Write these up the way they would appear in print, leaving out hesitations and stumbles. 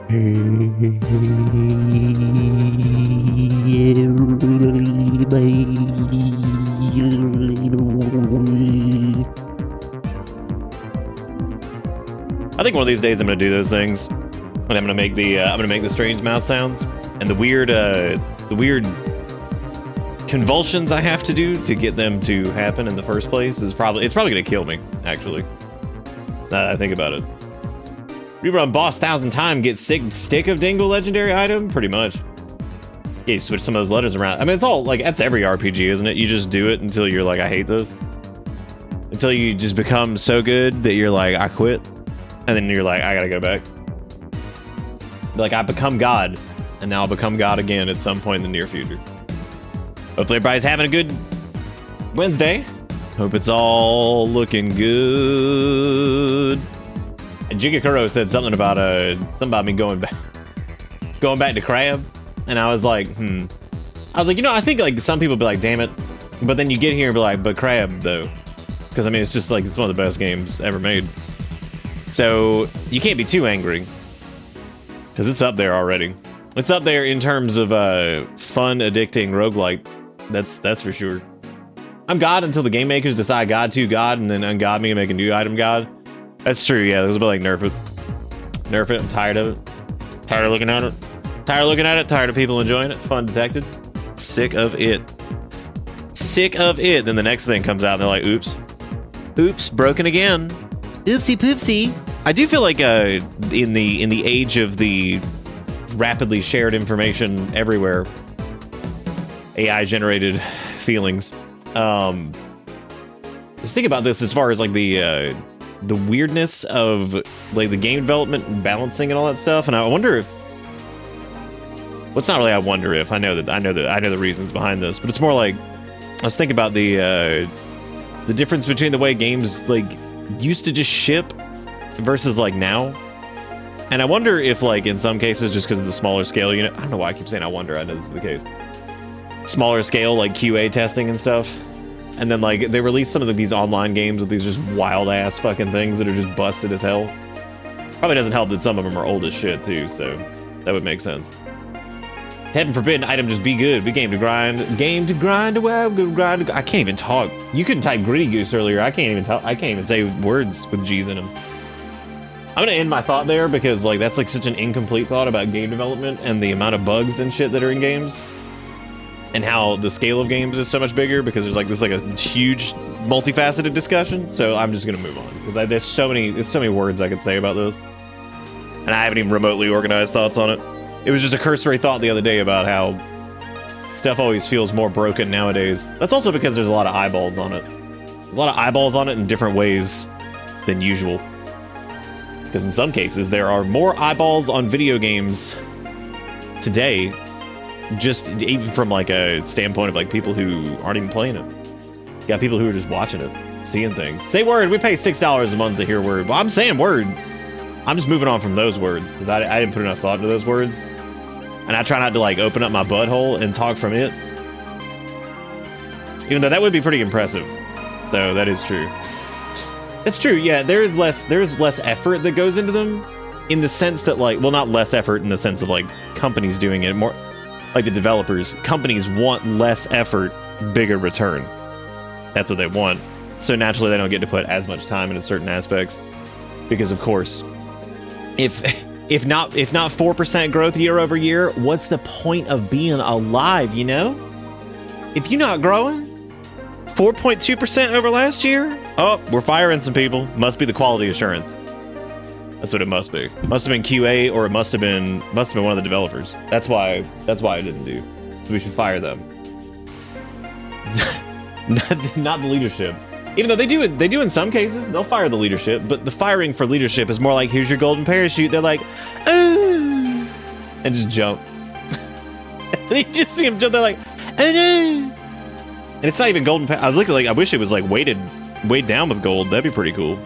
I think one of these days I'm gonna do those things, and I'm gonna make the strange mouth sounds and the weird convulsions I have to do to get them to happen in the first place is probably gonna kill me. Actually, now that I think about it, rerun boss 1,000 times, get stick of Dingle legendary item, pretty much. Yeah, you switch some of those letters around. I mean, it's all like that's every RPG, isn't it? You just do it until you're like, I hate this, until you just become so good that you're like, I quit. And then you're like, I gotta go back. Like, I become God, and now I'll become God again at some point in the near future. Hopefully everybody's having a good Wednesday. Hope it's all looking good. And Jigakuro said something about me going back to crab, and I was like, I was like, you know, I think like some people be like, damn it, but then you get here and be like, but crab though, because I mean, it's just like it's one of the best games ever made. So you can't be too angry, because it's up there already. It's up there in terms of fun, addicting roguelike. That's for sure. I'm God until the game makers decide God to God and then ungod me and make a new item God. That's true, yeah. There's a bit like nerf it. Nerf it, I'm tired of it. Tired of looking at it. Tired of looking at it, tired of people enjoying it. Fun detected. Sick of it. Sick of it. Then the next thing comes out and they're like, oops. Oops, broken again. Oopsie poopsie. I do feel like in the age of the rapidly shared information everywhere, AI generated feelings. Just think about this as far as like the weirdness of like the game development and balancing and all that stuff. And I wonder if, well, it's not really I wonder if, I know the reasons behind this, but it's more like I was thinking about the difference between the way games like used to just ship versus like now. And I wonder if like in some cases, just because of the smaller scale unit, I don't know why I keep saying I wonder, I know this is the case. Smaller scale like QA testing and stuff. And then like they release some of these online games with these just wild ass fucking things that are just busted as hell. Probably doesn't help that some of them are old as shit too, so that would make sense. Heaven forbid an item just be good. Be game to grind. Well, good grind. I can't even talk. You couldn't type Gritty Goose earlier. I can't even talk. I can't even say words with G's in them. I'm gonna end my thought there because like that's like such an incomplete thought about game development and the amount of bugs and shit that are in games. And how the scale of games is so much bigger because there's like this like a huge multifaceted discussion. So I'm just gonna move on because there's so many words I could say about this. And I haven't even remotely organized thoughts on it. It was just a cursory thought the other day about how stuff always feels more broken nowadays. That's also because there's a lot of eyeballs on it. There's a lot of eyeballs on it in different ways than usual. Because in some cases, there are more eyeballs on video games today, just even from like a standpoint of like people who aren't even playing it. You got people who are just watching it, seeing things. Say word, we pay $6 a month to hear word. Well, I'm saying word. I'm just moving on from those words because I didn't put enough thought into those words. And I try not to like open up my butthole and talk from it. Even though that would be pretty impressive. Though that is true. It's true, yeah, there's less effort that goes into them in the sense that like, well, not less effort in the sense of like companies doing it, more like the developers. Companies want less effort, bigger return. That's what they want. So naturally they don't get to put as much time into certain aspects because of course, if not 4% growth year over year, what's the point of being alive, you know? If you're not growing 4.2% over last year, oh, we're firing some people. Must be the quality assurance. That's what it must be. Must have been QA or it must have been one of the developers. That's why I didn't do. So we should fire them. Not the leadership. Even though they do in some cases, they'll fire the leadership, but the firing for leadership is more like, here's your golden parachute. They're like, oh, and just jump. They just see them jump. They're like, oh no. And it's not even golden. I look like I wish it was like weighed down with gold. That'd be pretty cool.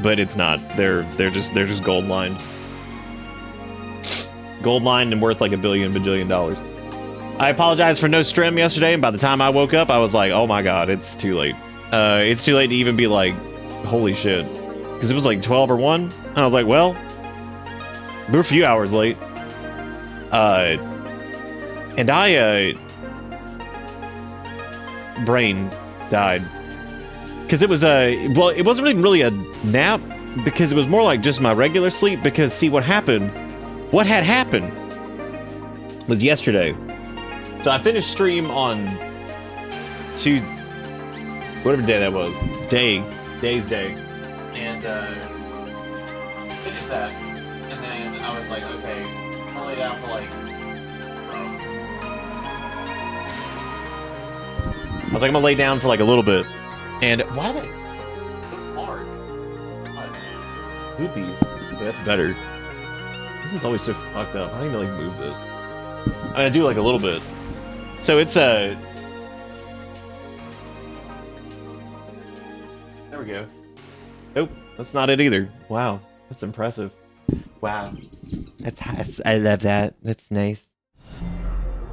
But it's not. They're just gold lined. Gold lined and worth like bajillion dollars. I apologize for no stream yesterday, and by the time I woke up, I was like, oh my god, it's too late. It's too late to even be like, holy shit. Because it was like 12 or 1. And I was like, well, We were a few hours late. And brain died. Because it was well, it wasn't even really a nap, because it was more like just my regular sleep, because see what had happened was yesterday. So I finished stream on whatever day that was. Day's day. And finished that. And then I was like, okay, I'm gonna lay down for like I was like, I'm gonna lay down for like a little bit. And why are they so hard? Poopies. Okay, that's better. This is always so fucked up. I need to like move this. I'm gonna do like a little bit. So it's there we go. Nope, that's not it either. Wow, that's impressive. Wow, that's I love that. That's nice.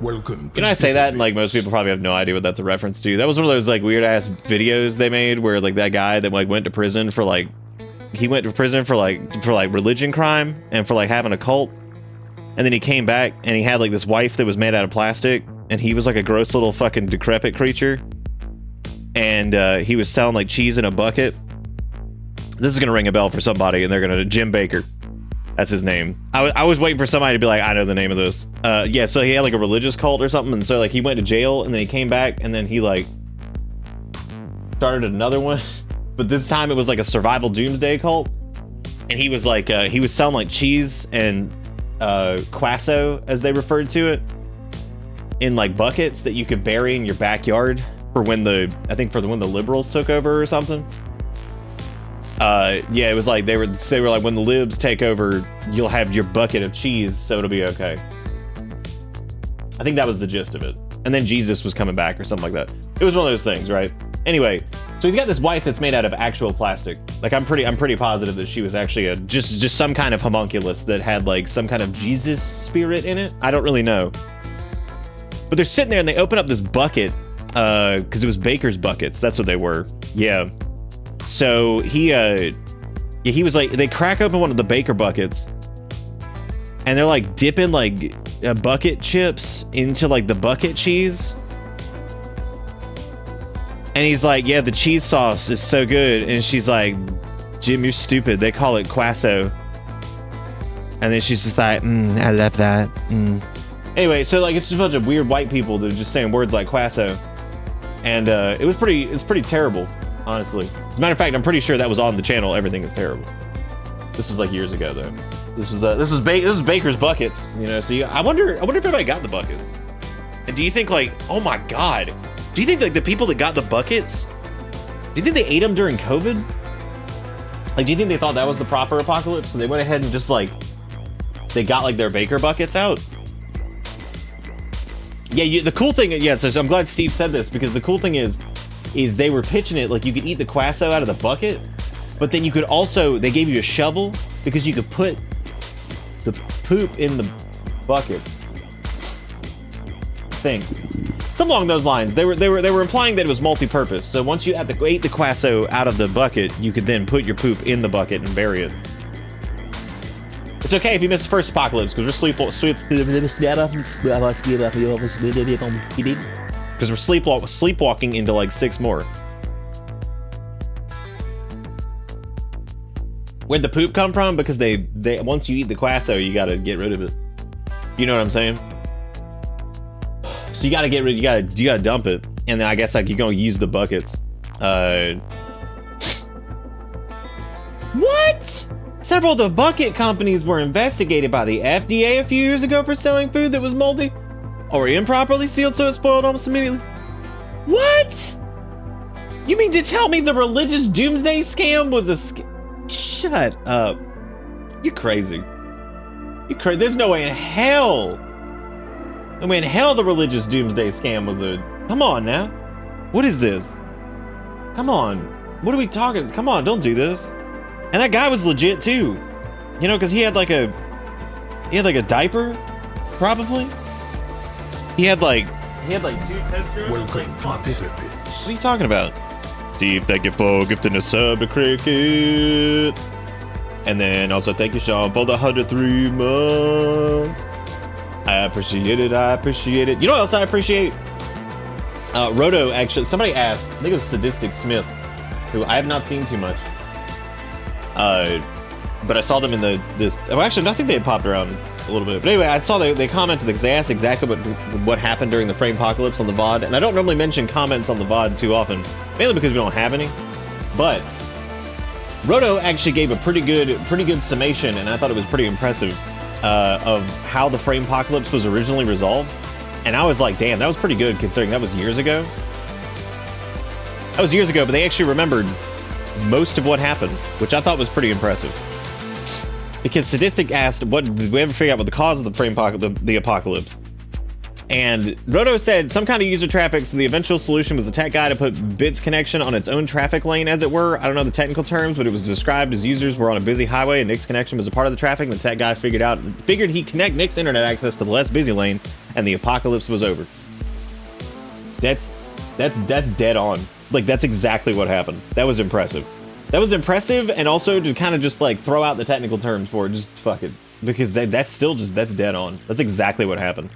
Welcome. Can I say that? And like most people probably have no idea what that's a reference to. That was one of those like weird ass videos they made where like that guy that like went to prison for like religion crime and for like having a cult, and then he came back and he had like this wife that was made out of plastic, and he was like a gross little fucking decrepit creature, and he was selling like cheese in a bucket. This is gonna ring a bell for somebody, and they're gonna Jim Baker. That's his name. I was waiting for somebody to be like, I know the name of this. Yeah, so he had like a religious cult or something, and so like he went to jail, and then he came back, and then he like started another one, but this time it was like a survival doomsday cult, and he was like he was selling like cheese and quasso, as they referred to it, in like buckets that you could bury in your backyard for when the liberals took over or something. Yeah, it was like they were like, when the libs take over, you'll have your bucket of cheese, so it'll be okay. I think that was the gist of it. And then Jesus was coming back or something like that. It was one of those things, right? Anyway, so he's got this wife that's made out of actual plastic. Like I'm pretty positive that she was actually just some kind of homunculus that had like some kind of Jesus spirit in it. I don't really know. But they're sitting there and they open up this bucket, because it was baker's buckets. That's what they were. Yeah. So he was like, they crack open one of the baker buckets, and they're like dipping like bucket chips into like the bucket cheese, and he's like, yeah, the cheese sauce is so good, and she's like, Jim, you're stupid, they call it quasso. And then she's just like, I love that. Anyway, so like it's just a bunch of weird white people that are just saying words like quasso, and it's pretty terrible, honestly. As a matter of fact, I'm pretty sure that was on the channel Everything Is Terrible. This was like years ago though. This was Baker's buckets, you know. So I wonder if everybody got the buckets. And do you think like, oh my god, do you think like the people that got the buckets, do you think they ate them during COVID? Like, do you think they thought that was the proper apocalypse, so they went ahead and just like they got like their Baker buckets out? Yeah, the cool thing, yeah. So I'm glad Steve said this, because the cool thing is they were pitching it like you could eat the quasso out of the bucket, but then you could also, they gave you a shovel because you could put the poop in the bucket. Thing. It's along those lines. They were implying that it was multi-purpose. So once you ate the quasso out of the bucket, you could then put your poop in the bucket and bury it. It's okay if you miss the first apocalypse, because we're sleepwalking into like 6 more. Where'd the poop come from? Because they once you eat the quasso, you gotta get rid of it. You know what I'm saying? So you gotta get rid. You gotta dump it, and then I guess like you're gonna use the buckets. What? Several of the bucket companies were investigated by the FDA a few years ago for selling food that was moldy or improperly sealed, so it spoiled almost immediately. What? You mean to tell me the religious doomsday scam was a Shut up. You're crazy. You're crazy. There's no way in hell. I mean, hell, the religious doomsday scam was a... Come on now. What is this? Come on. What are we talking? Come on, don't do this. And that guy was legit too. You know, because he had like a diaper, probably. He had like 2 test strips. Welcome to Bitter Pits. What are you talking about? Steve, thank you for gifting a sub to Cricket. And then also thank you, Sean, for the 103 months. I appreciate it. I appreciate it. You know what else I appreciate? Roto, actually, somebody asked, I think it was Sadistic Smith, who I have not seen too much. But I saw them in well, actually, I think they had popped around a little bit. But anyway, I saw they commented because they asked exactly what happened during the frame apocalypse on the VOD. And I don't normally mention comments on the VOD too often, mainly because we don't have any. But Roto actually gave a pretty good summation, and I thought it was pretty impressive, of how the frame apocalypse was originally resolved. And I was like, damn, that was pretty good considering that was years ago. That was years ago, but they actually remembered most of what happened, which I thought was pretty impressive. Because Sadistic asked, did we ever figure out what the cause of the frame the apocalypse? And Roto said some kind of user traffic, so the eventual solution was the tech guy to put bits connection on its own traffic lane, as it were. I don't know the technical terms, but it was described as users were on a busy highway and Nick's connection was a part of the traffic, and the tech guy figured he'd connect Nick's internet access to the less busy lane, and the apocalypse was over. That's dead on. Like, that's exactly what happened. That was impressive. That was impressive, and also to kind of just like throw out the technical terms for it, just fuck it. Because that's still just, that's dead on. That's exactly what happened.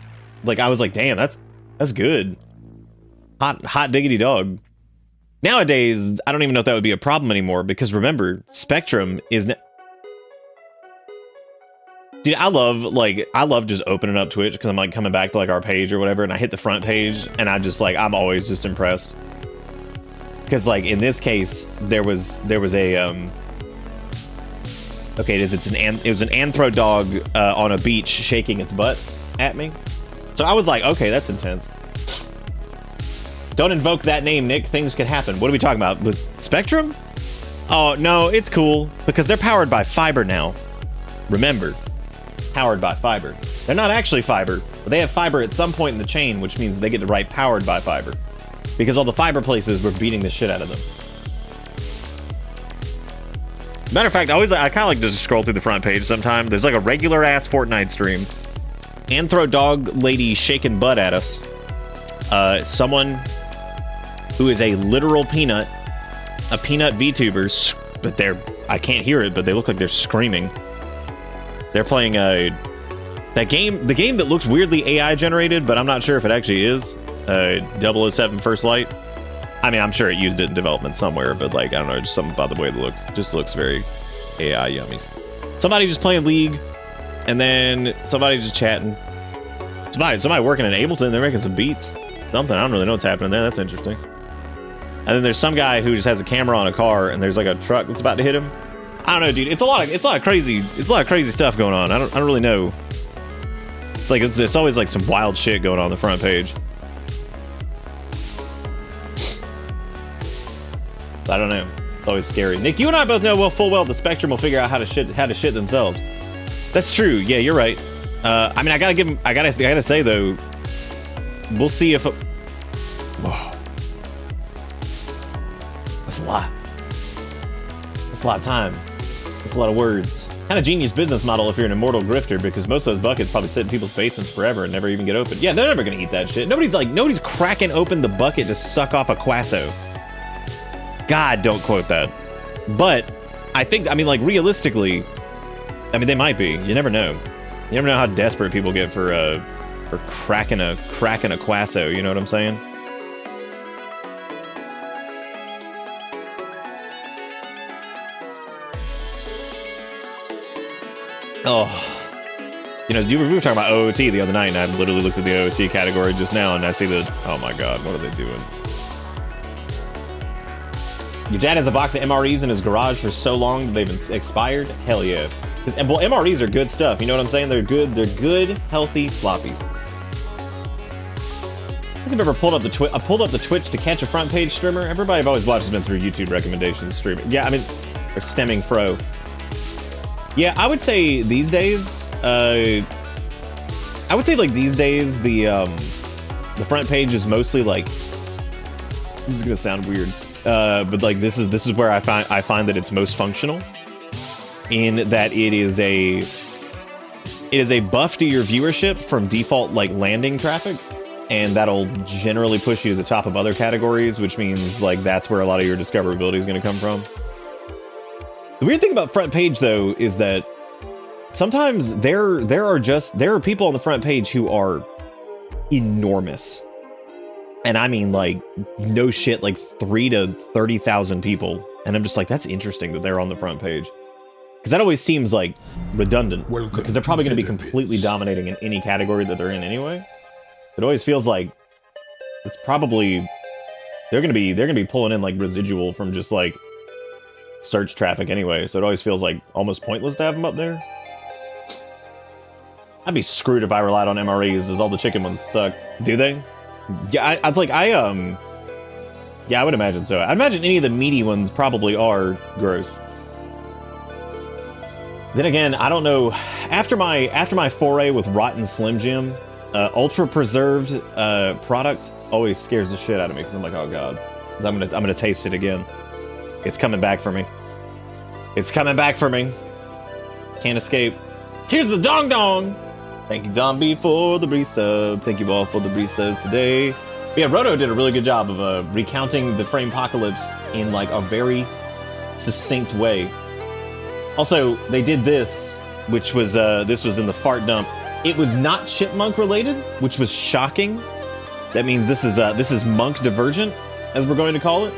Like, I was like, damn, that's good. Hot diggity dog. Nowadays, I don't even know if that would be a problem anymore, because remember, Spectrum is... Dude, I love just opening up Twitch, because I'm like coming back to like our page or whatever, and I hit the front page, and I just like, I'm always just impressed. Because like, in this case, there was a, okay, it was an anthro dog on a beach shaking its butt at me. So I was like, okay, that's intense. Don't invoke that name, Nick. Things could happen. What are we talking about? With Spectrum? Oh, no, it's cool. Because they're powered by fiber now. Remember, powered by fiber. They're not actually fiber, but they have fiber at some point in the chain, which means they get to write powered by fiber. Because all the fiber places were beating the shit out of them. Matter of fact, I kind of like to just scroll through the front page sometime. There's like a regular ass Fortnite stream. Anthro dog lady shaking butt at us. Someone who is a literal peanut, a peanut VTuber, but I can't hear it, but they look like they're screaming. They're playing the game that looks weirdly AI generated, but I'm not sure if it actually is. 007 First Light. I mean, I'm sure it used it in development somewhere, but like, I don't know, just something about the way it looks. It just looks very AI yummy. Somebody just playing League. And then somebody just chatting. Somebody working in Ableton, they're making some beats. Something, I don't really know what's happening there. That's interesting. And then there's some guy who just has a camera on a car, and there's like a truck that's about to hit him. I don't know, dude. It's a lot of crazy stuff going on. I don't really know. It's like it's always like some wild shit going on the front page. I don't know. It's always scary. Nick, you and I both know full well the Spectrum will figure out how to shit themselves. That's true. Yeah, you're right. I mean, I gotta say though, we'll see if. Whoa, that's a lot. That's a lot of time. That's a lot of words. Kind of genius business model if you're an immortal grifter, because most of those buckets probably sit in people's basements forever and never even get opened. Yeah, they're never gonna eat that shit. Nobody's cracking open the bucket to suck off a Quasso. God, don't quote that. But I think, I mean, like realistically. I mean, they might be. You never know. You never know how desperate people get for cracking a Quasso. You know what I'm saying? Oh, you know, we were talking about OOT the other night, and I literally looked at the OOT category just now, and I see the. Oh my God, what are they doing? Your dad has a box of MREs in his garage for so long that they've expired. Hell yeah. Well, MREs are good stuff. You know what I'm saying? They're good, healthy sloppies. I think I've ever pulled up the Twitch to catch a front page streamer. Everybody I've always watched has been through YouTube recommendations streaming. Yeah, I mean, or stemming pro. Yeah, I would say these days, the front page is mostly like, this is gonna sound weird, but like this is where I find that it's most functional. In that it is a buff to your viewership from default like landing traffic, and that'll generally push you to the top of other categories, which means like that's where a lot of your discoverability is going to come from. The weird thing about front page, though, is that sometimes there are people on the front page who are enormous. And I mean, like, no shit, like 3 to 30,000 people. And I'm just like, that's interesting that they're on the front page. Because that always seems, like, redundant. Because they're probably going to be completely dominating in any category that they're in anyway. It always feels like it's probably... They're gonna be pulling in, like, residual from just, like, search traffic anyway. So it always feels, like, almost pointless to have them up there. I'd be screwed if I relied on MREs, as all the chicken ones suck. Do they? Yeah, yeah, I would imagine so. I'd imagine any of the meaty ones probably are gross. Then again, I don't know. After my foray with Rotten Slim Jim, ultra preserved product always scares the shit out of me because I'm like, oh god, I'm gonna taste it again. It's coming back for me. It's coming back for me. Can't escape. Here's the dong dong. Thank you, Don B, for the resub. Thank you all for the resub today. But yeah, Roto did a really good job of recounting the Framepocalypse in like a very succinct way. Also, they did this, which was this was in the fart dump. It was not chipmunk related, which was shocking. That means this is monk divergent, as we're going to call it.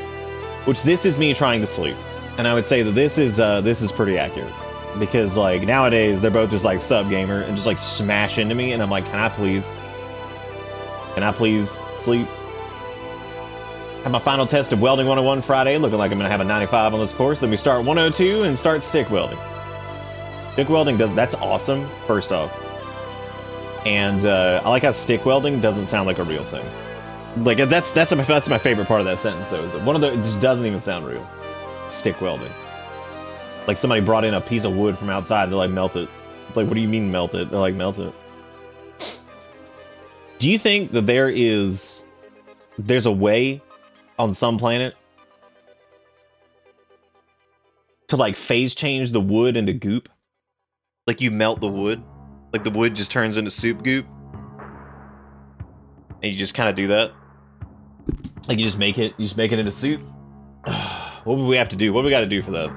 Which this is me trying to sleep, and I would say that this is pretty accurate. Because, like, nowadays, they're both just, like, sub-gamer and just, like, smash into me, and I'm like, can I please sleep? Have my final test of Welding 101 Friday, looking like I'm gonna have a 95 on this course. Then we start 102 and start stick welding. Stick welding, that's awesome, first off. And, I like how stick welding doesn't sound like a real thing. Like, that's my favorite part of that sentence, though. It just doesn't even sound real. Stick welding. Like somebody brought in a piece of wood from outside, they're like, melt it. Like, what do you mean melt it? They're like, melt it. Do you think that there's a way on some planet to like phase change the wood into goop? Like you melt the wood, like the wood just turns into soup goop, and you just kind of do that. Like you just make it into soup. What would we have to do? What do we got to do for that?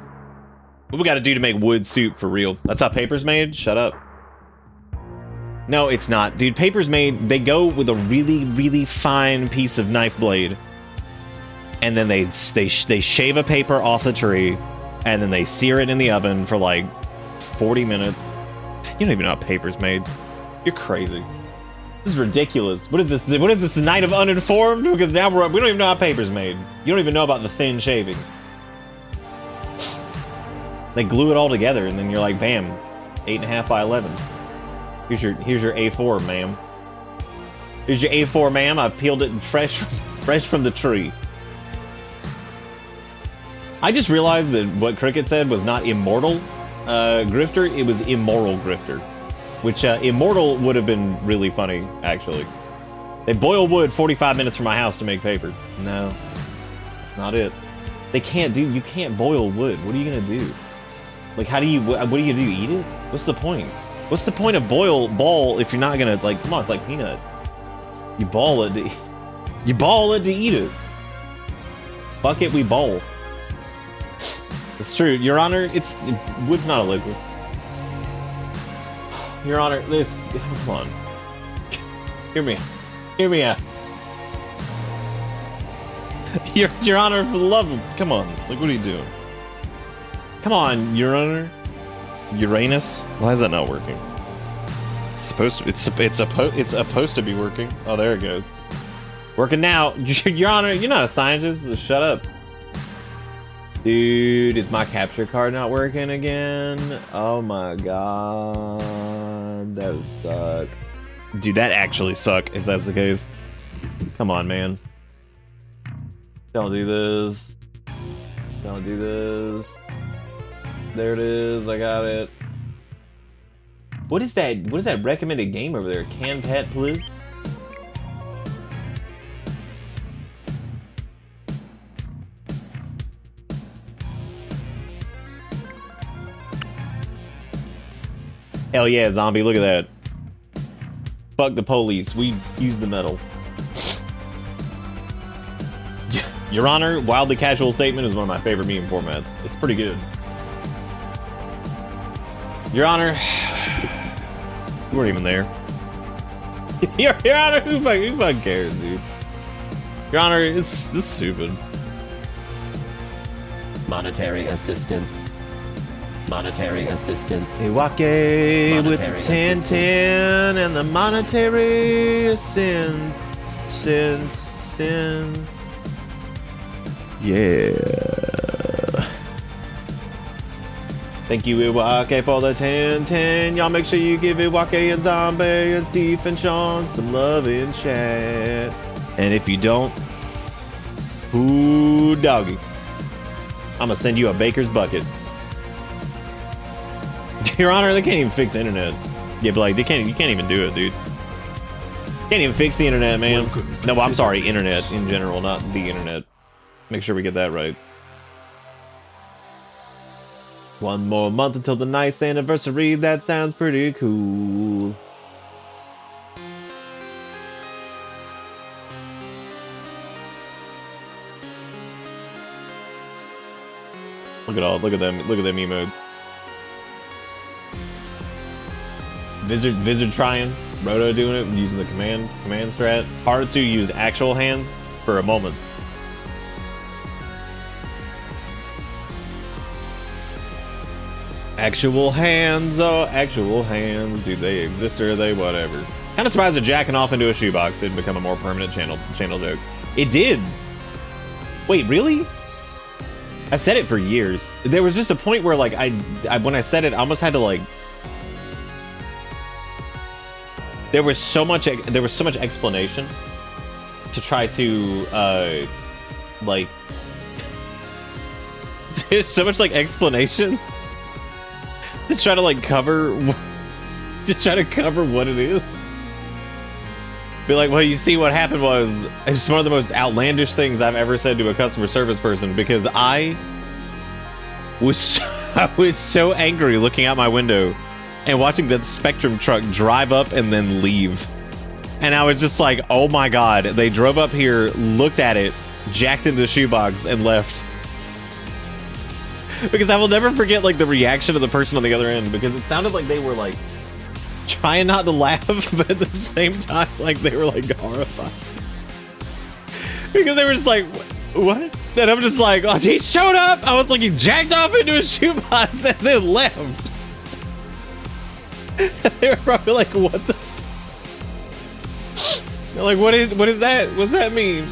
What we got to do to make wood soup for real? That's how paper's made? Shut up. No, it's not. Dude, paper's made, they go with a really, really fine piece of knife blade. And then they shave a paper off the tree. And then they sear it in the oven for like 40 minutes. You don't even know how paper's made. You're crazy. This is ridiculous. What is this? What is this, the night of uninformed? Because now we don't even know how paper's made. You don't even know about the thin shavings. They glue it all together, and then you're like, bam, 8.5 by 11. Here's your A4, ma'am. Here's your A4, ma'am. I've peeled it fresh from the tree. I just realized that what Cricket said was not immortal grifter, it was immoral grifter. Which, immortal would have been really funny, actually. They boil wood 45 minutes from my house to make paper. No, that's not it. You can't boil wood. What are you gonna do? Like, what do you do? Eat it? What's the point? What's the point of ball if you're not gonna, like, come on, it's like peanut. You ball it to eat it. Fuck it, we bowl. It's true, Your Honor, wood's not a liquid. Your Honor, come on. Hear me out. Your Honor, for the love of, come on, like, what are you doing? Come on, Your Honor. Uranus? Why is that not working? It's supposed to be working. Oh, there it goes. Working now. Your Honor, you're not a scientist, so shut up. Dude, is my capture card not working again? Oh my god. That would suck. Dude, that actually suck if that's the case. Come on, man. Don't do this. Don't do this. There it is. I got it. What is that? What is that recommended game over there? Can Pet, please? Hell yeah, zombie. Look at that. Fuck the police. We use the metal. Your Honor, wildly casual statement is one of my favorite meme formats. It's pretty good. Your Honor, you weren't even there. Your Honor, who fucking cares, dude? Your Honor, this is stupid. Monetary assistance. Monetary assistance. Iwake with the Monetary 1010 and the monetary sin. Yeah. Thank you, Iwake, for the 1010. Y'all make sure you give Iwake and Zombie and Steve and Sean some love in chat. And if you don't, ooh, doggy, I'm gonna send you a baker's bucket. Your Honor, they can't even fix internet. Yeah, but like you can't even do it, dude. Can't even fix the internet, man. No, I'm sorry, internet in general, not the internet. Make sure we get that right. One more month until the nice anniversary. That sounds pretty cool. Look at them emotes. Vizard trying, Roto doing it, using the command strat. Harutu used actual hands for a moment. Actual hands, oh, actual hands. Do they exist or are they whatever? Kind of surprised that jacking off into a shoebox didn't become a more permanent channel joke. It did. Wait, really? I said it for years. There was just a point where like I when I said it, I almost had to like. There was so much explanation to try to like. There's so much like explanation to try to like cover what it is. Be like, well, you see, what happened was it's one of the most outlandish things I've ever said to a customer service person, because I was so angry looking out my window and watching that Spectrum truck drive up and then leave. And I was just like, oh my God, they drove up here, looked at it, jacked into the shoebox and left. Because I will never forget like the reaction of the person on the other end, because it sounded like they were like trying not to laugh, but at the same time like they were like horrified. Because they were just like, what? And I'm just like, oh, he showed up. I was like, he jacked off into a shoebox and then left. They were probably like, what the? They're like, what is that? What's that mean?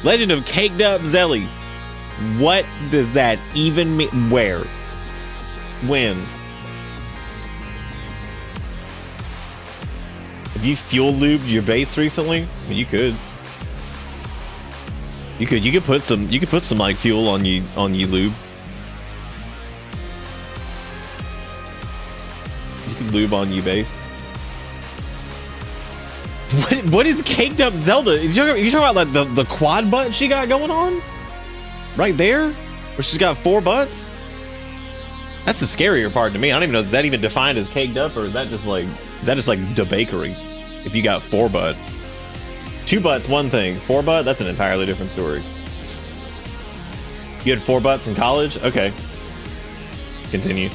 Legend of Caked Up Zelly. What does that even mean? Where? When? Have you fuel lubed your base recently? I mean, you could. You could put some like fuel on you lube. You could lube on you base. What is Caked Up Zelda? You talking about like the quad butt she got going on? Right there? Where she's got 4 butts? That's the scarier part to me. I don't even know, is that even defined as caked up, or is that just like the bakery? If you got 4 butt. 2 butts, one thing. 4 butt, that's an entirely different story. You had 4 butts in college? Okay. Continue.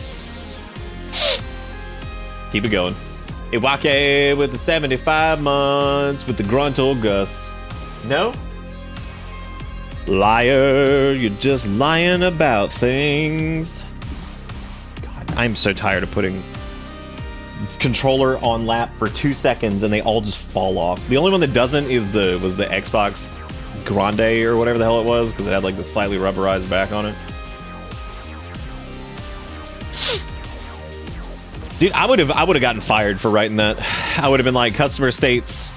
Keep it going. Iwake with the 75 months with the gruntle Gus. No? Liar, you're just lying about things. God, I'm so tired of putting controller on lap for 2 seconds and they all just fall off. The only one that doesn't was the Xbox Grande or whatever the hell it was, because it had like the slightly rubberized back on it. Dude, I would have gotten fired for writing that. I would have been like, customer states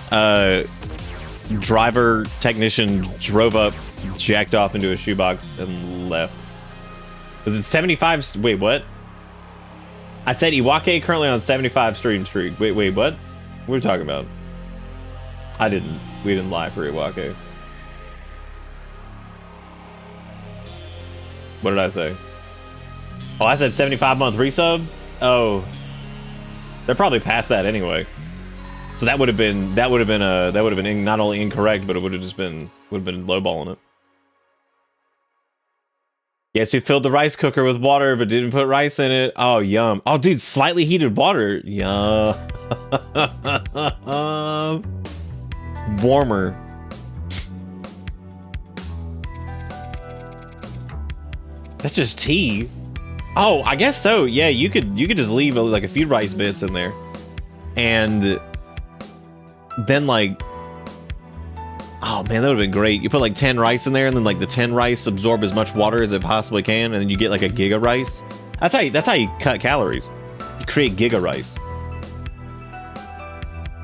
driver technician drove up, jacked off into a shoebox and left. Was it 75? Wait, what? I said Iwake currently on 75 stream streak. Wait, what? What are we talking about? We didn't lie for Iwake. What did I say? Oh, I said 75-month resub? Oh. They're probably past that anyway. So that would have been not only incorrect, but it would have been lowballing it. Guess who filled the rice cooker with water but didn't put rice in it? Oh, yum. Oh, dude, slightly heated water. Yum. Warmer. That's just tea. Oh, I guess so. Yeah, you could just leave like a few rice bits in there, and then like, oh man, that would have been great. You put like 10 rice in there, and then like the 10 rice absorb as much water as it possibly can, and then you get like a giga rice. That's how you cut calories. You create giga rice.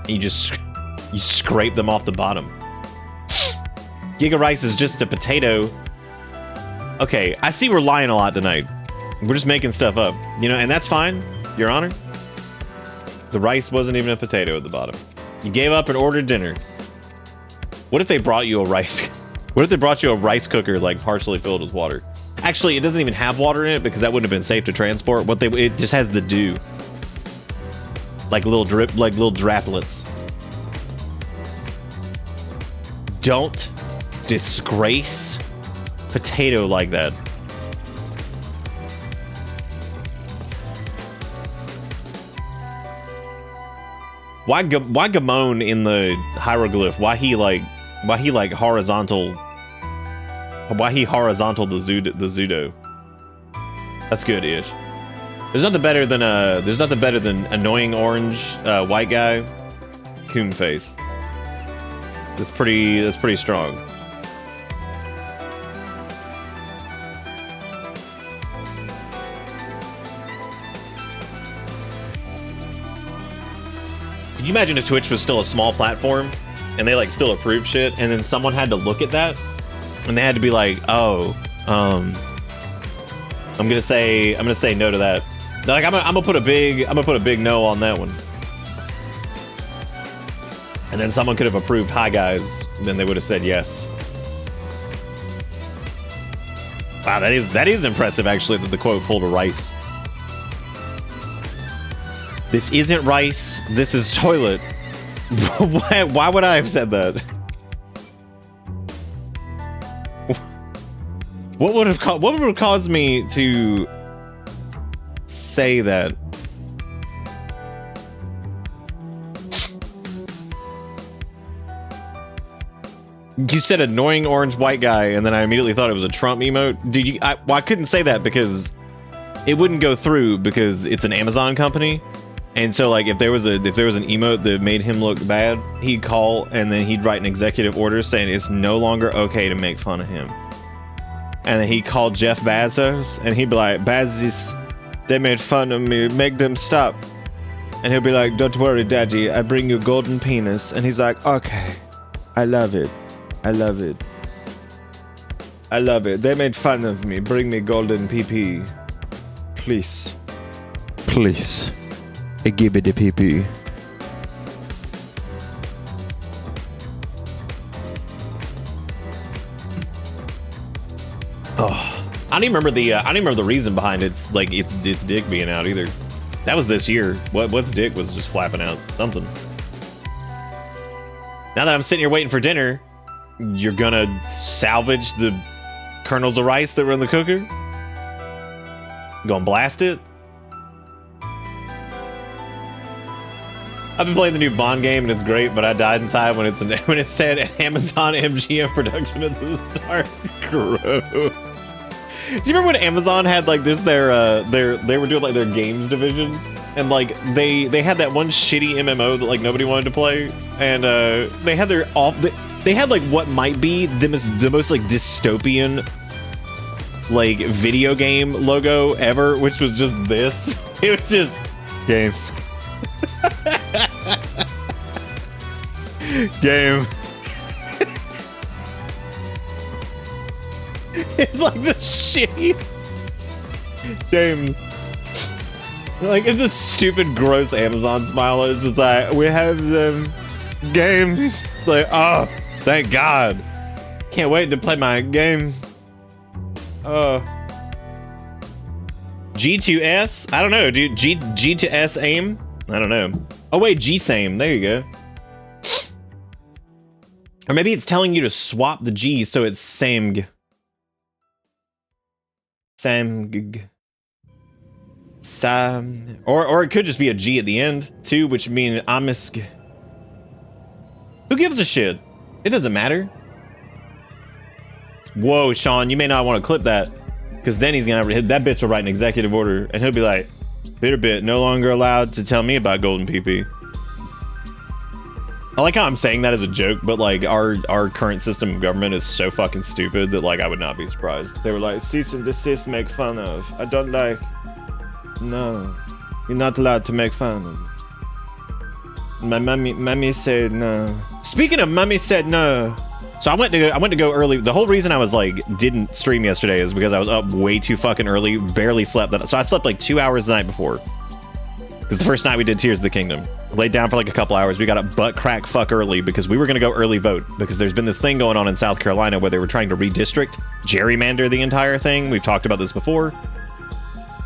And you scrape them off the bottom. Giga rice is just a potato. Okay, I see we're lying a lot tonight. We're just making stuff up, you know, and that's fine, Your Honor. The rice wasn't even a potato at the bottom. You gave up and ordered dinner. What if they brought you a rice? What if they brought you a rice cooker like partially filled with water? Actually, it doesn't even have water in it because that wouldn't have been safe to transport. It just has the dew, like little droplets. Don't disgrace potato like that. Why Gamon in the hieroglyph? Why he horizontal the Zudo? That's good, Ish. There's nothing better than annoying orange white guy coon face. That's pretty strong. Could you imagine if Twitch was still a small platform and they like still approved shit, and then someone had to look at that and they had to be like, oh, I'm gonna say no to that. Like I'm gonna put a big no on that one. And then someone could have approved hi guys, then they would have said yes. Wow, that is impressive actually that the quote pulled a rice. This isn't rice, this is toilet. Why would I have said that? What would have caused me to say that? You said annoying orange white guy, and then I immediately thought it was a Trump emote. Dude, I couldn't say that because it wouldn't go through because it's an Amazon company. And so, like, if there was an emote that made him look bad, he'd call and then he'd write an executive order saying it's no longer okay to make fun of him. And then he'd call Jeff Bezos and he'd be like, Bezos, they made fun of me, make them stop. And he'll be like, don't worry, Daddy, I bring you golden penis. And he's like, okay, I love it. I love it. I love it. They made fun of me. Bring me golden PP. Please. Please. Give it a PP. Oh, I don't even remember the reason behind its dick being out either. That was this year. What's dick was just flapping out something. Now that I'm sitting here waiting for dinner, you're gonna salvage the kernels of rice that were in the cooker? Gonna blast it? I've been playing the new Bond game and it's great, but I died inside when it said Amazon MGM production at the start. Gross. Do you remember when Amazon had like this they were doing like their games division, and like they had that one shitty MMO that like nobody wanted to play, and they had they had like what might be the most like dystopian like video game logo ever, which was just this. It was just games. Game. It's like the shitty games. Like it's a stupid, gross Amazon smile. It's just like we have them games. Like, oh, thank God. Can't wait to play my game. G2S? I don't know, dude. G2S aim? I don't know. Oh wait, G-same. There you go. Or maybe it's telling you to swap the G so it's same. Sam, or it could just be a G at the end too, which means Amisk. Who gives a shit? It doesn't matter. Whoa, Sean, you may not want to clip that, because then he's gonna hit that bitch will write an executive order, and he'll be like, "Bitterbit no longer allowed to tell me about Golden PP." I like how I'm saying that as a joke, but like our current system of government is so fucking stupid that like I would not be surprised. They were like, cease and desist, make fun of. I don't like. No, you're not allowed to make fun of. My mummy said no. Speaking of mummy said no. So I went to go early. The whole reason I was like didn't stream yesterday is because I was up way too fucking early, barely slept. So I slept like 2 hours the night before. Because the first night we did Tears of the Kingdom. Laid down for like a couple hours. We got up butt crack fuck early because we were going to go early vote. Because there's been this thing going on in South Carolina where they were trying to redistrict, gerrymander the entire thing. We've talked about this before.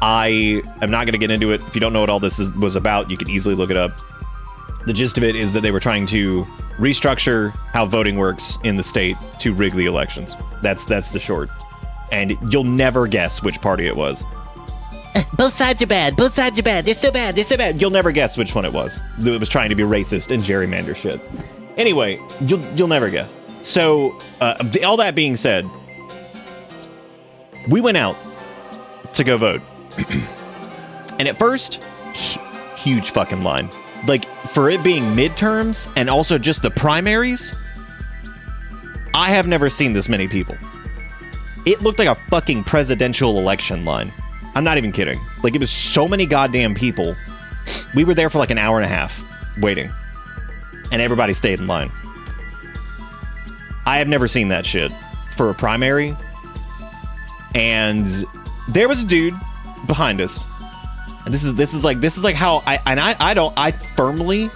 I am not going to get into it. If you don't know what all this was about, you can easily look it up. The gist of it is that they were trying to restructure how voting works in the state to rig the elections. That's the short. And you'll never guess which party it was. Both sides are bad. Both sides are bad. They're so bad. They're so bad. You'll never guess which one it was. It was trying to be racist and gerrymander shit. Anyway, you'll never guess. So, all that being said, we went out to go vote. And at first, huge fucking line. Like, for it being midterms and also just the primaries, I have never seen this many people. It looked like a fucking presidential election line. I'm not even kidding. Like, it was so many goddamn people. We were there for like an hour and a half waiting. And everybody stayed in line. I have never seen that shit for a primary. And there was a dude behind us. And this is like how I firmly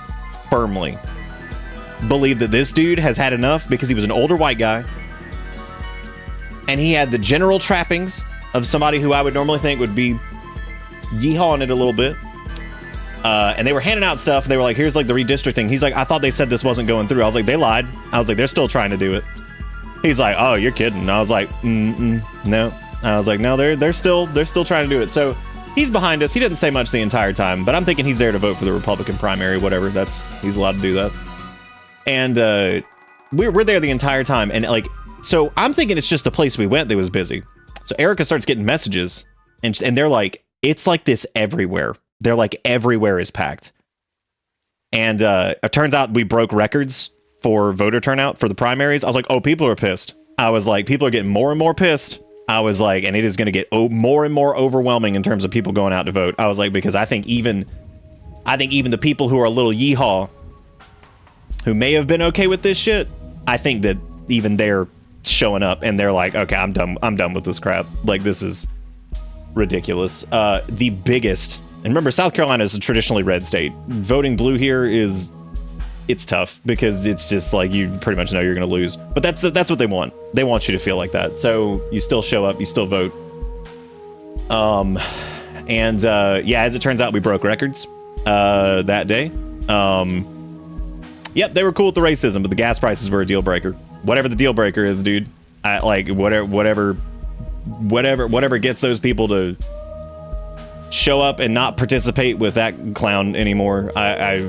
believe that this dude has had enough because he was an older white guy. And he had the general trappings of somebody who I would normally think would be yeehawing it a little bit. And they were handing out stuff. They were like, here's like the redistricting. He's like, I thought they said this wasn't going through. I was like, they lied. I was like, they're still trying to do it. He's like, oh, you're kidding. And I was like, no. I was like, no, they're still trying to do it. So he's behind us. He didn't say much the entire time, but I'm thinking he's there to vote for the Republican primary, whatever. He's allowed to do that. And we're there the entire time. And like, so I'm thinking it's just the place we went that was busy. So Erica starts getting messages and they're like, it's like this everywhere. They're like, everywhere is packed. And it turns out we broke records for voter turnout for the primaries. I was like, oh, people are pissed. I was like, people are getting more and more pissed. I was like, and it is going to get more and more overwhelming in terms of people going out to vote. I was like, because I think even the people who are a little yeehaw, who may have been okay with this shit, I think that even they're showing up and they're like, okay, I'm done with this crap. Like, this is ridiculous. The biggest, and remember, South Carolina is a traditionally red state. Voting blue here it's tough because it's just like you pretty much know you're going to lose. But that's what they want. They want you to feel like that. So you still show up, you still vote. Yeah, as it turns out, we broke records that day. Yep, they were cool with the racism, but the gas prices were a deal breaker. Whatever the deal breaker is, dude. Whatever gets those people to show up and not participate with that clown anymore. At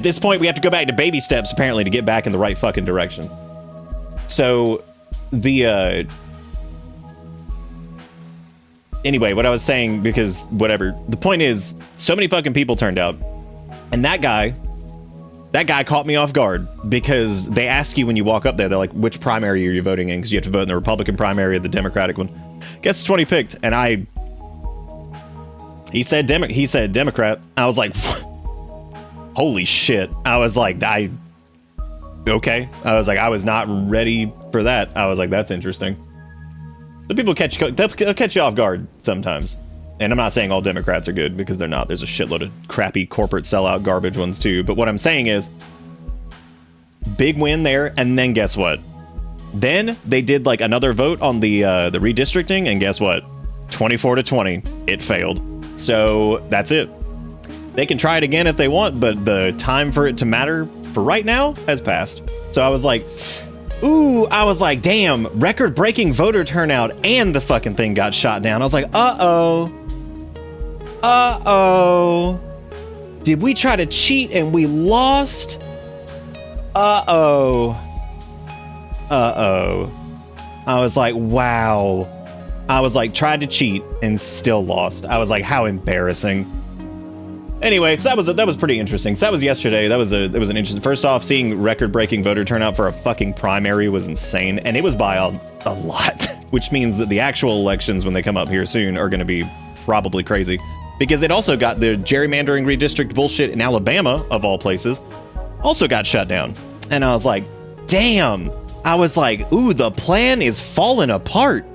this point we have to go back to baby steps apparently to get back in the right fucking direction. So anyway, what I was saying, because whatever, the point is, so many fucking people turned out, and that guy caught me off guard because they ask you when you walk up there, they're like, which primary are you voting in? Because you have to vote in the Republican primary or the Democratic one. Guess which one he picked, and he said Democrat. I was like, holy shit. I was like, okay. I was like, I was not ready for that. I was like, that's interesting. The people they'll catch you off guard sometimes. And I'm not saying all Democrats are good, because they're not. There's a shitload of crappy corporate sellout garbage ones too. But what I'm saying is, big win there. And then guess what? Then they did like another vote on the redistricting, and guess what? 24-20, it failed. So that's it. They can try it again if they want, but the time for it to matter for right now has passed. So I was like, ooh, I was like, damn, record-breaking voter turnout, and the fucking thing got shot down. I was like, uh-oh. Uh-oh. Did we try to cheat and we lost? Uh-oh. Uh-oh. I was like, wow. I was like, tried to cheat and still lost. I was like, how embarrassing. Anyway, so that was pretty interesting. So that was yesterday. That was an interesting. First off, seeing record-breaking voter turnout for a fucking primary was insane, and it was by a lot, which means that the actual elections when they come up here soon are going to be probably crazy, because it also got the gerrymandering redistrict bullshit in Alabama of all places, also got shut down, and I was like, damn. I was like, ooh, the plan is falling apart.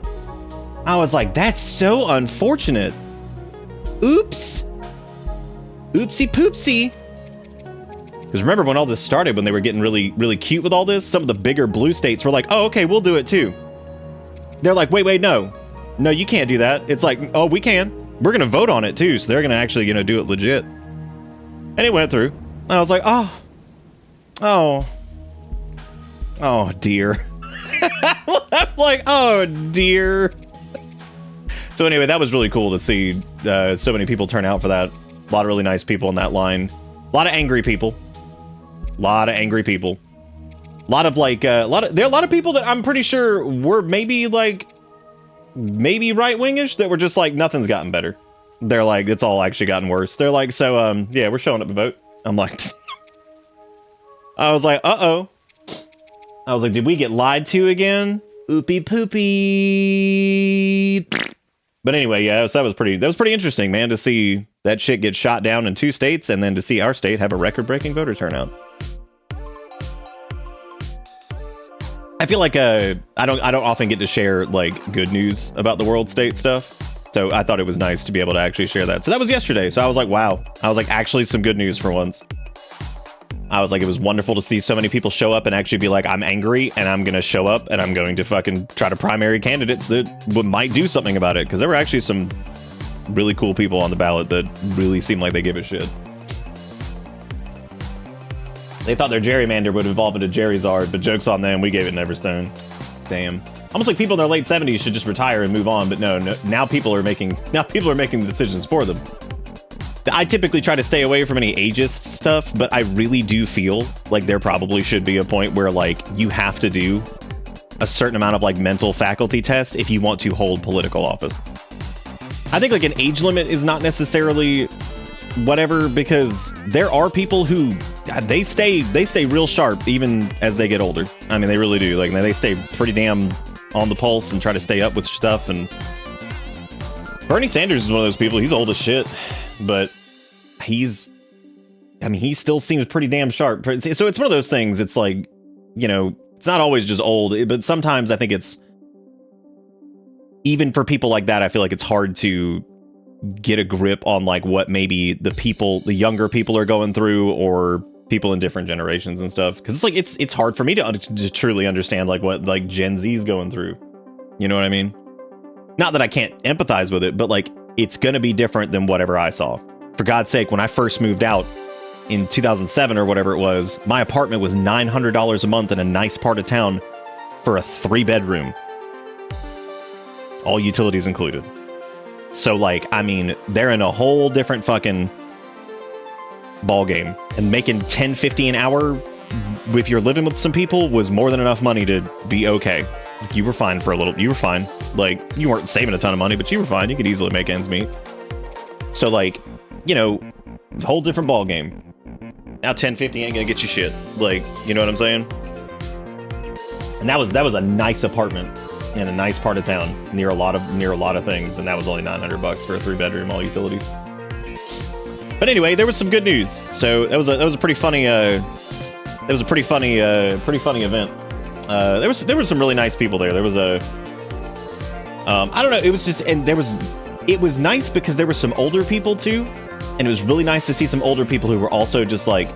I was like, that's so unfortunate. Oops. Oopsie poopsie. Because remember when all this started, when they were getting really, really cute with all this, some of the bigger blue states were like, oh, okay, we'll do it too. They're like, wait, no. No, you can't do that. It's like, oh, we can. We're going to vote on it too. So they're going to actually, do it legit. And it went through. I was like, oh dear. I'm like, oh dear. So anyway, that was really cool to see so many people turn out for that. A lot of really nice people in that line. A lot of angry people. A lot of angry people. A lot of like, there are a lot of people that I'm pretty sure were maybe right-wingish that were just like, nothing's gotten better. They're like, it's all actually gotten worse. They're like, so, yeah, we're showing up to vote. I'm like, I was like, uh-oh. I was like, did we get lied to again? Oopie poopie. But anyway, yeah, so that was pretty interesting, man, to see that shit get shot down in 2 states, and then to see our state have a record-breaking voter turnout. I feel like I don't often get to share like good news about the world state stuff, so I thought it was nice to be able to actually share that. So that was yesterday. So I was like, wow, I was like, actually some good news for once. I was like, it was wonderful to see so many people show up and actually be like, I'm angry and I'm gonna show up and I'm going to fucking try to primary candidates that might do something about it, because there were actually some really cool people on the ballot that really seemed like they give a shit. They thought their gerrymander would evolve into Jerryzard, but joke's on them, we gave it Neverstone. Damn. Almost like people in their late 70s should just retire and move on, but no, now people are making the decisions for them. I typically try to stay away from any ageist stuff, but I really do feel like there probably should be a point where like you have to do a certain amount of like mental faculty test if you want to hold political office. I think like an age limit is not necessarily whatever, because there are people who they stay real sharp even as they get older. I mean, they really do. Like they stay pretty damn on the pulse and try to stay up with stuff. And Bernie Sanders is one of those people. He's old as shit, but he still seems pretty damn sharp. So it's one of those things. It's like, it's not always just old, but sometimes I think it's, even for people like that, I feel like it's hard to get a grip on like what maybe the younger people are going through, or people in different generations and stuff. Because it's like it's hard for me to truly understand like what like Gen Z's going through. You know what I mean? Not that I can't empathize with it, but like it's gonna be different than whatever I saw. For God's sake, when I first moved out in 2007 or whatever it was, my apartment was $900 a month in a nice part of town for a 3-bedroom. All utilities included. So like, I mean, they're in a whole different fucking ball game, and making $10.50 an hour if you're living with some people was more than enough money to be okay. You were fine for a little. You were fine. Like, you weren't saving a ton of money, but you were fine. You could easily make ends meet. So like, whole different ball game. Now $10.50 ain't gonna get you shit. Like, you know what I'm saying? And that was a nice apartment in a nice part of town near a lot of things, and that was only $900 for a 3-bedroom, all utilities. But anyway, there was some good news. So that was a pretty funny pretty funny event. There was some really nice people there. There was a I don't know, it was nice because there were some older people too, and it was really nice to see some older people who were also just like,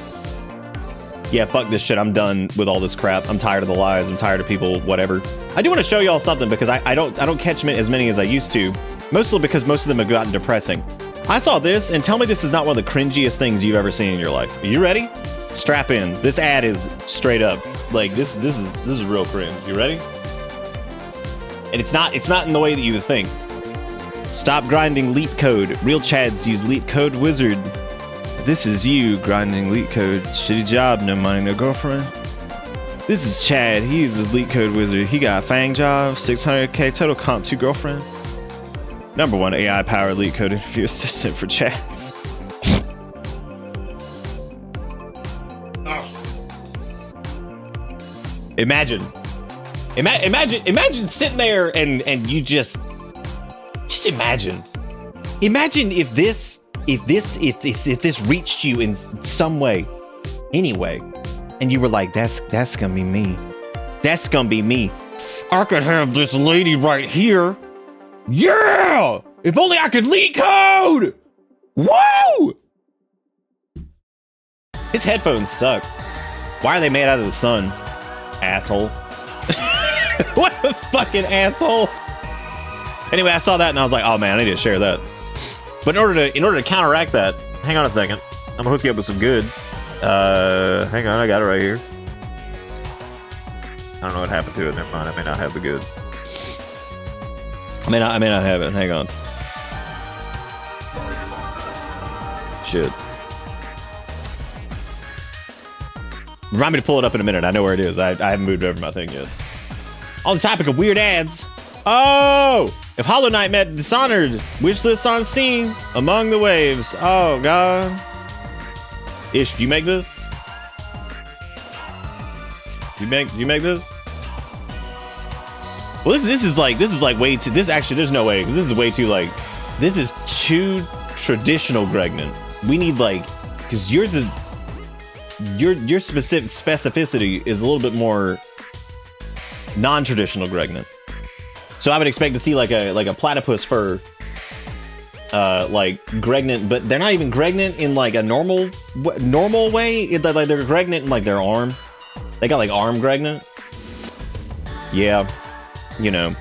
yeah, fuck this shit, I'm done with all this crap, I'm tired of the lies, I'm tired of people, whatever. I do want to show y'all something, because I don't catch as many as I used to, mostly because most of them have gotten depressing. I saw this, and tell me this is not one of the cringiest things you've ever seen in your life. Are you ready? Strap in. This ad is straight up like this is real cringe. You ready? And it's not in the way that you think. Stop grinding leap code. Real Chads use leap code wizard. This is you grinding leap code. Shitty job, no money, no girlfriend. This is Chad. He uses leap code wizard. He got a fang job, 600k total comp, 2 girlfriend. #1 AI powered leap code interview assistant for Chads. Imagine sitting there and you just imagine if this reached you in some way, anyway, and you were like, that's gonna be me. That's gonna be me. I could have this lady right here. Yeah! If only I could leak code! Woo! His headphones suck. Why are they made out of the sun? Asshole. What a fucking asshole. Anyway, I saw that and I was like, oh man, I need to share that. But in order to counteract that, hang on a second. I'm gonna hook you up with some good. Hang on, I got it right here. I don't know what happened to it. Never mind, I may not have the good. I may not have it. Hang on. Shit. Remind me to pull it up in a minute. I know where it is. I haven't moved over my thing yet. On the topic of weird ads. Oh! If Hollow Knight met Dishonored, wishlist on Steam, Among the Waves. Oh, God. Ish, do you make this? Do you make this? Well, this is like way too, this actually, there's no way, because this is way too, like, this is too traditional Gregnant. We need, like, because yours is, your specific specificity is a little bit more non-traditional Gregnant. So I would expect to see like a platypus fur, like Gregnant, but they're not even Gregnant in like a normal way. Like they're Gregnant in like their arm. They got like arm Gregnant. Yeah, you know.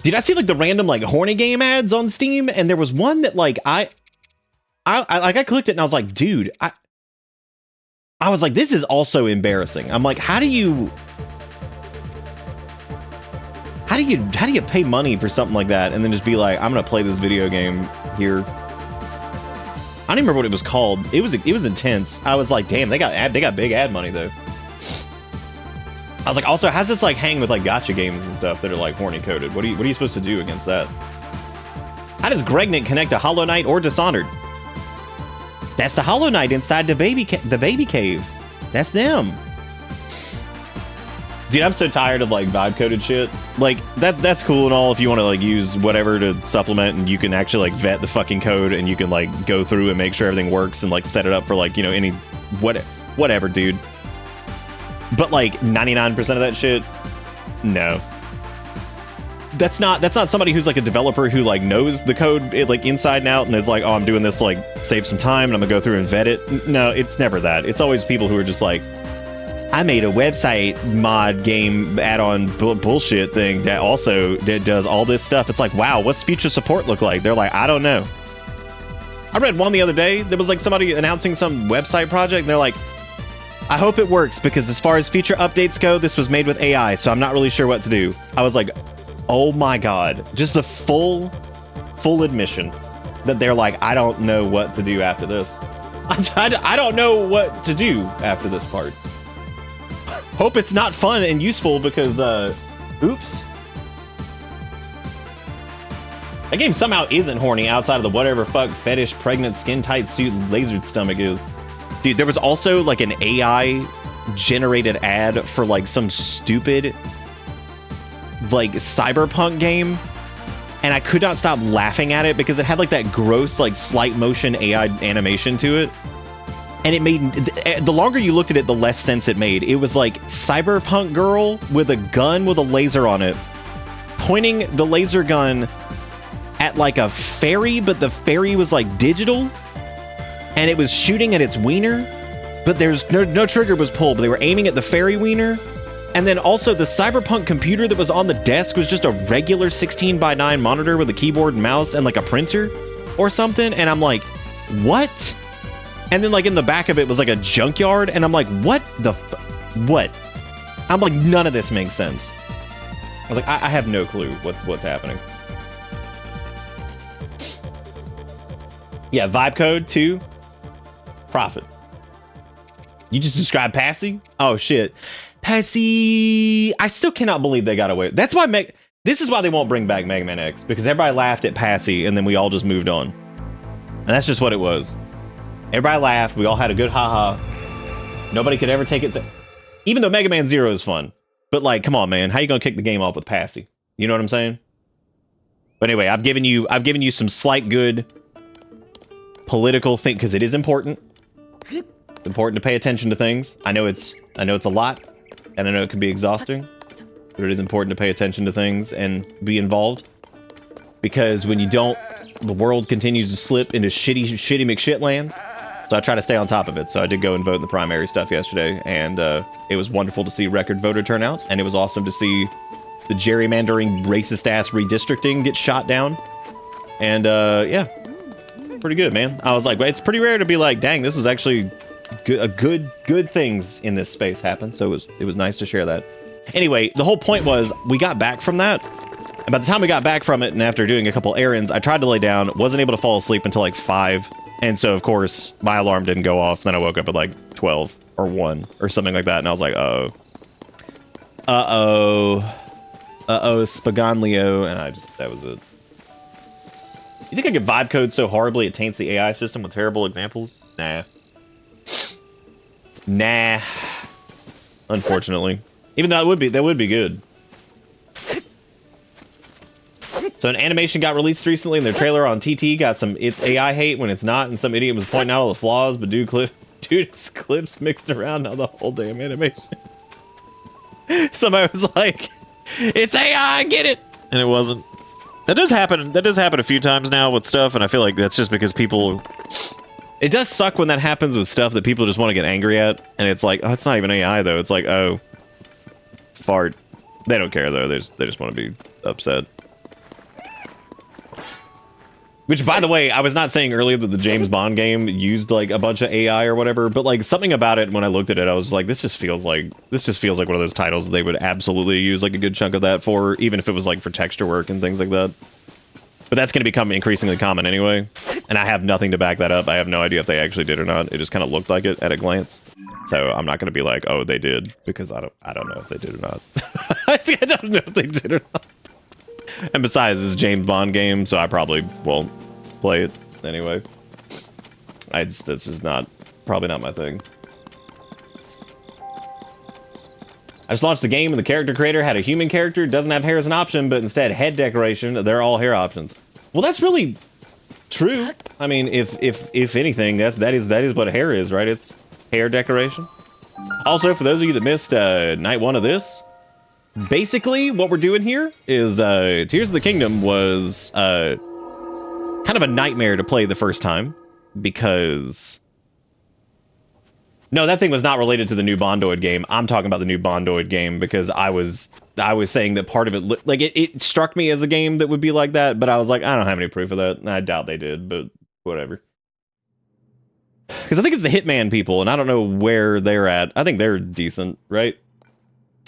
Did I see like the random like horny game ads on Steam? And there was one that like I clicked it and I was like, dude, I was like, this is also embarrassing. I'm like, how do you pay money for something like that and then just be like, I'm gonna play this video game here? I don't even remember what it was called. It was intense. I was like, damn, they got big ad money though. I was like, also, how's this like hang with like gacha games and stuff that are like horny coded? What are you supposed to do against that? How does Gregnant connect to Hollow Knight or Dishonored? That's the Hollow Knight inside the baby cave. That's them. Dude, I'm so tired of like vibe coded shit. Like that's cool and all if you want to like use whatever to supplement and you can actually like vet the fucking code and you can like go through and make sure everything works and like set it up for like, you know, any whatever, dude. But like 99% of that shit, no. That's not somebody who's like a developer who like knows the code like inside and out and is like, oh, I'm doing this to like save some time and I'm gonna go through and vet it. No, it's never that. It's always people who are just like, I made a website mod game add-on bullshit thing that also does all this stuff. It's like, wow, what's future support look like? They're like, I don't know. I read one the other day. There was like somebody announcing some website project and they're like, I hope it works because as far as future updates go, this was made with AI, so I'm not really sure what to do. I was like, oh my God, just a full admission that they're like, I don't know what to do after this. I don't know what to do after this part. Hope it's not fun and useful because, oops. That game somehow isn't horny outside of the whatever fuck fetish pregnant skin tight suit lasered stomach is. Dude, there was also like an AI generated ad for like some stupid like cyberpunk game. And I could not stop laughing at it because it had like that gross like slight motion AI animation to it. And it made, the longer you looked at it, the less sense it made. It was like cyberpunk girl with a gun with a laser on it, pointing the laser gun at like a fairy, but the fairy was like digital, and it was shooting at its wiener, but there's no trigger was pulled, but they were aiming at the fairy wiener. And then also the cyberpunk computer that was on the desk was just a regular 16:9 monitor with a keyboard and mouse and like a printer or something. And I'm like, what? And then like in the back of it was like a junkyard, and I'm like, what the what? I'm like, none of this makes sense. I was like, I have no clue what's happening. Yeah, vibe code 2. Profit. You just described Passy? Oh shit. Passy. I still cannot believe they got away. That's why this is why they won't bring back Mega Man X, because everybody laughed at Passy and then we all just moved on. And that's just what it was. Everybody laughed, we all had a good haha. Nobody could ever take it to... Even though Mega Man 0 is fun. But like, come on, man, how you gonna kick the game off with Passy? You know what I'm saying? But anyway, I've given you some slight good political thing, because it is important. It's important to pay attention to things. I know it's a lot, and I know it can be exhausting, but it is important to pay attention to things and be involved. Because when you don't, the world continues to slip into shitty McShitland. So I try to stay on top of it. So I did go and vote in the primary stuff yesterday, and it was wonderful to see record voter turnout, and it was awesome to see the gerrymandering, racist-ass redistricting get shot down. And yeah, pretty good, man. I was like, it's pretty rare to be like, dang, this was actually good things in this space happen. So it was nice to share that. Anyway, the whole point was we got back from that. And by the time we got back from it, and after doing a couple errands, I tried to lay down, wasn't able to fall asleep until like 5. And so, of course, my alarm didn't go off. Then I woke up at like 12 or 1 or something like that. And I was like, Spagonlio. And that was it. You think I could vibe code so horribly it taints the AI system with terrible examples? Nah. Unfortunately. Even though that would be good. So an animation got released recently, and their trailer on TT got some "it's AI" hate when it's not, and some idiot was pointing out all the flaws, but dude's clips mixed around now the whole damn animation. Somebody was like, "It's AI, get it," and it wasn't. That does happen. That does happen a few times now with stuff, and I feel like that's just because people. It does suck when that happens with stuff that people just want to get angry at, and it's like, oh, it's not even AI though. It's like, oh, fart. They don't care though. They just want to be upset. Which, by the way, I was not saying earlier that the James Bond game used like a bunch of AI or whatever, but like something about it when I looked at it, I was like, this just feels like one of those titles they would absolutely use like a good chunk of that for, even if it was like for texture work and things like that. But that's going to become increasingly common anyway, and I have nothing to back that up. I have no idea if they actually did or not. It just kind of looked like it at a glance, so I'm not going to be like, oh, they did, because I don't know if they did or not. I don't know if they did or not. And besides, this is a James Bond game, so I probably won't play it anyway. That's just probably not my thing. I just launched the game and the character creator had a human character, doesn't have hair as an option, but instead head decoration, they're all hair options. Well, that's really true. I mean, if anything, that is what hair is, right? It's hair decoration. Also, for those of you that missed night 1 of this, basically what we're doing here is Tears of the Kingdom was kind of a nightmare to play the first time, because no, that thing was not related to the new Bondoid game. I'm talking about the new Bondoid game, because I was saying that part of it, like it struck me as a game that would be like that, but I was like, I don't have any proof of that. I doubt they did, but whatever. Because I think it's the Hitman people, and I don't know where they're at. I think they're decent, right?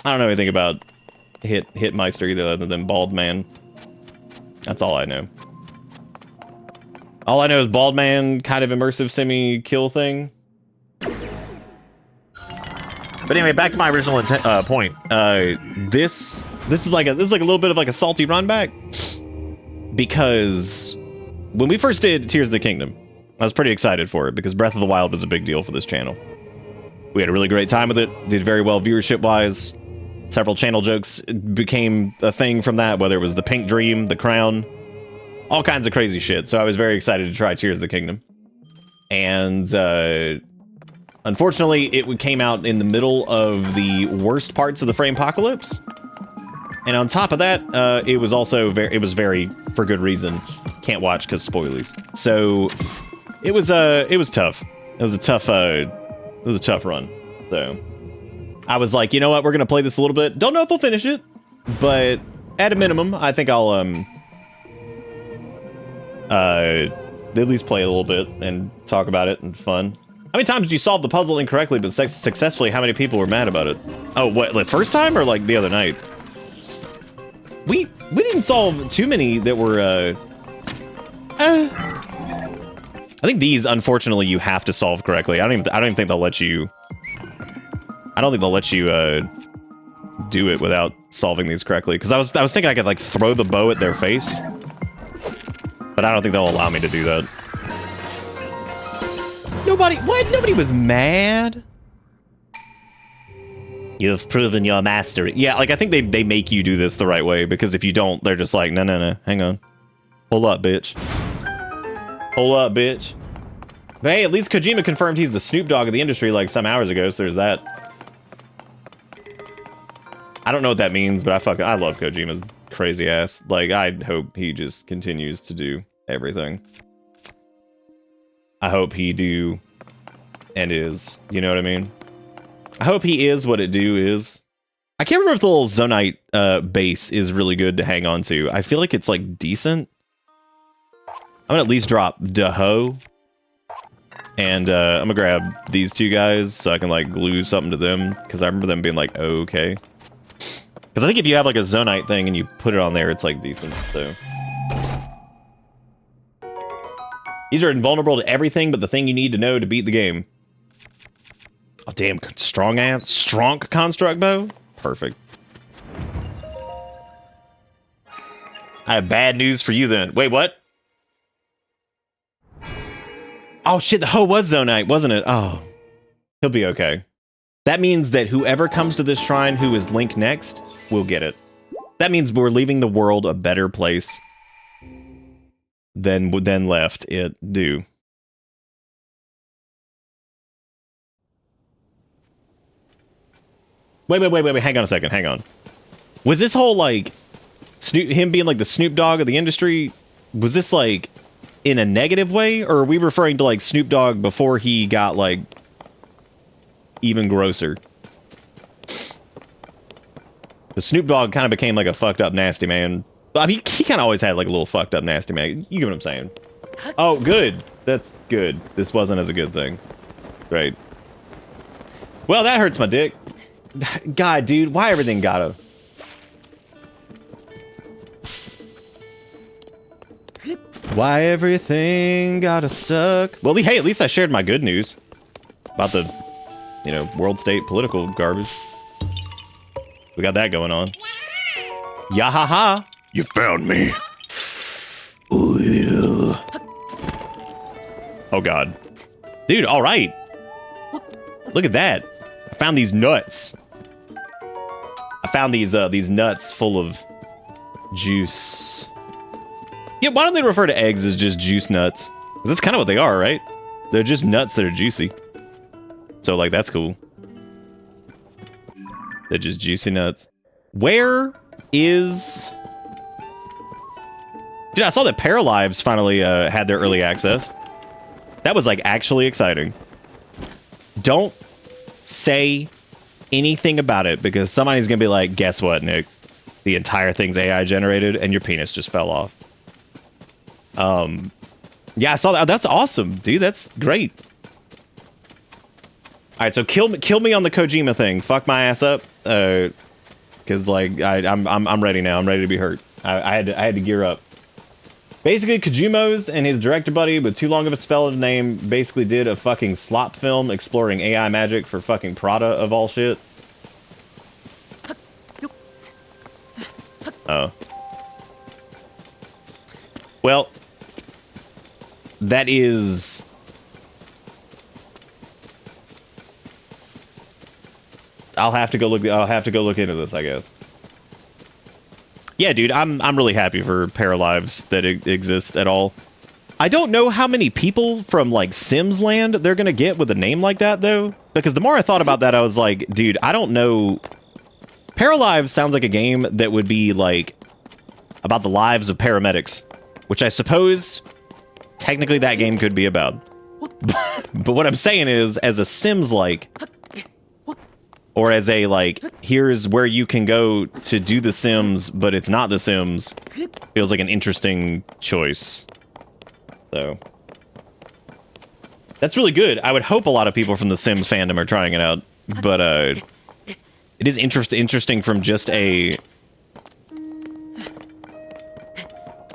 I don't know anything about Hitmeister either, other than Bald Man. That's all I know. All I know is Bald Man, kind of immersive semi-kill thing. But anyway, back to my original point. This is like a little bit of like a salty run back, because when we first did Tears of the Kingdom, I was pretty excited for it because Breath of the Wild was a big deal for this channel. We had a really great time with it. Did very well viewership-wise. Several channel jokes became a thing from that, whether it was the Pink Dream, the Crown, all kinds of crazy shit. So I was very excited to try Tears of the Kingdom. And unfortunately, it came out in the middle of the worst parts of the Framepocalypse. And on top of that, it was also very, for good reason, can't watch because spoilers. So it was tough. It was a tough run. So I was like, you know what, we're gonna play this a little bit. Don't know if we'll finish it, but at a minimum, I think I'll at least play a little bit and talk about it and fun. How many times did you solve the puzzle incorrectly but successfully? How many people were mad about it? Oh, what, the first time or like the other night? We didn't solve too many that were, I think these, unfortunately, you have to solve correctly. I don't even think they'll let you... I don't think they'll let you, do it without solving these correctly. Because I was thinking I could, like, throw the bow at their face. But I don't think they'll allow me to do that. What? Nobody was mad? You've proven your mastery. Yeah, like, I think they make you do this the right way, because if you don't, they're just like, no, hang on. Hold up, bitch. Hold up, bitch. But hey, at least Kojima confirmed he's the Snoop Dogg of the industry like some hours ago, so there's that. I don't know what that means, but I love Kojima's crazy ass. Like, I hope he just continues to do everything. I hope he do and is. You know what I mean? I hope he is what it do is. I can't remember if the little Zonite base is really good to hang on to. I feel like it's like decent. I'm gonna at least drop Daho. And I'm gonna grab these two guys so I can like glue something to them. Because I remember them being like, oh, okay. Because I think if you have like a Zonite thing and you put it on there, it's like decent, so. These are invulnerable to everything but the thing you need to know to beat the game. Oh, damn, strong construct bow? Perfect. I have bad news for you then. Wait, what? Oh shit, the hoe was Zonite, wasn't it? Oh, he'll be okay. That means that whoever comes to this shrine who is Link next will get it. That means we're leaving the world a better place than left it do. Wait, hang on a second, hang on. Was this whole, like, him being, like, the Snoop Dogg of the industry, was this, like, in a negative way? Or are we referring to, like, Snoop Dogg before he got, like, even grosser? The Snoop Dogg kind of became, like, a fucked up nasty man. I mean, he kind of always had, like, a little fucked up nasty man. You get what I'm saying? Oh, good. That's good. This wasn't as a good thing. Right. Well, that hurts my dick. God, dude, why everything gotta... Why everything gotta suck? Well, hey, at least I shared my good news about the, you know, world state political garbage. We got that going on. Yahaha! You found me. Ooh, yeah. Oh god, dude! All right, look at that. I found these nuts. I found these nuts full of juice. Yeah, why don't they refer to eggs as just juice nuts? 'Cause that's kind of what they are, right? They're just nuts that are juicy. So, like, that's cool. They're just juicy nuts. Where is... Dude, I saw that Paralives finally had their early access. That was, like, actually exciting. Don't say anything about it, because somebody's gonna be like, guess what, Nick? The entire thing's AI generated, and your penis just fell off. Yeah, I saw that. That's awesome, dude. That's great. All right, so kill me on the Kojima thing. Fuck my ass up, because like I'm ready now. I'm ready to be hurt. I had to gear up. Basically, Kojima's and his director buddy, with too long of a spell to name, basically did a fucking slop film exploring AI magic for fucking Prada of all shit. Oh. Well, that is... I'll have to go look into this, I guess. Yeah, dude, I'm really happy for Paralives that exist at all. I don't know how many people from, like, Sims Land they're gonna get with a name like that, though. Because the more I thought about that, I was like, dude, I don't know... Paralives sounds like a game that would be, like, about the lives of paramedics. Which I suppose, technically, that game could be about. But what I'm saying is, as a Sims-like... Or as a, like, here's where you can go to do the Sims, but it's not the Sims, feels like an interesting choice. So. That's really good. I would hope a lot of people from the Sims fandom are trying it out, but it is interesting from just a...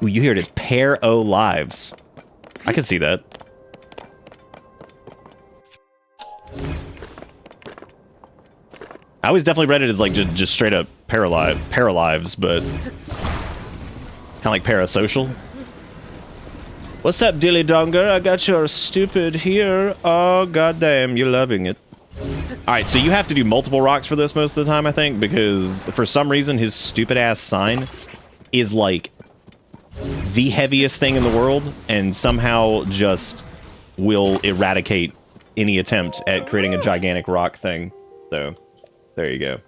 Ooh, you hear it as pair o lives. I can see that. I always definitely read it as like just straight up paralives, but kind of like parasocial. What's up, Dilly Donger? I got your stupid here. Oh, goddamn, you're loving it. Alright, so you have to do multiple rocks for this most of the time, I think, because for some reason his stupid ass sign is like the heaviest thing in the world and somehow just will eradicate any attempt at creating a gigantic rock thing. So, there you go.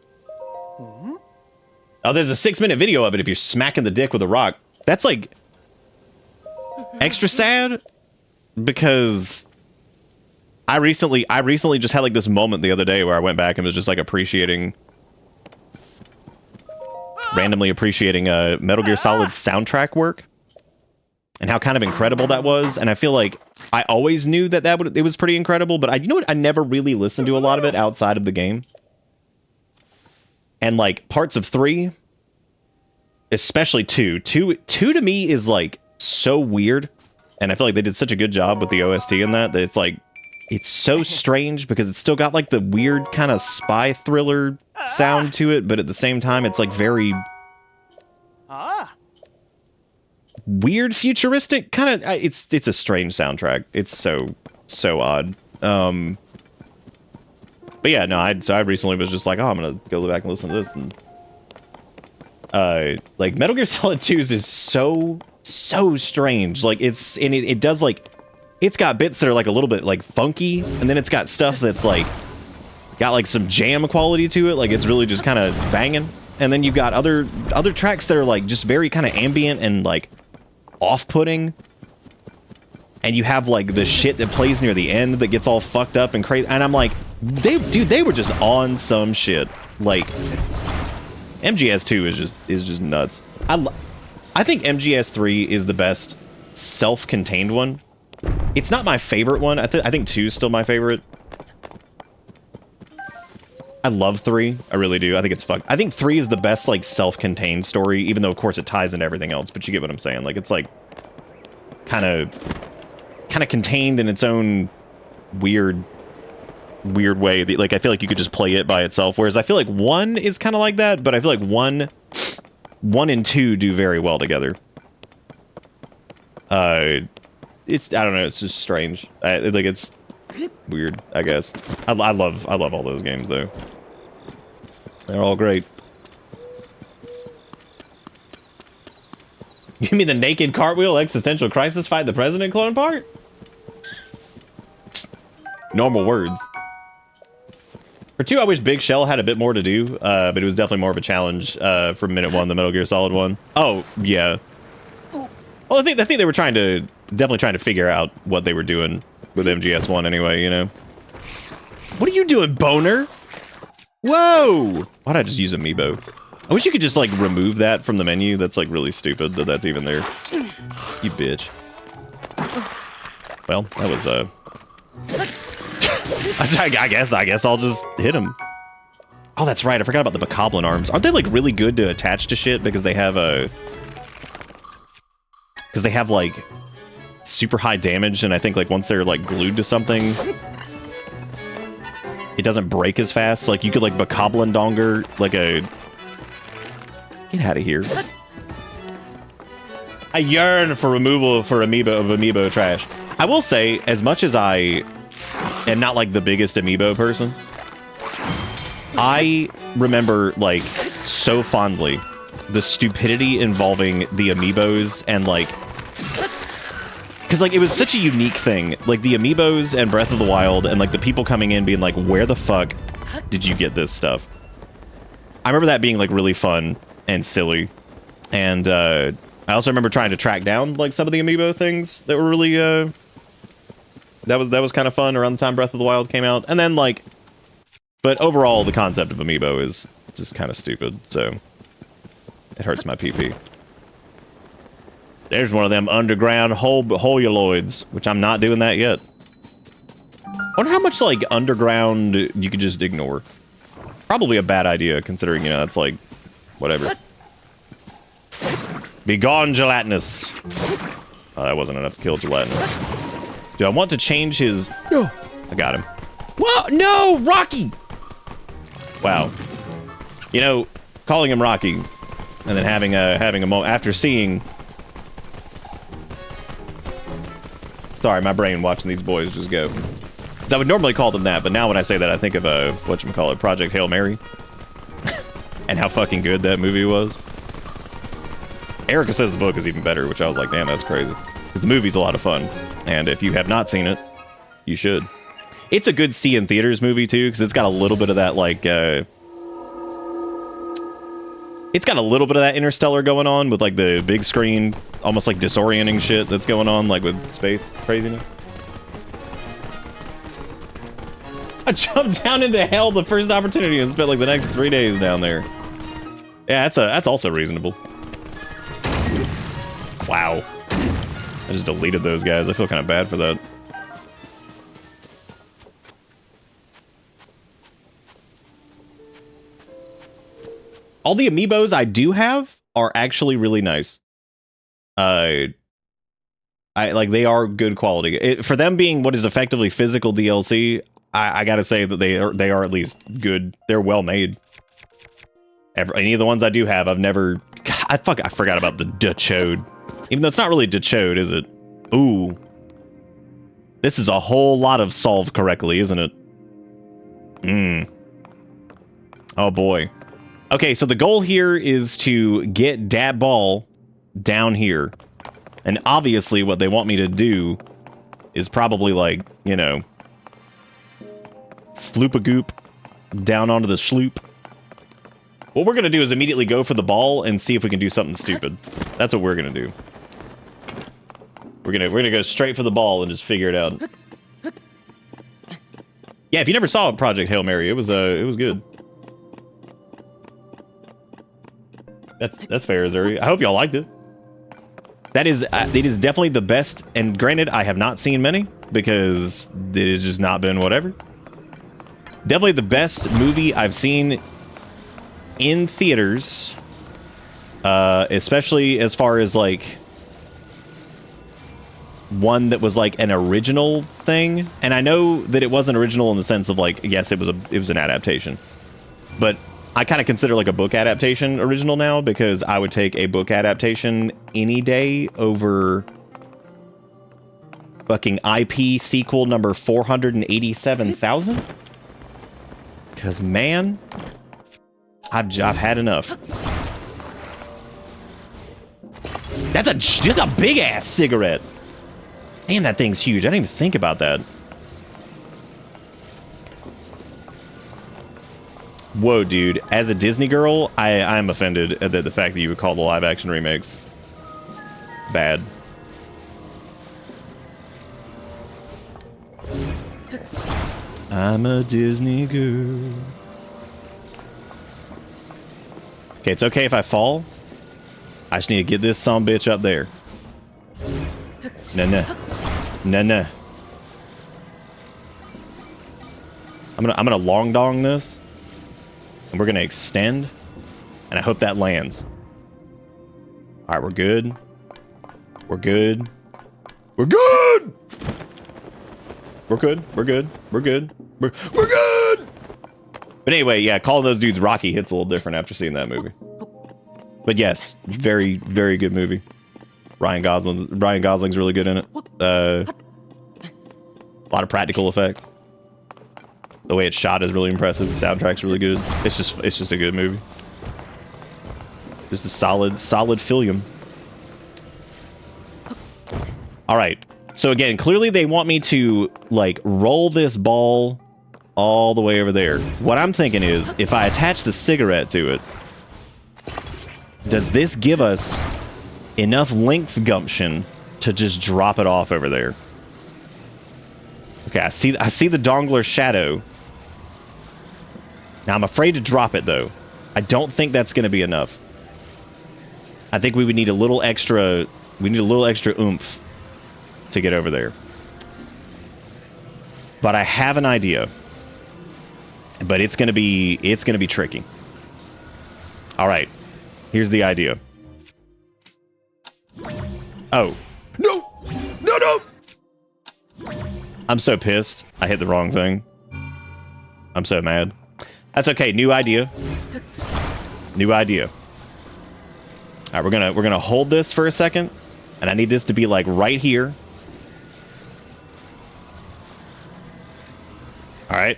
Oh, there's a 6-minute video of it if you're smacking the dick with a rock. That's like extra sad because I recently just had like this moment the other day where I went back and was just like randomly appreciating Metal Gear Solid soundtrack work and how kind of incredible that was. And I feel like I always knew that it was pretty incredible, but you know what? I never really listened to a lot of it outside of the game. And like parts of 3, especially 2 to me is like so weird. And I feel like they did such a good job with the OST in that it's like, it's so strange because it's still got like the weird kind of spy thriller sound to it, but at the same time, it's like very weird, futuristic kind of. It's a strange soundtrack. It's so odd. But yeah, no. I recently was just like, oh, I'm gonna go back and listen to this, and like Metal Gear Solid 2's is so strange. Like it does like. It's got bits that are like a little bit like funky, and then it's got stuff that's like got like some jam quality to it. Like it's really just kind of banging. And then you've got other tracks that are like just very kind of ambient and like off-putting. And you have like the shit that plays near the end that gets all fucked up and crazy. And I'm like, they were just on some shit. Like MGS2 is just nuts. I think MGS3 is the best self-contained one. It's not my favorite one. I think 2 is still my favorite. I love 3. I really do. I think it's I think 3 is the best, like, self-contained story, even though, of course, it ties into everything else, but you get what I'm saying. Like, it's, like, kind of contained in its own weird way. Like, I feel like you could just play it by itself, whereas I feel like 1 is kind of like that, but I feel like 1 and 2 do very well together. It's, I don't know, it's just strange. Like, it's weird, I guess. I love all those games, though. They're all great. You mean the naked cartwheel existential crisis fight the president clone part? Normal words. For 2, I wish Big Shell had a bit more to do, but it was definitely more of a challenge from minute 1, the Metal Gear Solid one. Oh, yeah. Well, I think they were definitely trying to figure out what they were doing with MGS1 anyway, you know? What are you doing, boner? Whoa! Why'd I just use Amiibo? I wish you could just, like, remove that from the menu. That's, like, really stupid that that's even there. You bitch. Well, that was, I guess I'll just hit him. Oh, that's right. I forgot about the Bokoblin arms. Aren't they, like, really good to attach to shit because they have, like, super high damage, and I think, like, once they're, like, glued to something, it doesn't break as fast. Like, you could, like, Bokoblin Donger, like a... Get out of here. I yearn for removal of amiibo trash. I will say, as much as I am not, like, the biggest amiibo person, I remember, like, so fondly the stupidity involving the amiibos and, like... Because, like, it was such a unique thing. Like, the amiibos and Breath of the Wild and, like, the people coming in being like, where the fuck did you get this stuff? I remember that being, like, really fun and silly. And, I also remember trying to track down, like, some of the amiibo things that were really, that was kind of fun around the time Breath of the Wild came out. And then, like... But overall, the concept of amiibo is just kind of stupid, so... It hurts my PP. There's one of them underground holuloids, which I'm not doing that yet. I wonder how much, like, underground you could just ignore. Probably a bad idea, considering, you know, that's like, whatever. Be gone, gelatinous. Oh, that wasn't enough to kill gelatinous. Do I want to change his... No. I got him. Whoa, no, Rocky! Wow. You know, calling him Rocky, and then having a moment after seeing... Sorry, my brain watching these boys just go. I would normally call them that, but now when I say that, I think of whatchamacallit, Project Hail Mary. And how fucking good that movie was. Erica says the book is even better, which I was like, damn, that's crazy. Because the movie's a lot of fun. And if you have not seen it, you should. It's a good see in theaters movie, too, because it's got a little bit of that, like, it's got a little bit of that Interstellar going on with, like, the big screen, almost like disorienting shit that's going on, like, with space craziness. I jumped down into hell the first opportunity and spent like the next 3 days down there. Yeah, that's also reasonable. Wow. I just deleted those guys. I feel kind of bad for that. All the amiibos I do have are actually really nice. Like they are good quality. For them being what is effectively physical DLC, I gotta say that they are at least good. They're well made. Any of the ones I do have, I've never... I forgot about the Dachode. Even though it's not really Dachode, is it? Ooh. This is a whole lot of solved correctly, isn't it? Oh boy. Okay, so the goal here is to get Dat Ball down here. And obviously what they want me to do is probably like, you know... floop-a-goop down onto the schloop. What we're gonna do is immediately go for the ball and see if we can do something stupid. That's what we're gonna do. We're gonna go straight for the ball and just figure it out. Yeah, if you never saw Project Hail Mary, it was good. That's fair, Zuri. I hope y'all liked it. That is, it is definitely the best. And granted, I have not seen many because it has just not been whatever. Definitely the best movie I've seen in theaters, especially as far as like one that was like an original thing. And I know that it wasn't original in the sense of like, yes, it was an adaptation, but I kind of consider like a book adaptation original now because I would take a book adaptation any day over fucking IP sequel number 487,000. Because, man, I've had enough. That's a big-ass cigarette. Man, that thing's huge. I didn't even think about that. Whoa, dude. As a Disney girl, I'm offended at the fact that you would call the live-action remakes bad. I'm a Disney girl. Okay, it's okay if I fall. I just need to get this sumbitch up there. Nah. I'm gonna long dong this. And we're gonna extend. And I hope that lands. Alright, we're good. We're good. We're good! We're good. We're good. We're good. We're good! But anyway, yeah, calling those dudes Rocky hits a little different after seeing that movie. But yes, very, very good movie. Ryan Gosling's really good in it. A lot of practical effect. The way it's shot is really impressive. The soundtrack's really good. It's just a good movie. Just a solid fillium. All right. So again, clearly they want me to like roll this ball all the way over there. What I'm thinking is if I attach the cigarette to it, does this give us enough length gumption to just drop it off over there? Okay, I see the dongler shadow. Now I'm afraid to drop it though. I don't think that's going to be enough. I think we would need a little extra. We need a little extra oomph to get over there. But I have an idea. But it's gonna be tricky. All right, here's the idea. Oh, no, no, no! I'm so pissed. I hit the wrong thing. I'm so mad. That's okay. New idea. New idea. All right, we're gonna hold this for a second, and I need this to be like right here. All right.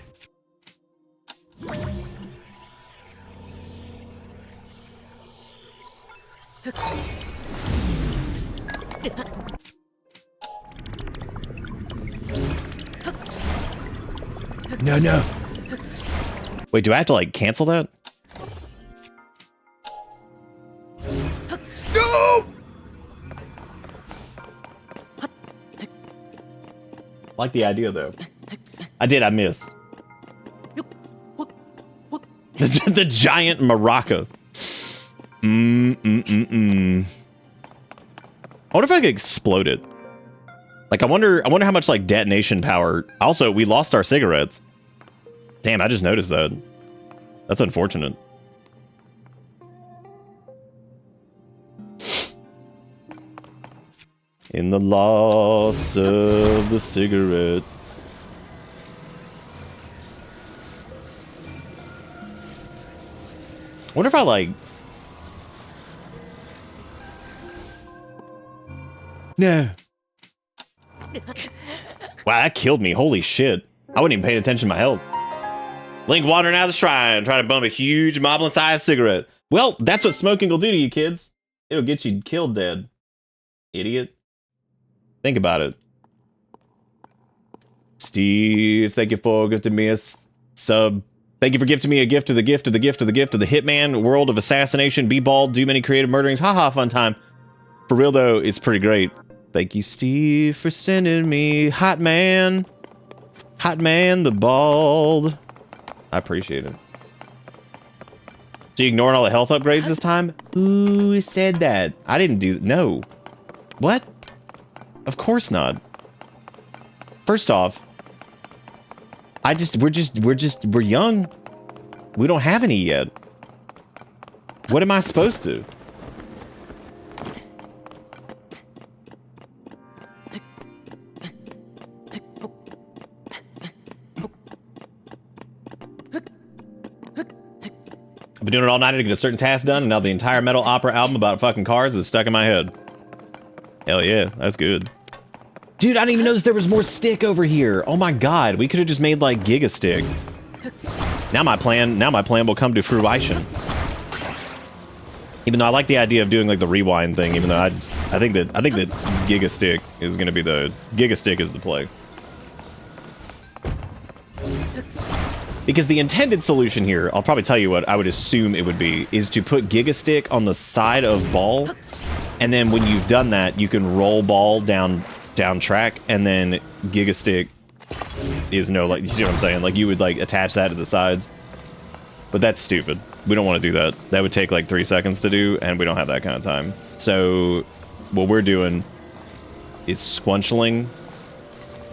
No, no. Wait, do I have to like cancel that? No! Like the idea though. I missed. The giant maraca. I wonder if I could explode it. Like, I wonder how much, like, detonation power... Also, we lost our cigarettes. Damn, I just noticed that. That's unfortunate. In the loss of the cigarette. I wonder if I, like... No. Wow, that killed me. Holy shit. I wasn't even paying attention to my health. Link wandering out of the shrine, trying to bum a huge moblin-sized cigarette. Well, that's what smoking will do to you, kids. It'll get you killed dead. Idiot. Think about it. Steve, thank you for gifting me a sub. Thank you for gifting me a gift of the gift of the gift of the gift of the Hitman, world of assassination, be bald, do many creative murderings. Haha, fun time. For real, though, it's pretty great. Thank you, Steve, for sending me Hot Man. Hot Man the Bald. I appreciate it. So you ignoring all the health upgrades this time? Who said that? I didn't do... No. What? Of course not. First off, we're young. We don't have any yet. What am I supposed to? I've been doing it all night to get a certain task done, and now the entire metal opera album about fucking cars is stuck in my head. Hell yeah, that's good. Dude, I didn't even notice there was more stick over here. Oh my god, we could have just made like Giga Stick. Now my plan will come to fruition. Even though I like the idea of doing like the rewind thing, even though I think that Giga Stick is gonna be the Giga Stick is the play. Because the intended solution here, I'll probably tell you what I would assume it would be, is to put Giga Stick on the side of Ball, and then when you've done that, you can roll Ball down track, and then Giga Stick is no, like, you see what I'm saying? Like, you would, like, attach that to the sides. But that's stupid. We don't want to do that. That would take, like, 3 seconds to do, and we don't have that kind of time. So, what we're doing is squunchling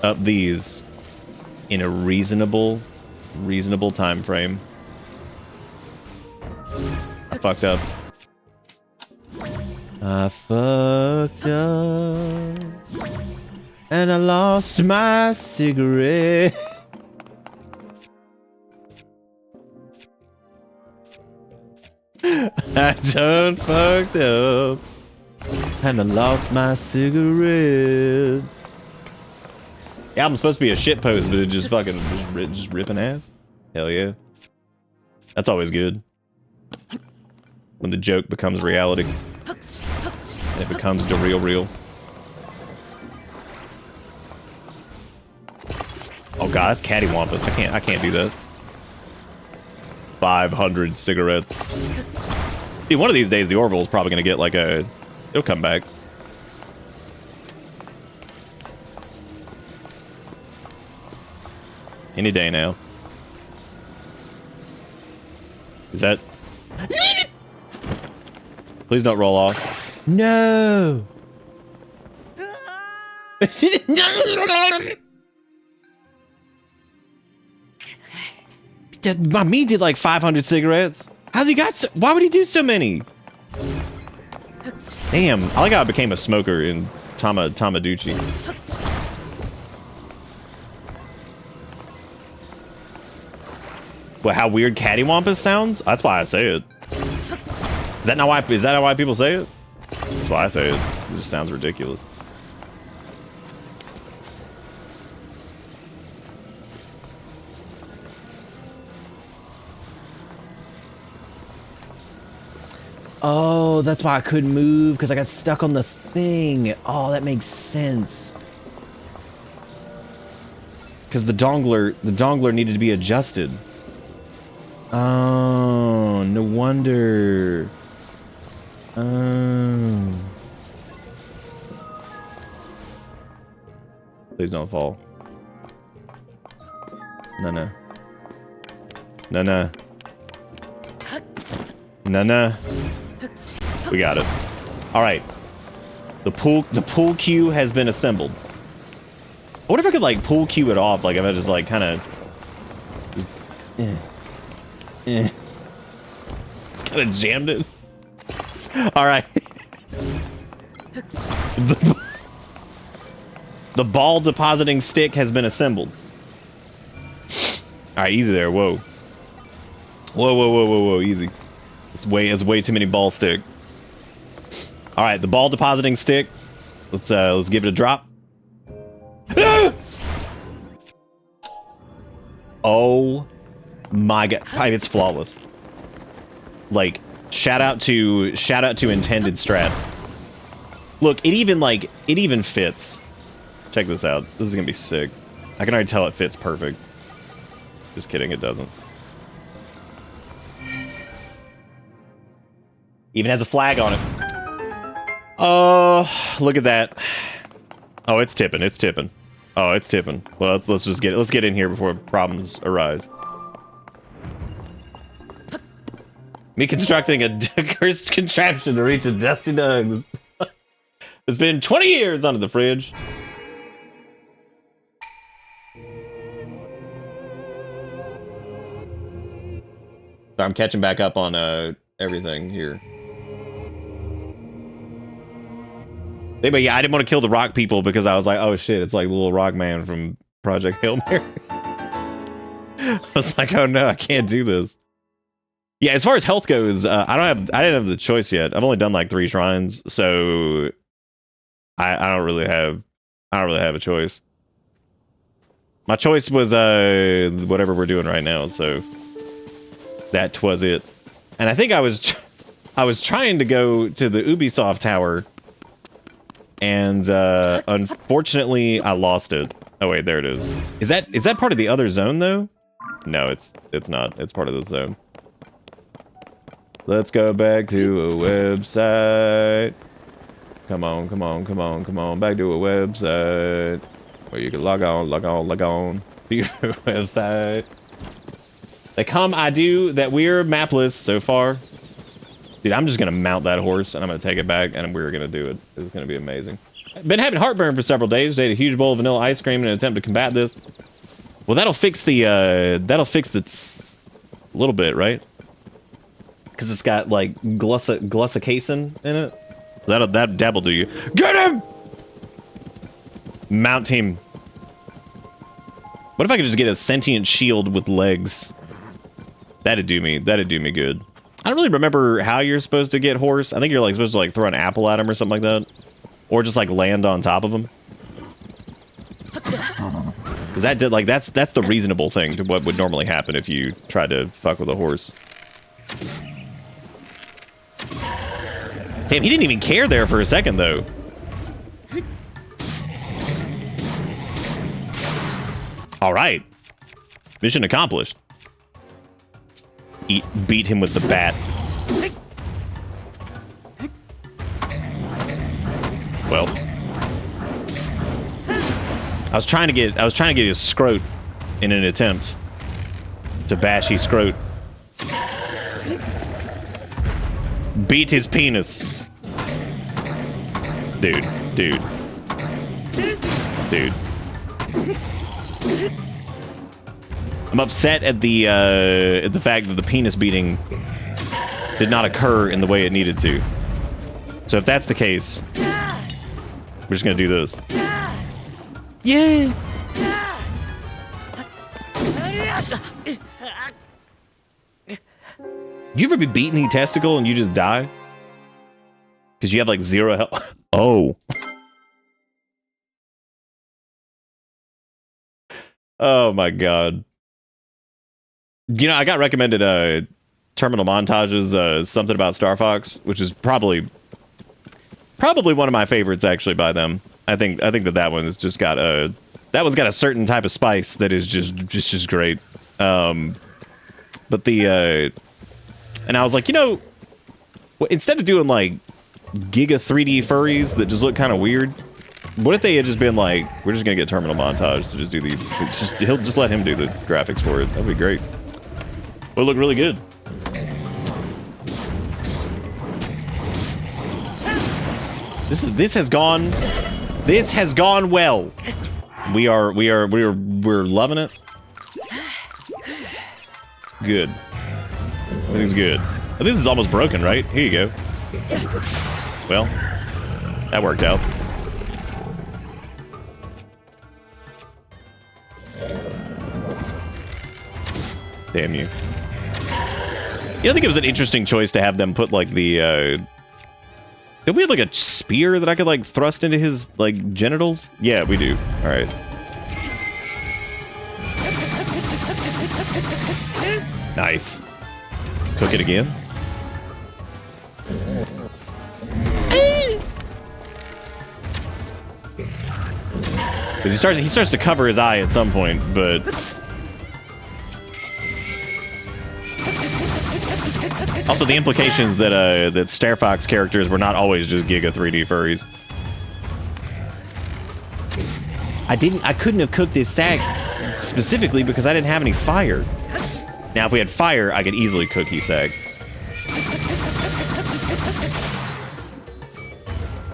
up these in a reasonable time frame. I fucked up. I fucked up. And I lost my cigarette. I done fucked up. And I lost my cigarette. The album's supposed to be a shit post, but it just fucking just ripping ass. Hell yeah. That's always good. When the joke becomes reality. And it becomes the real. Oh god, that's cattywampus. I can't do that. 500 cigarettes. Dude, one of these days the Orville's probably gonna get like a... It'll come back. Any day now. Is that... Please don't roll off. No! My me did like 500 cigarettes. How's he got so? Why would he do so many? Damn, I like how I became a smoker in Tamaduchi. Well, how weird cattywampus sounds? That's why I say it. Is that not why people say it? That's why I say it. It just sounds ridiculous. Oh, that's why I couldn't move, because I got stuck on the thing. Oh, that makes sense. Because the dongler needed to be adjusted. Oh, no wonder. Oh. Please don't fall. No, no. No, no. No, no. We got it. All right. The pool cue has been assembled. I wonder if I could like pool cue it off, like if I just like kind of. It's kind of jammed it. All right. The ball depositing stick has been assembled. All right, easy there. Whoa. Whoa, whoa, whoa, whoa, whoa, easy. It's way too many ball stick. All right, the ball depositing stick. Let's give it a drop. Oh my god, it's flawless. Like shout out to intended strat. Look, it even fits. Check this out. This is gonna be sick. I can already tell it fits perfect. Just kidding, it doesn't. Even has a flag on it. Oh, look at that. Oh, it's tipping. It's tipping. Oh, it's tipping. Well, let's just let's get in here before problems arise. Me constructing a cursed contraption to reach a dusty dug. It's been 20 years under the fridge. I'm catching back up on everything here. But yeah, I didn't want to kill the rock people because I was like, oh shit, it's like the little rock man from Project Hail Mary. I was like, oh no, I can't do this. Yeah, as far as health goes, I didn't have the choice yet. I've only done like 3 shrines, so I don't really have a choice. My choice was whatever we're doing right now, so that was it. And I think I was trying to go to the Ubisoft Tower, and unfortunately I lost it. Oh wait, there it is. Is that part of the other zone though? No, it's not. It's part of the zone. Let's go back to a website. Come on, come on, come on, come on. Back to a website where you can log on to your website. They come, I do, that we're mapless so far. Dude, I'm just gonna mount that horse and I'm gonna take it back and we're gonna do it. It's gonna be amazing. Been having heartburn for several days. Ate a huge bowl of vanilla ice cream in an attempt to combat this. Well, that'll fix the a little bit, right? Because it's got like glucocasein in it. That'll do you. Get him! Mount him. What if I could just get a sentient shield with legs? That'd do me good. I don't really remember how you're supposed to get horse. I think you're like supposed to like throw an apple at him or something like that. Or just like land on top of him. Because that did like that's the reasonable thing to what would normally happen if you tried to fuck with a horse. Damn, he didn't even care there for a second though. All right, mission accomplished. Beat him with the bat. Well, I was trying to get his scrote in an attempt to bash his scrote. Beat his penis. Dude. I'm upset at the fact that the penis beating did not occur in the way it needed to. So if that's the case, we're just gonna do this. Yeah. You ever been beaten a testicle and you just die? Because you have like 0 health. Oh. Oh my god. You know, I got recommended terminal montages, something about Star Fox, which is probably one of my favorites actually by them. I think that one has just got that one's got a certain type of spice that is just great. But the and I was like, you know, instead of doing like Giga 3D furries that just look kind of weird, what if they had just been like, we're just gonna get terminal montage to just do the, he'll just let him do the graphics for it. That'd be great. It'll look really good. This has gone well. We're loving it. Good. Everything's good. I think this is almost broken, right? Here you go. Well, that worked out. Damn you. You know, I think it was an interesting choice to have them put like the did we have like a spear that I could like thrust into his like genitals? Yeah, we do. All right. Nice. Cook it again. Because he starts to cover his eye at some point, but also the implications that Star Fox characters were not always just Giga 3D furries. I couldn't have cooked this sack specifically because I didn't have any fire. Now, if we had fire, I could easily cook Hisag.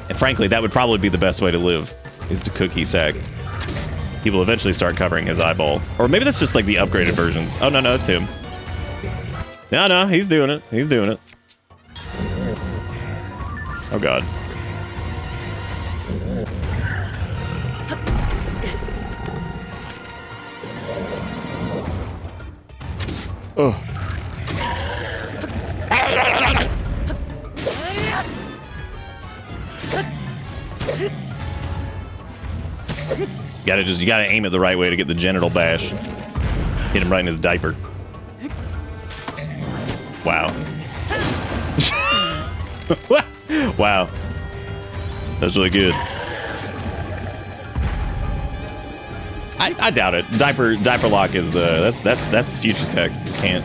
And frankly, that would probably be the best way to live, is to cook Hisag. He will eventually start covering his eyeball. Or maybe that's just like the upgraded versions. Oh, no, it's him. No, he's doing it. He's doing it. Oh, God. Oh. You gotta aim it the right way to get the genital bash. Hit him right in his diaper. Wow. Wow. That's really good. I doubt it. Diaper lock is that's future tech. Can't.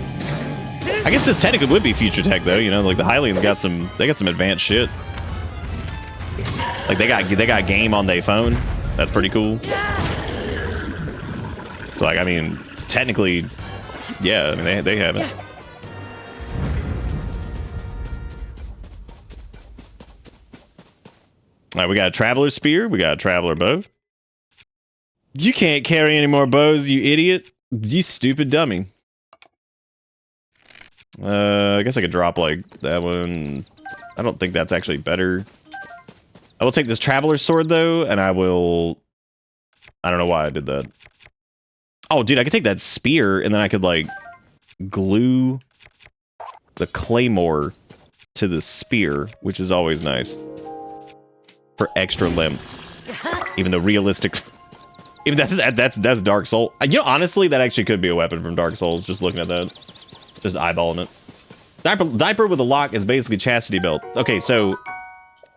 I guess this technically would be future tech though. You know, like the Hylians got some advanced shit. Like they got game on their phone. That's pretty cool. So like I mean, technically, yeah. I mean they have it. All right, we got a traveler spear. We got a traveler bow. You can't carry any more bows, you idiot. You stupid dummy. I guess I could drop, like, that one. I don't think that's actually better. I will take this traveler sword, though, and I will... I don't know why I did that. Oh, dude, I could take that spear, and then I could, like, glue the claymore to the spear, which is always nice. For extra length. Even though realistic... Even that's Dark Souls. You know, honestly, that actually could be a weapon from Dark Souls, just looking at that. Just eyeballing it. Diaper with a lock is basically chastity belt. Okay, so...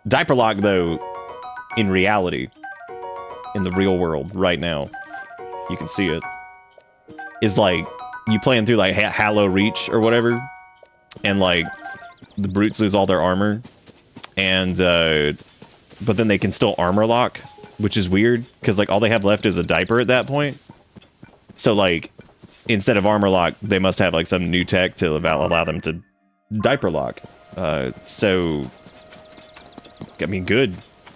Diaper lock, though, in reality, in the real world, right now, you can see it, is like, you playing through, like, Hallow Reach or whatever, and, like, the brutes lose all their armor, and, but then they can still armor lock, which is weird, because, like, all they have left is a diaper at that point. So, like, instead of armor lock, they must have, like, some new tech to allow them to diaper lock. So, I mean, good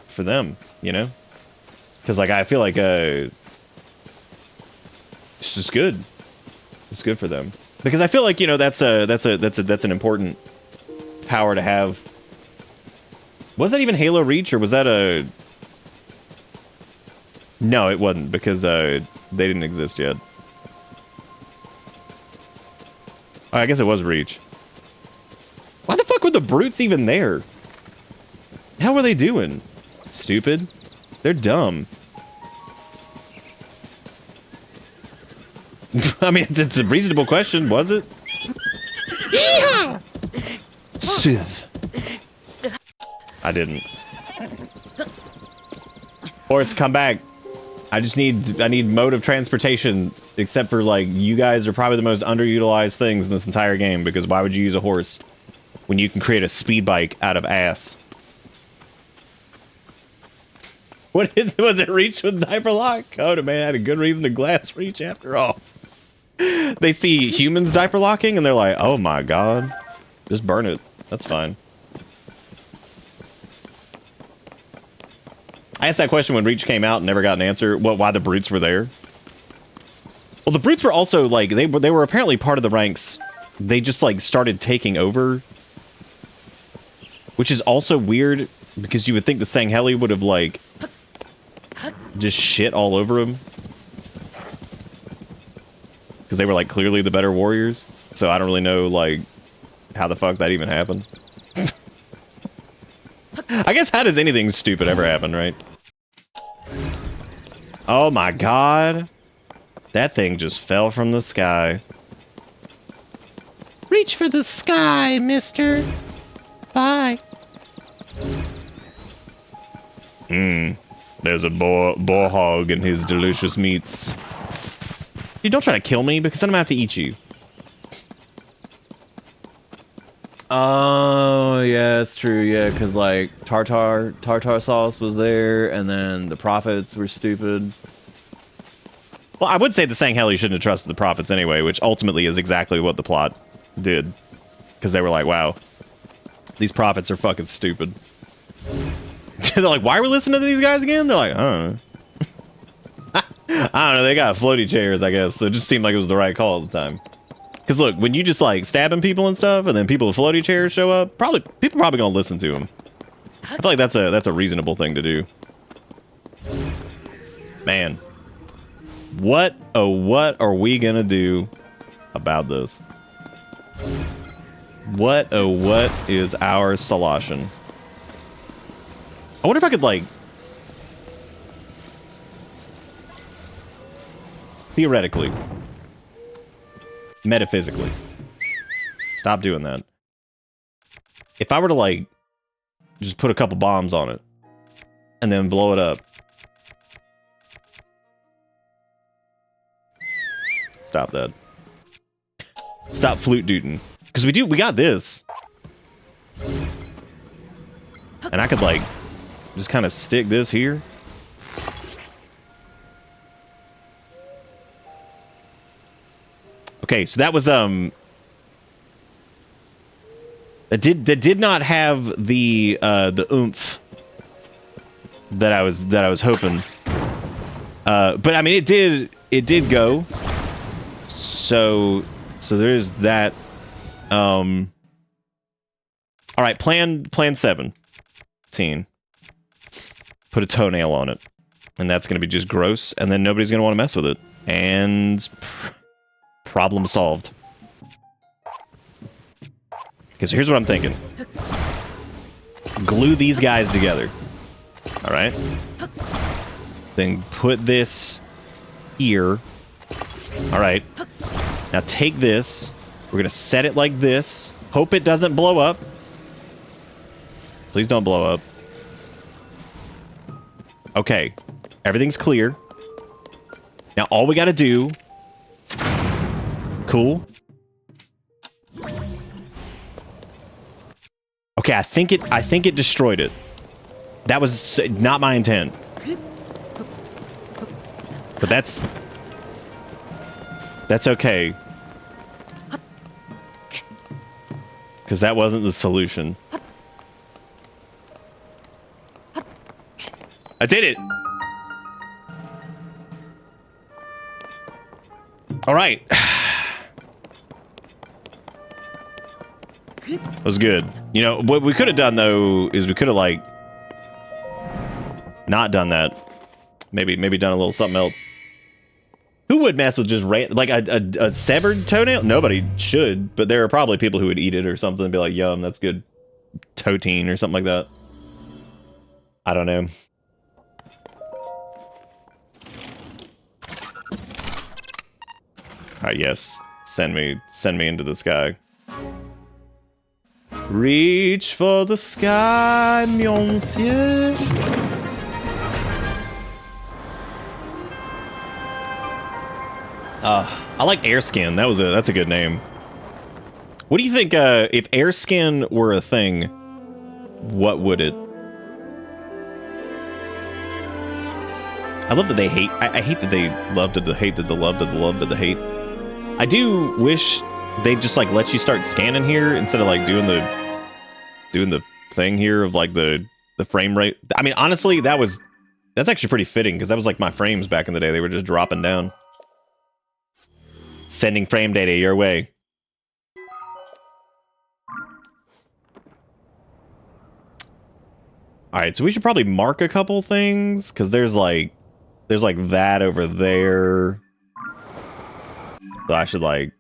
for them, you know? Because, like, I feel like, it's just good. It's good for them. Because I feel like, you know, that's an important power to have. Was that even Halo Reach, or was that a... No, it wasn't, because they didn't exist yet. I guess it was Reach. Why the fuck were the brutes even there? How were they doing? Stupid. They're dumb. I mean, it's a reasonable question, was it? Yeehaw! Sith. I didn't. Forrest, come back. I need mode of transportation, except for, like, you guys are probably the most underutilized things in this entire game, because why would you use a horse when you can create a speed bike out of ass? What is it? Was it Reach with diaper lock? Coda, man, had a good reason to glass Reach after all. They see humans diaper locking and they're like, oh my god. Just burn it. That's fine. I asked that question when Reach came out and never got an answer. Why the brutes were there? Well, the brutes were also, like, they were apparently part of the ranks. They just, like, started taking over. Which is also weird, because you would think the Sangheli would have, like, just shit all over them. Because they were, like, clearly the better warriors. So I don't really know, like, how the fuck that even happened. I guess how does anything stupid ever happen, right? Oh my god. That thing just fell from the sky. Reach for the sky, mister. Bye. There's a boar hog and his delicious meats. Dude, don't try to kill me, because then I'm gonna have to eat you. Oh, yeah, it's true, yeah, because, like, tartar sauce was there, and then the prophets were stupid. Well, I would say the Sangheli shouldn't have trusted the prophets anyway, which ultimately is exactly what the plot did. Because they were like, wow, these prophets are fucking stupid. They're like, why are we listening to these guys again? They're like, I don't know. I don't know, they got floaty chairs, I guess, so it just seemed like it was the right call at the time. Because look, when you just, like, stabbing people and stuff, and then people with floaty chairs show up, people probably gonna listen to them. I feel like that's a reasonable thing to do. Man. What are we gonna do about this? What is our solution? I wonder if I could, like... Theoretically. Metaphysically. Stop doing that. If I were to, like, just put a couple bombs on it, and then blow it up. Stop that. Stop flute dooting. Because we got this. And I could, like, just kind of stick this here. Okay, so that was, that did not have the oomph that I was hoping. But I mean, it did go. So there's that. All right, plan 17. Put a toenail on it, and that's gonna be just gross, and then nobody's gonna want to mess with it, and problem solved. Okay, so here's what I'm thinking. Glue these guys together. All right. Then put this here. All right. Now take this. We're gonna set it like this. Hope it doesn't blow up. Please don't blow up. Okay. Everything's clear. Now all we gotta do... Cool. Okay, I think it destroyed it. That was not my intent. But that's okay. Because that wasn't the solution. I did it! Alright. It was good. You know, what we could have done, though, is we could have, like, not done that. Maybe done a little something else. Who would mess with just like a severed toenail? Nobody should, but there are probably people who would eat it or something and be like, yum, that's good toteine or something like that. I don't know. Alright, yes. Send me into the sky. Reach for the sky, monsieur. I like Airskin. That's a good name. What do you think, if Airskin were a thing, what would it? I love that they hate. I hate that they loved it. The hate that the love that the love that the hate. I do wish they'd just like let you start scanning here instead of like doing the thing here of like the frame rate. I mean, honestly, that's actually pretty fitting because that was like my frames back in the day. They were just dropping down. Sending frame data your way. All right, so we should probably mark a couple things because there's like that over there. So I should like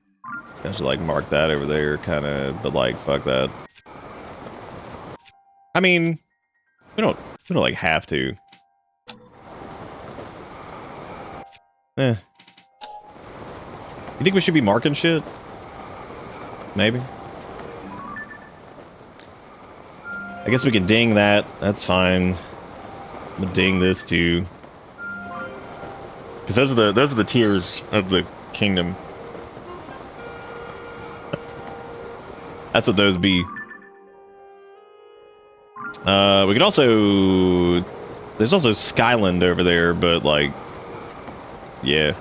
mark that over there, kind of, but like fuck that. I mean, we don't like have to. You think we should be marking shit? Maybe. I guess we can ding that. That's fine. I'm gonna ding this too. Because those are the tiers of the kingdom. That's what those be. We could also... There's also Skyland over there, but like... Yeah.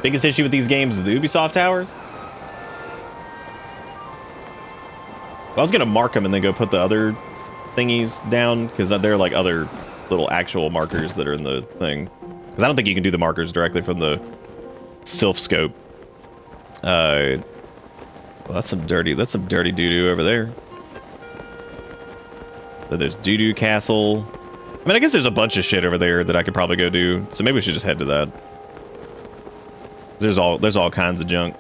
Biggest issue with these games is the Ubisoft towers. I was gonna mark them and then go put the other thingies down, because they're like other little actual markers that are in the thing. Because I don't think you can do the markers directly from the Sylph scope. Well, that's some dirty doo-doo over there. Then there's Doo-Doo Castle. I mean, I guess there's a bunch of shit over there that I could probably go do. So maybe we should just head to that. There's all kinds of junk.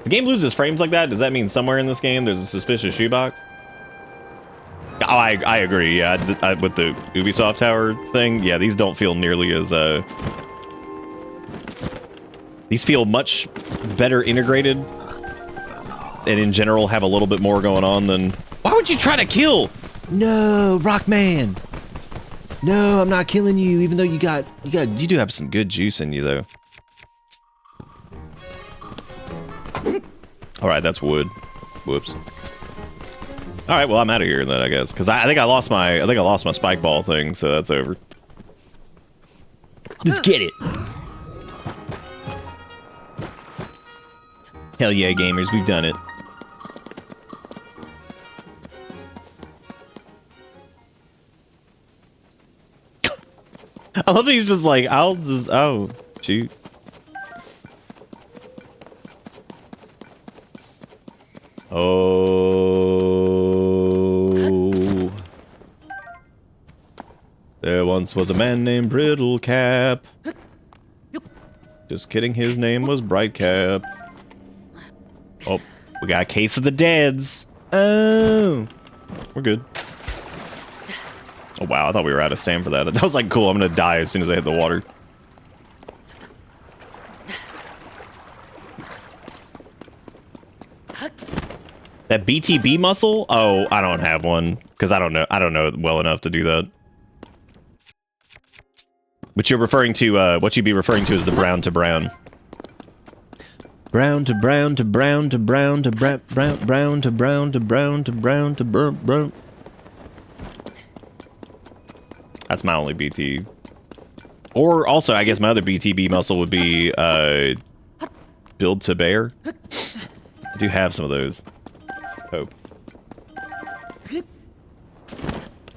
The game loses frames like that. Does that mean somewhere in this game there's a suspicious shoebox? Oh, I agree. Yeah, with the Ubisoft Tower thing. Yeah, these don't feel nearly as these feel much better integrated, and in general have a little bit more going on than. Why would you try to kill? No, Rockman. No, I'm not killing you. Even though you do have some good juice in you though. All right, that's wood. Whoops. All right, well I'm out of here then, I guess, because I think I lost my spike ball thing, so that's over. Let's get it. Hell yeah, gamers, we've done it. I love that he's just like, oh, shoot. Oh. There once was a man named Brittlecap. Just kidding, his name was Brightcap. Oh, we got a case of the deads. Oh. We're good. Oh wow, I thought we were out of stamina for that. That was like, cool, I'm gonna die as soon as I hit the water. That BTB muscle? Oh, I don't have one because I don't know it well enough to do that. What you're referring to, what you'd be referring to is the brown to brown. Brown to brown to brown to brown to brown brown to brown to brown to brown to brown. That's my only BT. Or also, I guess my other BTB muscle would be build to bear. I do have some of those. Hope.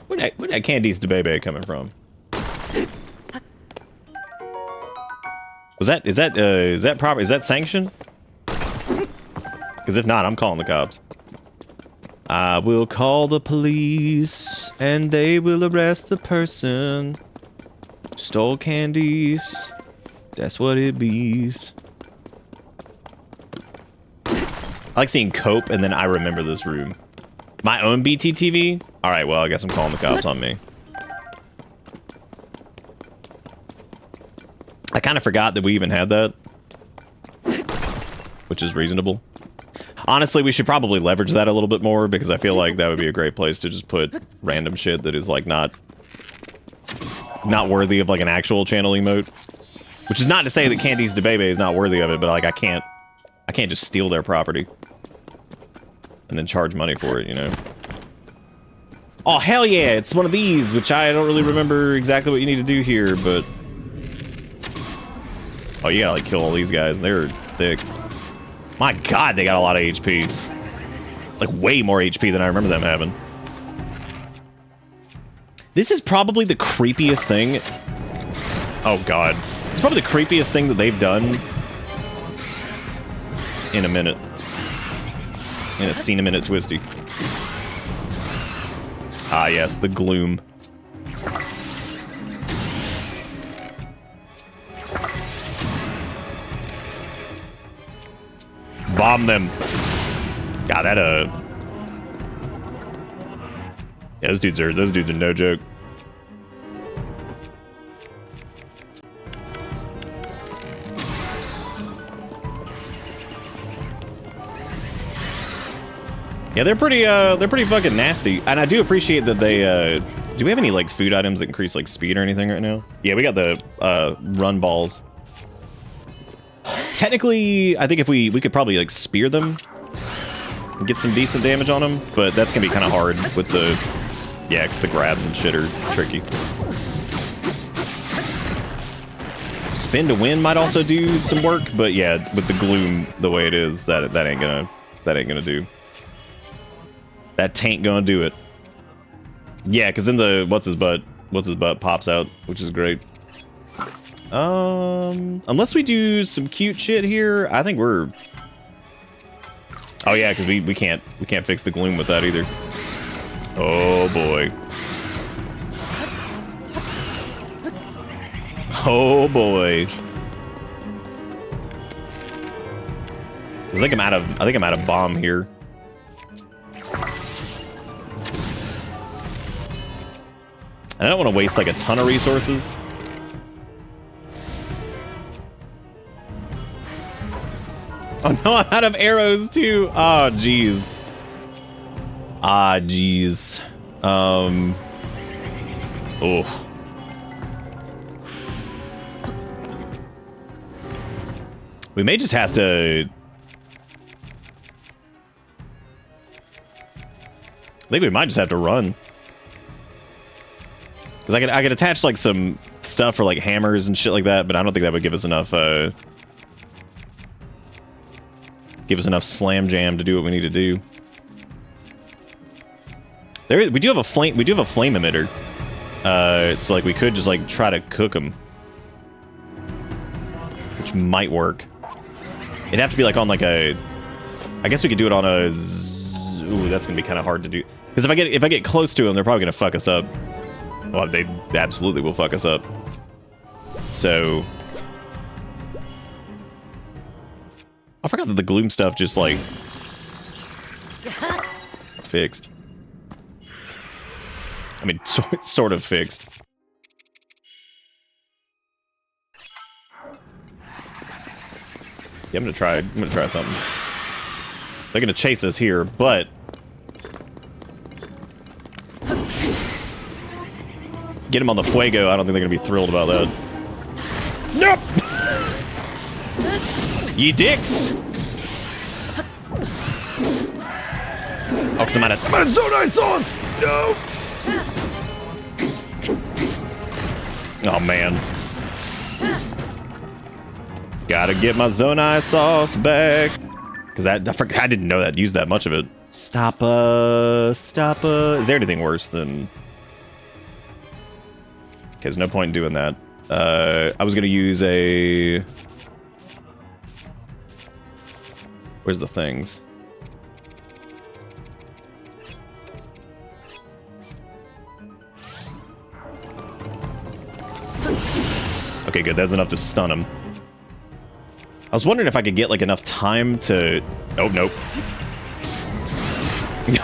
Where that Candice de Bebe coming from? Is that proper? Is that sanctioned? Because if not, I'm calling the cops. I will call the police, and they will arrest the person who stole candies. That's what it bees. I like seeing Cope, and then I remember this room. My own BTTV? Alright, well, I guess I'm calling the cops on me. I kind of forgot that we even had that. Which is reasonable. Honestly, we should probably leverage that a little bit more, because I feel like that would be a great place to just put random shit that is, like, not worthy of, like, an actual channel emote. Which is not to say that Candice DeBebe is not worthy of it, but, like, I can't just steal their property. And then charge money for it, you know? Oh, hell yeah! It's one of these, which I don't really remember exactly what you need to do here, but... Oh, you gotta, like, kill all these guys. They're thick. My god, they got a lot of HP. Like, way more HP than I remember them having. This is probably the creepiest thing... Oh, god. It's probably the creepiest thing that they've done... in a minute. In a scene a minute twisty. Ah, yes, the gloom. Bomb them. God, that yeah, those dudes are no joke. Yeah, they're pretty fucking nasty. And I do appreciate that they, do we have any, like, food items that increase, like, speed or anything right now? Yeah, we got the, run balls. Technically, I think if we could probably, like, spear them and get some decent damage on them, but that's gonna be kind of hard with the, yeah, because the grabs and shit are tricky. Spin to win might also do some work, but yeah, with the gloom the way it is, that ain't gonna do. That taint gonna do it. Yeah, because then the what's his butt pops out, which is great. Unless we do some cute shit here, I think we're... Oh yeah, because we can't fix the gloom with that either. Oh boy. Oh boy. I think I'm out of bomb here. And I don't want to waste like a ton of resources. Oh no, I'm out of arrows too. Oh jeez. Ah jeez. Oh. We may just have to... I think we might just have to run. Because I could attach like some stuff for like hammers and shit like that, but I don't think that would give us enough slam jam to do what we need to do. We do have a flame emitter. It's like we could just like try to cook them, which might work. It'd have to be like on like a... I guess we could do it on a... Ooh, that's gonna be kind of hard to do. Because if I get close to them, they're probably gonna fuck us up. Well, they absolutely will fuck us up. So... I forgot that the gloom stuff just, like... fixed. I mean, sort of fixed. Yeah, I'm gonna try something. They're gonna chase us here, but... Get him on the fuego, I don't think they're gonna be thrilled about that. Nope! Ye dicks! Oh, because I'm out of Zonai sauce! No! Oh, man. Gotta get my Zonai sauce back. Because I didn't know that used that much of it. Stoppa. Is there anything worse than... Okay, there's no point in doing that. I was gonna use a... Where's the things? Okay, good. That's enough to stun him. I was wondering if I could get like enough time to... Oh, nope.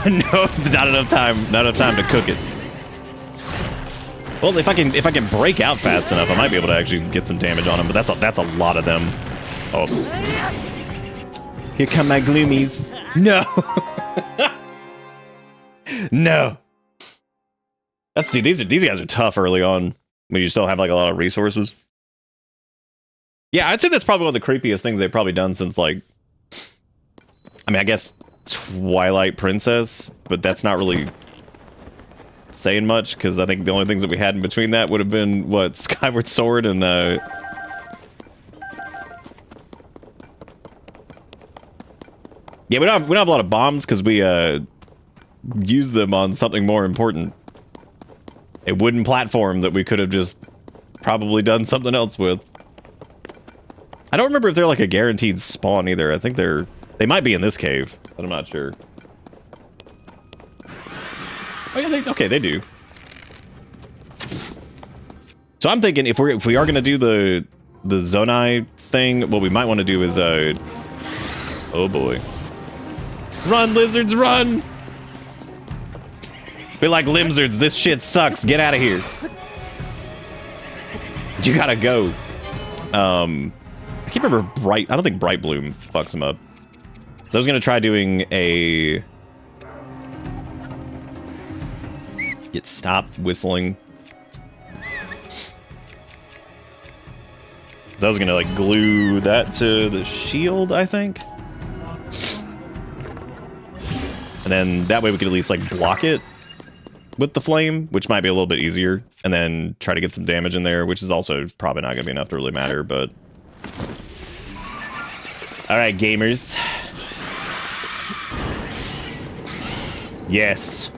No, not enough time. Not enough time to cook it. Well, if I can break out fast enough, I might be able to actually get some damage on him. But that's a lot of them. Oh, here come my gloomies. No, no. Dude. These guys are tough early on when you still have like a lot of resources. Yeah, I'd say that's probably one of the creepiest things they've probably done since like. I mean, I guess Twilight Princess, but that's not really saying much because I think the only things that we had in between that would have been what, Skyward Sword and yeah, we don't have a lot of bombs because we use them on something more important. A wooden platform that we could have just probably done something else with. I don't remember if they're like a guaranteed spawn either. I think they might be in this cave, but I'm not sure. Oh yeah, okay, they do. So I'm thinking if we are gonna do the Zonai thing, what we might want to do is oh boy. Run, lizards, run! We like lizards, this shit sucks, get out of here. You gotta go. I can't remember I don't think Bright Bloom fucks him up. So I was gonna try doing a... Stop whistling. So I was gonna like glue that to the shield, I think. And then that way we could at least like block it with the flame, which might be a little bit easier. And then try to get some damage in there, which is also probably not gonna be enough to really matter, but... Alright, gamers. Yes.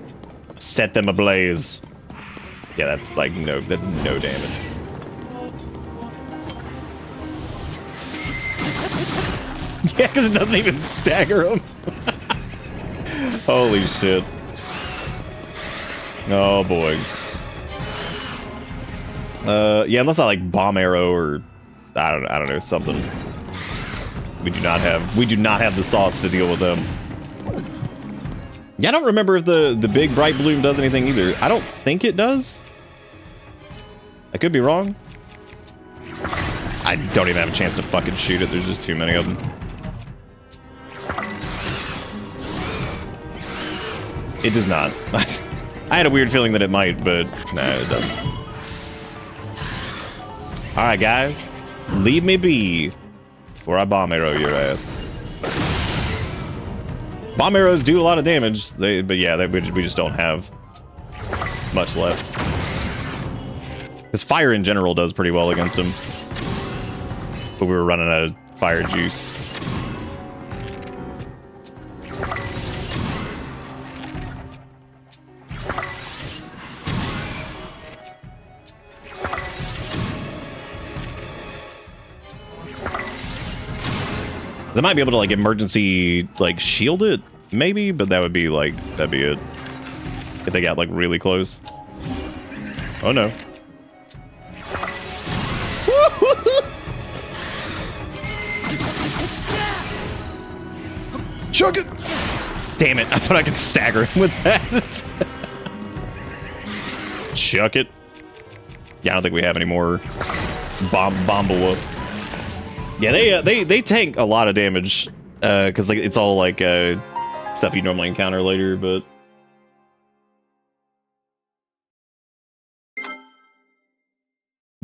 Set them ablaze. Yeah, that's like that's no damage. Yeah, because it doesn't even stagger them. Holy shit. Oh boy. Yeah, unless I like bomb arrow or I don't know, something. We do not have the sauce to deal with them. Yeah, I don't remember if the big bright bloom does anything either. I don't think it does. I could be wrong. I don't even have a chance to fucking shoot it. There's just too many of them. It does not. I had a weird feeling that it might, but nah, it doesn't. Alright, guys. Leave me be before I bomb arrow your ass. Bomb arrows do a lot of damage, but yeah, we just don't have much left. Because fire in general does pretty well against them. But we were running out of fire juice. They might be able to like emergency like shield it, maybe, but that'd be it. If they got like really close. Oh no. Chuck it! Damn it, I thought I could stagger him with that. Chuck it. Yeah, I don't think we have any more bomb. Yeah, they tank a lot of damage, because like it's all like stuff you normally encounter later, but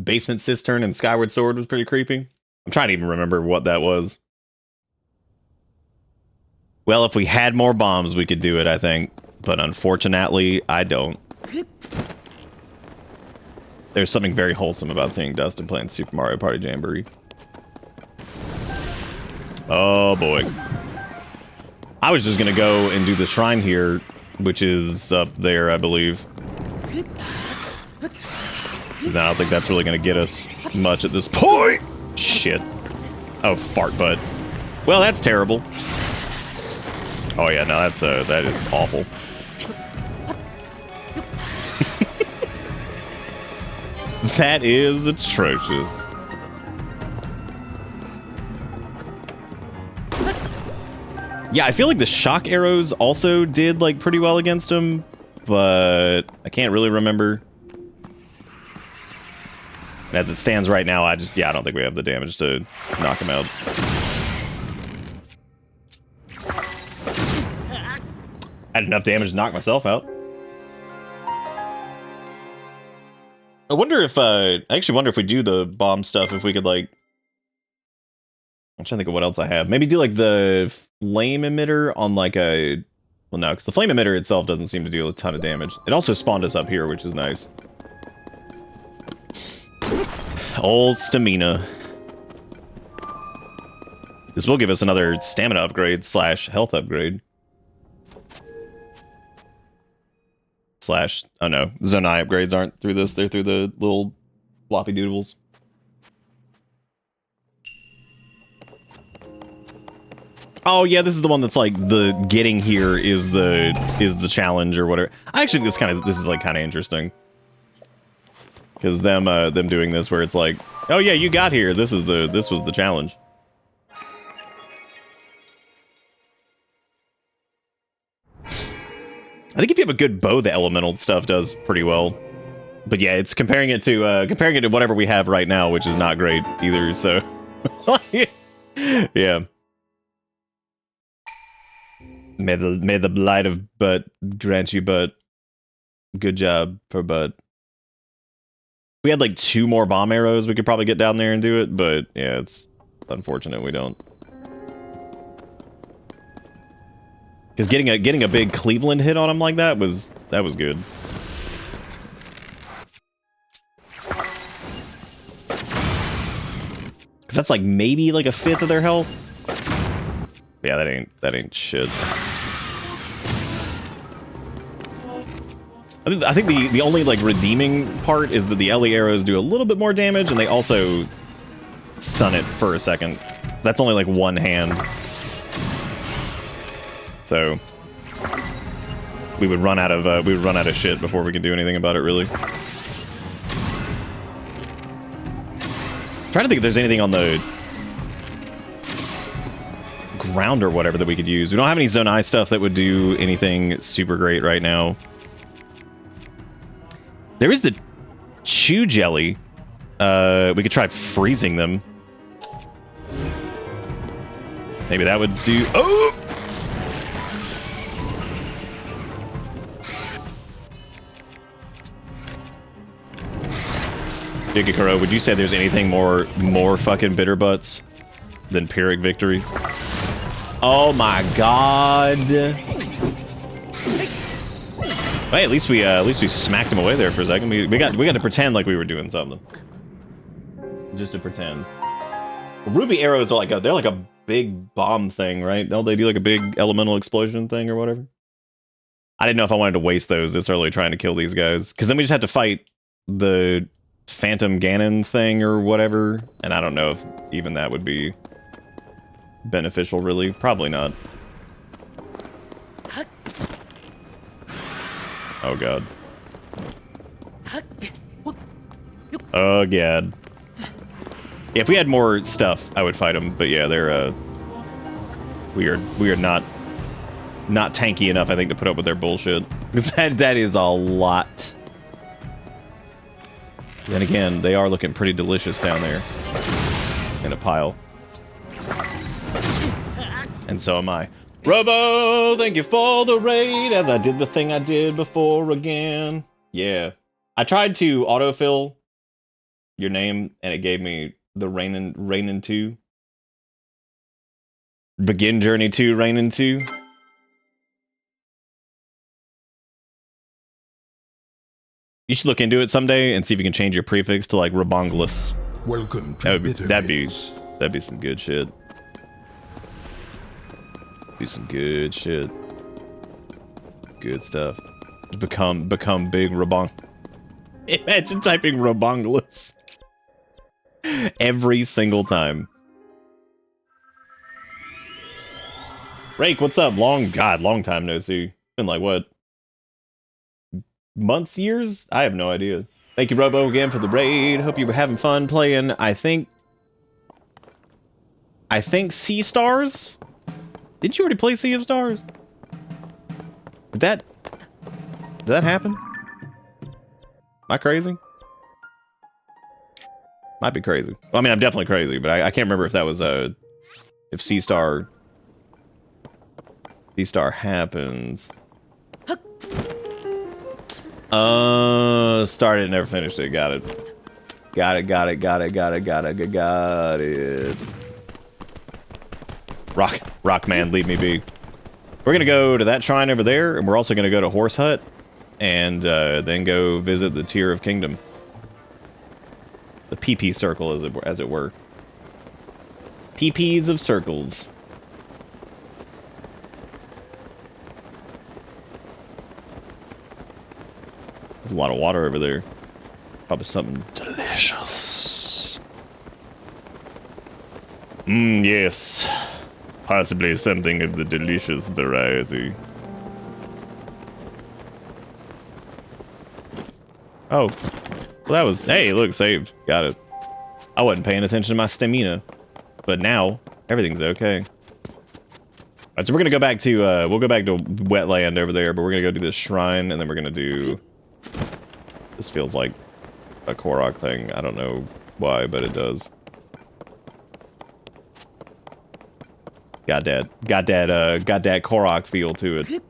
Basement Cistern and Skyward Sword was pretty creepy. I'm trying to even remember what that was. Well, if we had more bombs, we could do it, I think, but unfortunately, I don't. There's something very wholesome about seeing Dustin playing Super Mario Party Jamboree. Oh boy. I was just gonna go and do the shrine here, which is up there, I believe. No, I don't think that's really gonna get us much at this point. Shit. Oh, fart butt. Well, that's terrible. Oh yeah, no, that is awful. That is atrocious. Yeah, I feel like the shock arrows also did like pretty well against him, but I can't really remember. As it stands right now, I don't think we have the damage to knock him out. I had enough damage to knock myself out. I wonder if, I actually wonder if we do the bomb stuff, if we could, like... I'm trying to think of what else I have. Maybe do, like, the flame emitter on, like, a... Well, no, because the flame emitter itself doesn't seem to deal a ton of damage. It also spawned us up here, which is nice. Old stamina. This will give us another stamina upgrade / health upgrade. / oh no, Zonai upgrades aren't through this, they're through the little floppy doodles. Oh yeah, this is the one that's like the getting here is the challenge or whatever. Actually, this is like kind of interesting. Because them doing this where it's like, oh yeah, you got here. This was the challenge. I think if you have a good bow, the elemental stuff does pretty well. But yeah, it's comparing it to whatever we have right now, which is not great either. So yeah. May the blight of Butt grant you Butt. Good job for Butt. We had like 2 more bomb arrows. We could probably get down there and do it, but yeah, it's unfortunate we don't. Because getting a big Cleveland hit on him like that was good. Cause that's like maybe like a 1/5 of their health. Yeah, that ain't shit. I think the only like redeeming part is that the LE arrows do a little bit more damage, and they also stun it for a second. That's only like one hand. So we would run out of shit before we could do anything about it, really. Trying to think if there's anything on the ground or whatever that we could use. We don't have any Zonai stuff that would do anything super great right now. There is the chew jelly. We could try freezing them. Maybe that would do... Oh! Gigakuro, would you say there's anything more fucking bitter butts than Pyrrhic victory? Oh my god. Hey, at least we smacked him away there for a second. We got to pretend like we were doing something. Just to pretend. Ruby arrows are like they're like a big bomb thing, right? Don't they do like a big elemental explosion thing or whatever? I didn't know if I wanted to waste those this early trying to kill these guys, because then we just had to fight the Phantom Ganon thing or whatever, and I don't know if even that would be beneficial, really. Probably not. Oh god. Oh god. If we had more stuff, I would fight them, but yeah, they're we are not tanky enough, I think, to put up with their bullshit. Because that is a lot. Then again, they are looking pretty delicious down there in a pile. And so am I. Robo, thank you for the raid, as I did the thing I did before again. Yeah. I tried to autofill your name, and it gave me the Rainin 2. Begin Journey 2, Rainin 2. You should look into it someday and see if you can change your prefix to like Rabonglus. Welcome to That'd be some good shit. Do some good shit. Good stuff. Become big Rabong. Imagine typing Rabonglus every single time. Rake, what's up? Long time no see. Been like what? Months, years? I have no idea. Thank you, Robo, again for the raid. Hope you were having fun playing. I think Sea Stars. Didn't you already play Sea of Stars? Did that happen? Am I crazy? Might be crazy. Well, I mean, I'm definitely crazy, but I can't remember if that was if Sea Star happens. Started and never finished it. Got it. Got it. Rockman, leave me be. We're gonna go to that shrine over there, and we're also gonna go to Horse Hut, and then go visit the Tier of Kingdom. The PP circle, as it were. PPs of circles. There's a lot of water over there. Probably something delicious. Yes. Possibly something of the delicious variety. Oh. Well, that was... Hey, look, saved. Got it. I wasn't paying attention to my stamina. But now, everything's okay. Alright, so we're gonna go back to... we'll go back to Wetland over there, but we're gonna go do this shrine, and then we're gonna do... This feels like a Korok thing. I don't know why, but it does. Got that Korok feel to it.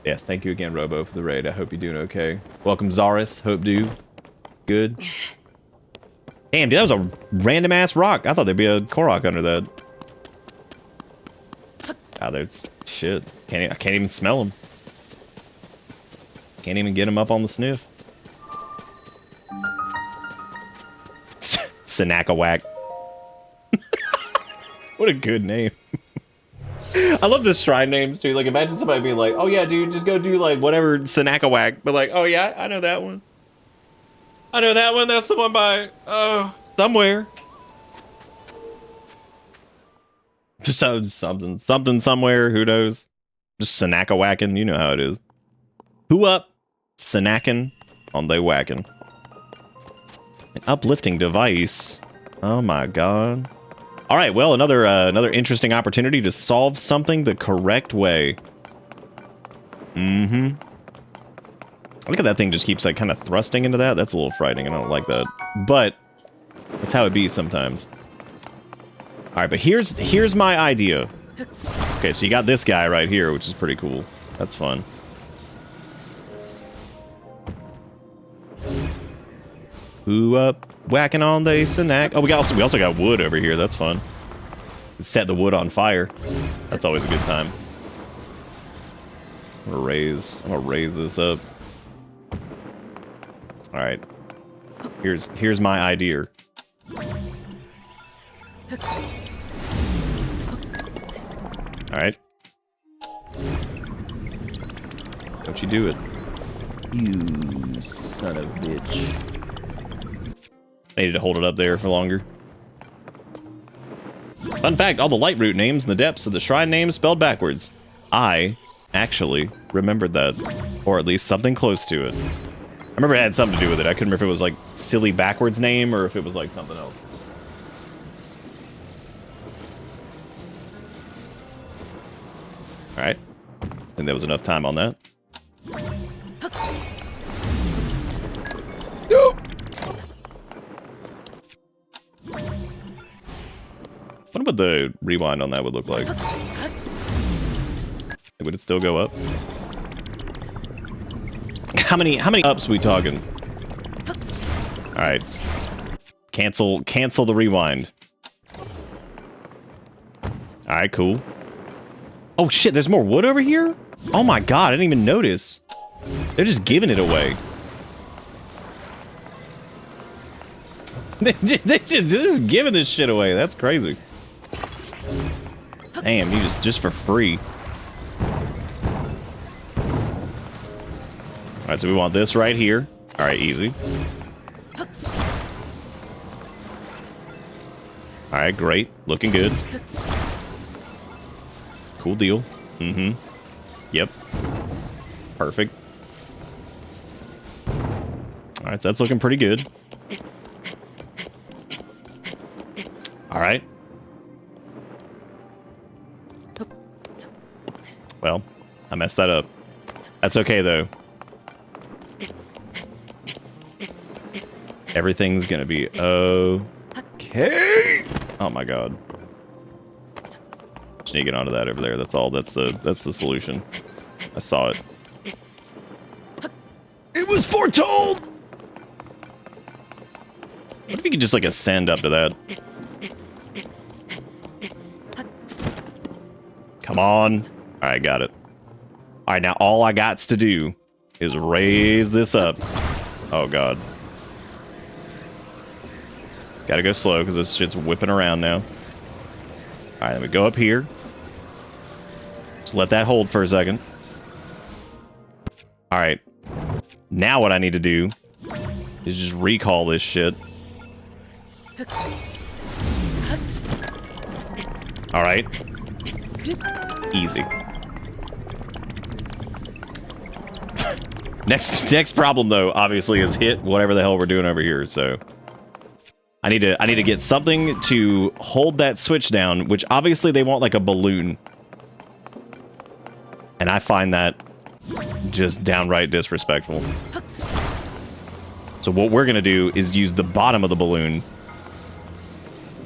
Yes, thank you again, Robo, for the raid. I hope you're doing okay. Welcome, Zaris. Hope do. Good. Damn, dude, that was a random-ass rock. I thought there'd be a Korok under that. Ah, there's... Shit. I can't even smell them. Can't even get them up on the sniff. Senakawak. What a good name. I love the shrine names, too. Like, imagine somebody being like, oh, yeah, dude, just go do, like, whatever Senakawak. But, like, oh, yeah, I know that one. I know that one. That's the one by, somewhere. Just something somewhere. Who knows? Just Senakawacking. You know how it is. Who up? Snacking on they whacking. An uplifting device. Oh my god. All right, well, another interesting opportunity to solve something the correct way. Mm-hmm. Look at that thing just keeps like kind of thrusting into that. That's a little frightening. I don't like that. But that's how it be sometimes. All right, but here's my idea. Okay, so you got this guy right here, which is pretty cool. That's fun. Who up? Whacking on the snack. Oh, we also got wood over here. That's fun. Set the wood on fire. That's always a good time. I'm gonna raise this up. All right. Here's my idea. All right. Don't you do it. You son of a bitch. I needed to hold it up there for longer. Fun fact, all the light root names in the depths of the shrine names spelled backwards. I actually remembered that. Or at least something close to it. I remember it had something to do with it. I couldn't remember if it was like silly backwards name or if it was like something else. Alright. I think there was enough time on that. Nope. I wonder what the rewind on that would look like. Would it still go up? How many ups we talking? All right. Cancel the rewind. All right, cool. Oh shit, there's more wood over here? Oh my god, I didn't even notice. They're just giving it away. They're just giving this shit away. That's crazy. Damn, you just for free. Alright, so we want this right here. Alright, easy. Alright, great. Looking good. Cool deal. Mm-hmm. Yep. Perfect. Alright, so that's looking pretty good. Alright. Well, I messed that up. That's okay, though. Everything's gonna be okay. Oh my god. Just need to get onto that over there. That's all. That's the solution. I saw it. It was foretold! What if you could just, like, ascend up to that? Come on. Alright, got it. Alright, now all I gots to do is raise this up. Oh, God. Gotta go slow, because this shit's whipping around now. Alright, let me go up here. Just let that hold for a second. Alright. Now what I need to do is just recall this shit. Alright. Easy. Next problem though, obviously, is hit whatever the hell we're doing over here, so I need to get something to hold that switch down, which obviously they want like a balloon. And I find that just downright disrespectful. So what we're gonna do is use the bottom of the balloon.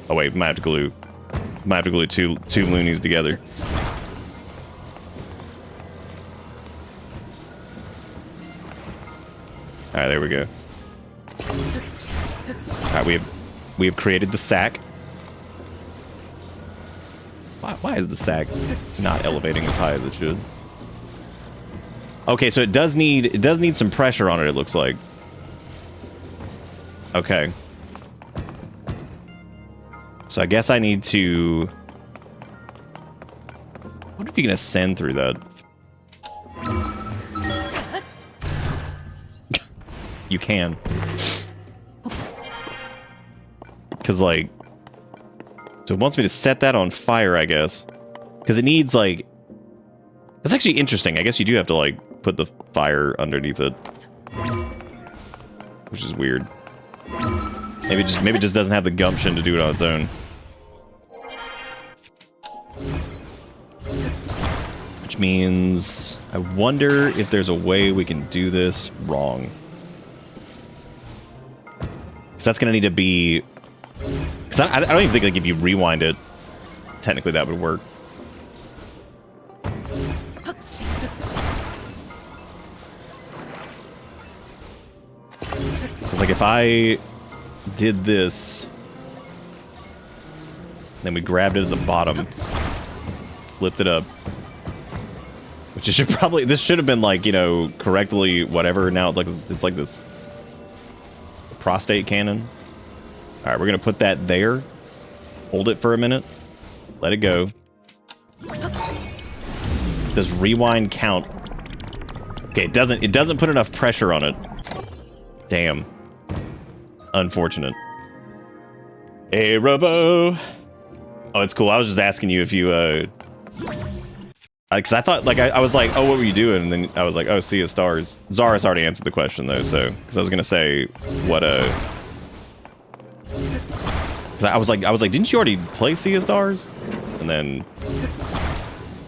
Oh wait, might have to glue two loonies together. All right, there we go. All right, we have created the sack. Why is the sack not elevating as high as it should? Okay, so it does need some pressure on it, it looks like. Okay. So I guess I need to... I wonder if you can ascend through that. You can. Because, like... So it wants me to set that on fire, I guess. Because it needs, like... That's actually interesting. I guess you do have to, like, put the fire underneath it. Which is weird. Maybe it just doesn't have the gumption to do it on its own. Which means... I wonder if there's a way we can do this wrong. Because that's going to need to be... Because I don't even think, like, if you rewind it, technically that would work. Like, if I did this, then we grabbed it at the bottom, flipped it up, which it should probably, this should have been, like, you know, correctly whatever. Now it's like this prostate cannon. All right, we're gonna put that there, hold it for a minute, let it go. Does rewind count? Okay, it doesn't put enough pressure on it. Damn. Unfortunate. Hey, Robo. Oh, it's cool. I was just asking you if you, because I thought, like, I was like, oh, what were you doing? And then I was like, oh, Sea of Stars. Zaris already answered the question, though, so, because I was gonna say, what, I was like, didn't you already play Sea of Stars? And then,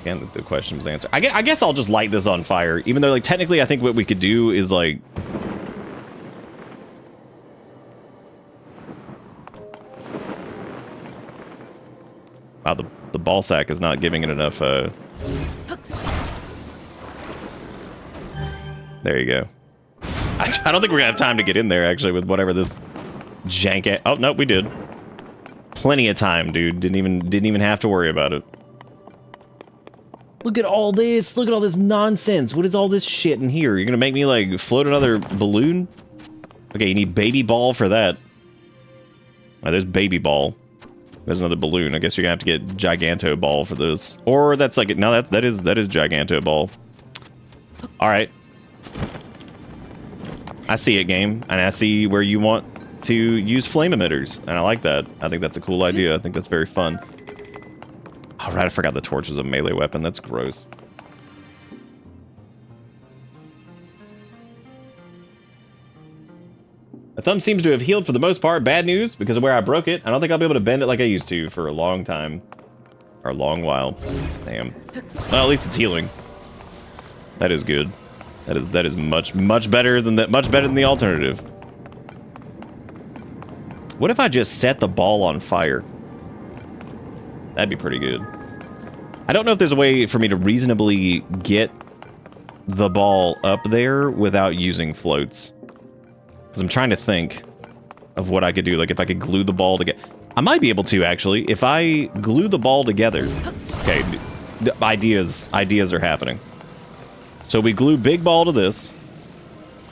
again, the question was answered. I guess I'll just light this on fire, even though, like, technically, I think what we could do is, like, wow, the ball sack is not giving it enough, there you go. I don't think we're gonna have time to get in there, actually, with whatever this jank... Oh, no, we did. Plenty of time, dude. Didn't even have to worry about it. Look at all this. Look at all this nonsense. What is all this shit in here? You're gonna make me, like, float another balloon? Okay, you need baby ball for that. Oh, there's baby ball. There's another balloon. I guess you're gonna have to get Giganto Ball for this. Or that's like... No, that is Giganto Ball. Alright. I see it, game. And I see where you want to use flame emitters. And I like that. I think that's a cool idea. I think that's very fun. Alright, I forgot the torch is a melee weapon. That's gross. My thumb seems to have healed for the most part. Bad news, because of where I broke it. I don't think I'll be able to bend it like I used to for a long time. Or a long while. Damn. Well, at least it's healing. That is good. That is much better than that. Much better than the alternative. What if I just set the ball on fire? That'd be pretty good. I don't know if there's a way for me to reasonably get the ball up there without using floats. Because I'm trying to think of what I could do. Like if I could glue the ball together. I might be able to actually. If I glue the ball together. Okay, ideas are happening. So we glue big ball to this,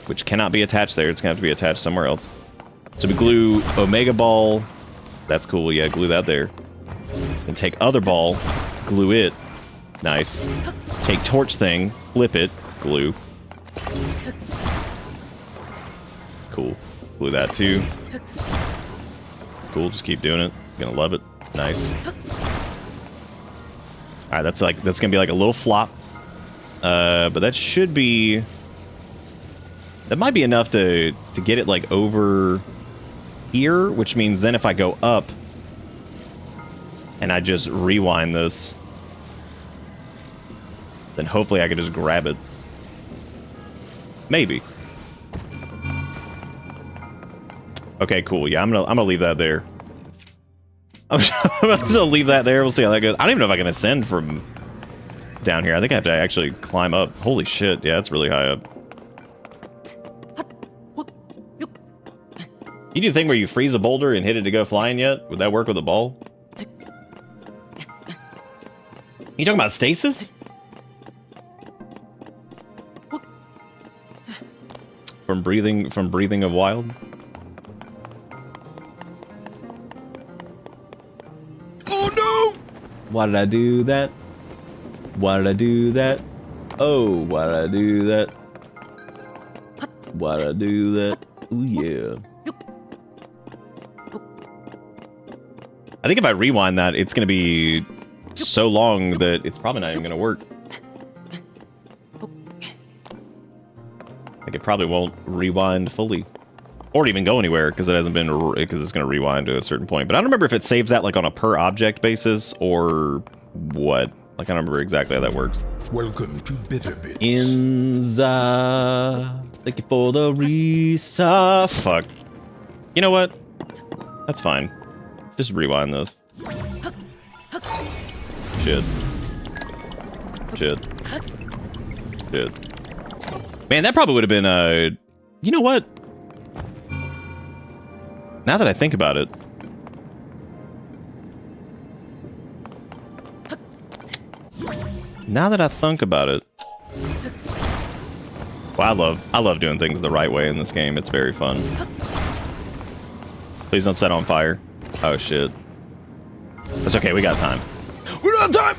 which cannot be attached there. It's gonna have to be attached somewhere else. So we glue Omega ball. That's cool. Yeah, glue that there. And take other ball, glue it. Nice. Take torch thing, flip it, glue. Cool. Glue that too. Cool. Just keep doing it. Gonna love it. Nice. All right, that's gonna be like a little flop. But that should be. That might be enough to get it like over here, which means then if I go up and I just rewind this, then hopefully I can just grab it. Maybe. Okay, cool. Yeah, I'm gonna leave that there. I'm gonna leave that there. We'll see how that goes. I don't even know if I can ascend from down here. I think I have to actually climb up. Holy shit. Yeah, it's really high up. You do the thing where you freeze a boulder and hit it to go flying yet? Would that work with a ball? You talking about stasis? From breathing of wild? Oh no! Why did I do that? Why did I do that? Oh, why did I do that? Why did I do that? Ooh, yeah. I think if I rewind that, it's going to be so long that it's probably not even going to work. Like, it probably won't rewind fully. Or even go anywhere, because it hasn't been, because it's going to rewind to a certain point. But I don't remember if it saves that, like, on a per object basis, or what. Like, I don't remember exactly how that works. Welcome to Bitterbits. Inza. Thank you for the resa. Fuck. You know what? That's fine. Just rewind this. Shit. Shit. Shit. Man, that probably would have been, you know what? Now that I think about it. Now that I think about it. Well, I love doing things the right way in this game. It's very fun. Please don't set on fire. Oh shit. That's okay, we got time. We're on time!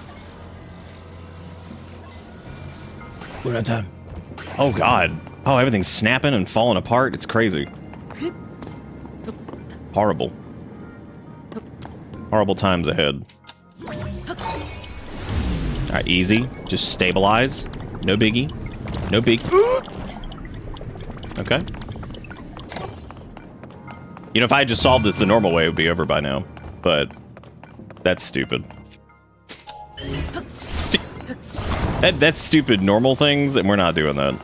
We're on time. Oh god. Oh, everything's snapping and falling apart. It's crazy. Horrible. Horrible times ahead. Alright, easy. Just stabilize. No biggie. No big. Okay. You know, if I had just solved this the normal way, it would be over by now. But that's stupid. That's stupid normal things, and we're not doing that.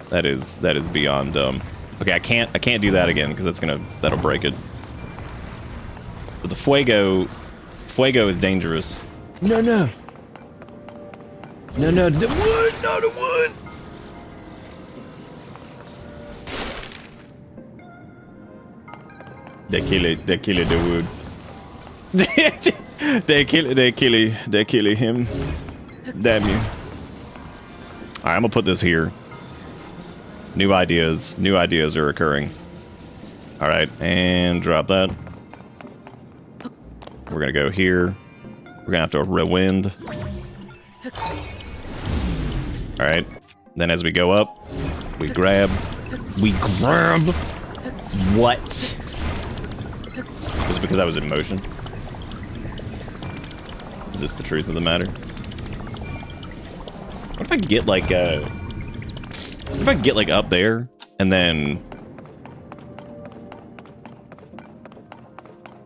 That is beyond dumb. Okay, I can't do that again because that'll break it. But the fuego is dangerous. No. No, the wood, no, the wood. They kill it, the wood. they kill him. Damn you. Alright, I'm gonna put this here. New ideas are occurring. Alright, and drop that. We're gonna go here. We're gonna have to rewind. Alright, then as we go up, we grab. What? Was it because I was in motion? Is this the truth of the matter? What if I could get like what if I could get like up there and then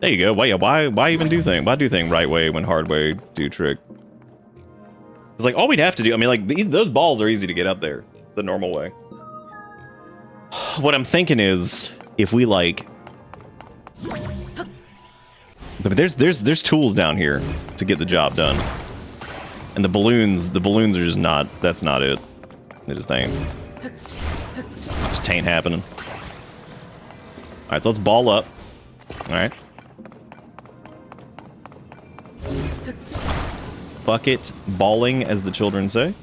there you go. Why even do thing? Why do thing right way when hard way do trick? It's like, all we'd have to do, I mean, like, those balls are easy to get up there the normal way. What I'm thinking is, if we, like... But there's tools down here to get the job done. And the balloons are just not, that's not it. They just ain't. Just ain't happening. Alright, so let's ball up. Alright. Fuck it, balling, as the children say.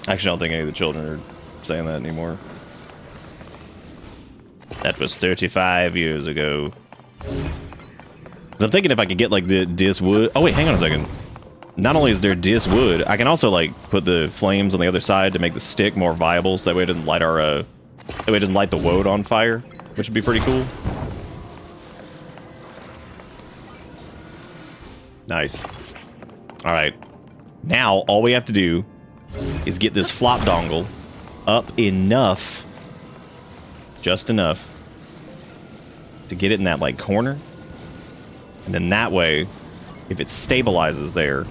Actually, I don't think any of the children are saying that anymore. That was 35 years ago. 'Cause I'm thinking if I could get, like, the dis wood... Oh, wait, hang on a second. Not only is there dis wood, I can also, like, put the flames on the other side to make the stick more viable, so that way it doesn't light our, that way it doesn't light the woad on fire, which would be pretty cool. Nice. Alright. Now, all we have to do is get this flop dongle up enough, just enough, to get it in that, like, corner. And then that way, if it stabilizes there,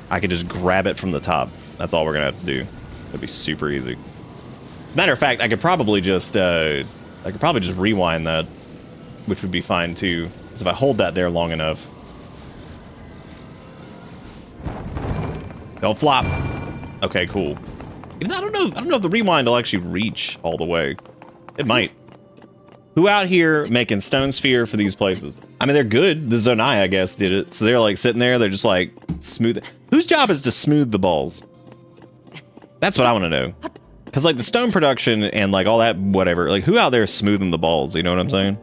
I can just grab it from the top. That's all we're gonna have to do. It'd be super easy. Matter of fact, I could probably just rewind that, which would be fine too. Because if I hold that there long enough, don't flop. Okay, cool. Even though I don't know if the rewind will actually reach all the way. It might. Who out here making stone sphere for these places? I mean, they're good. The Zonai, I guess, did it. So they're like sitting there. They're just like smooth. Whose job is to smooth the balls? That's what I want to know. Because like the stone production and like all that whatever. Like who out there is smoothing the balls? You know what I'm saying?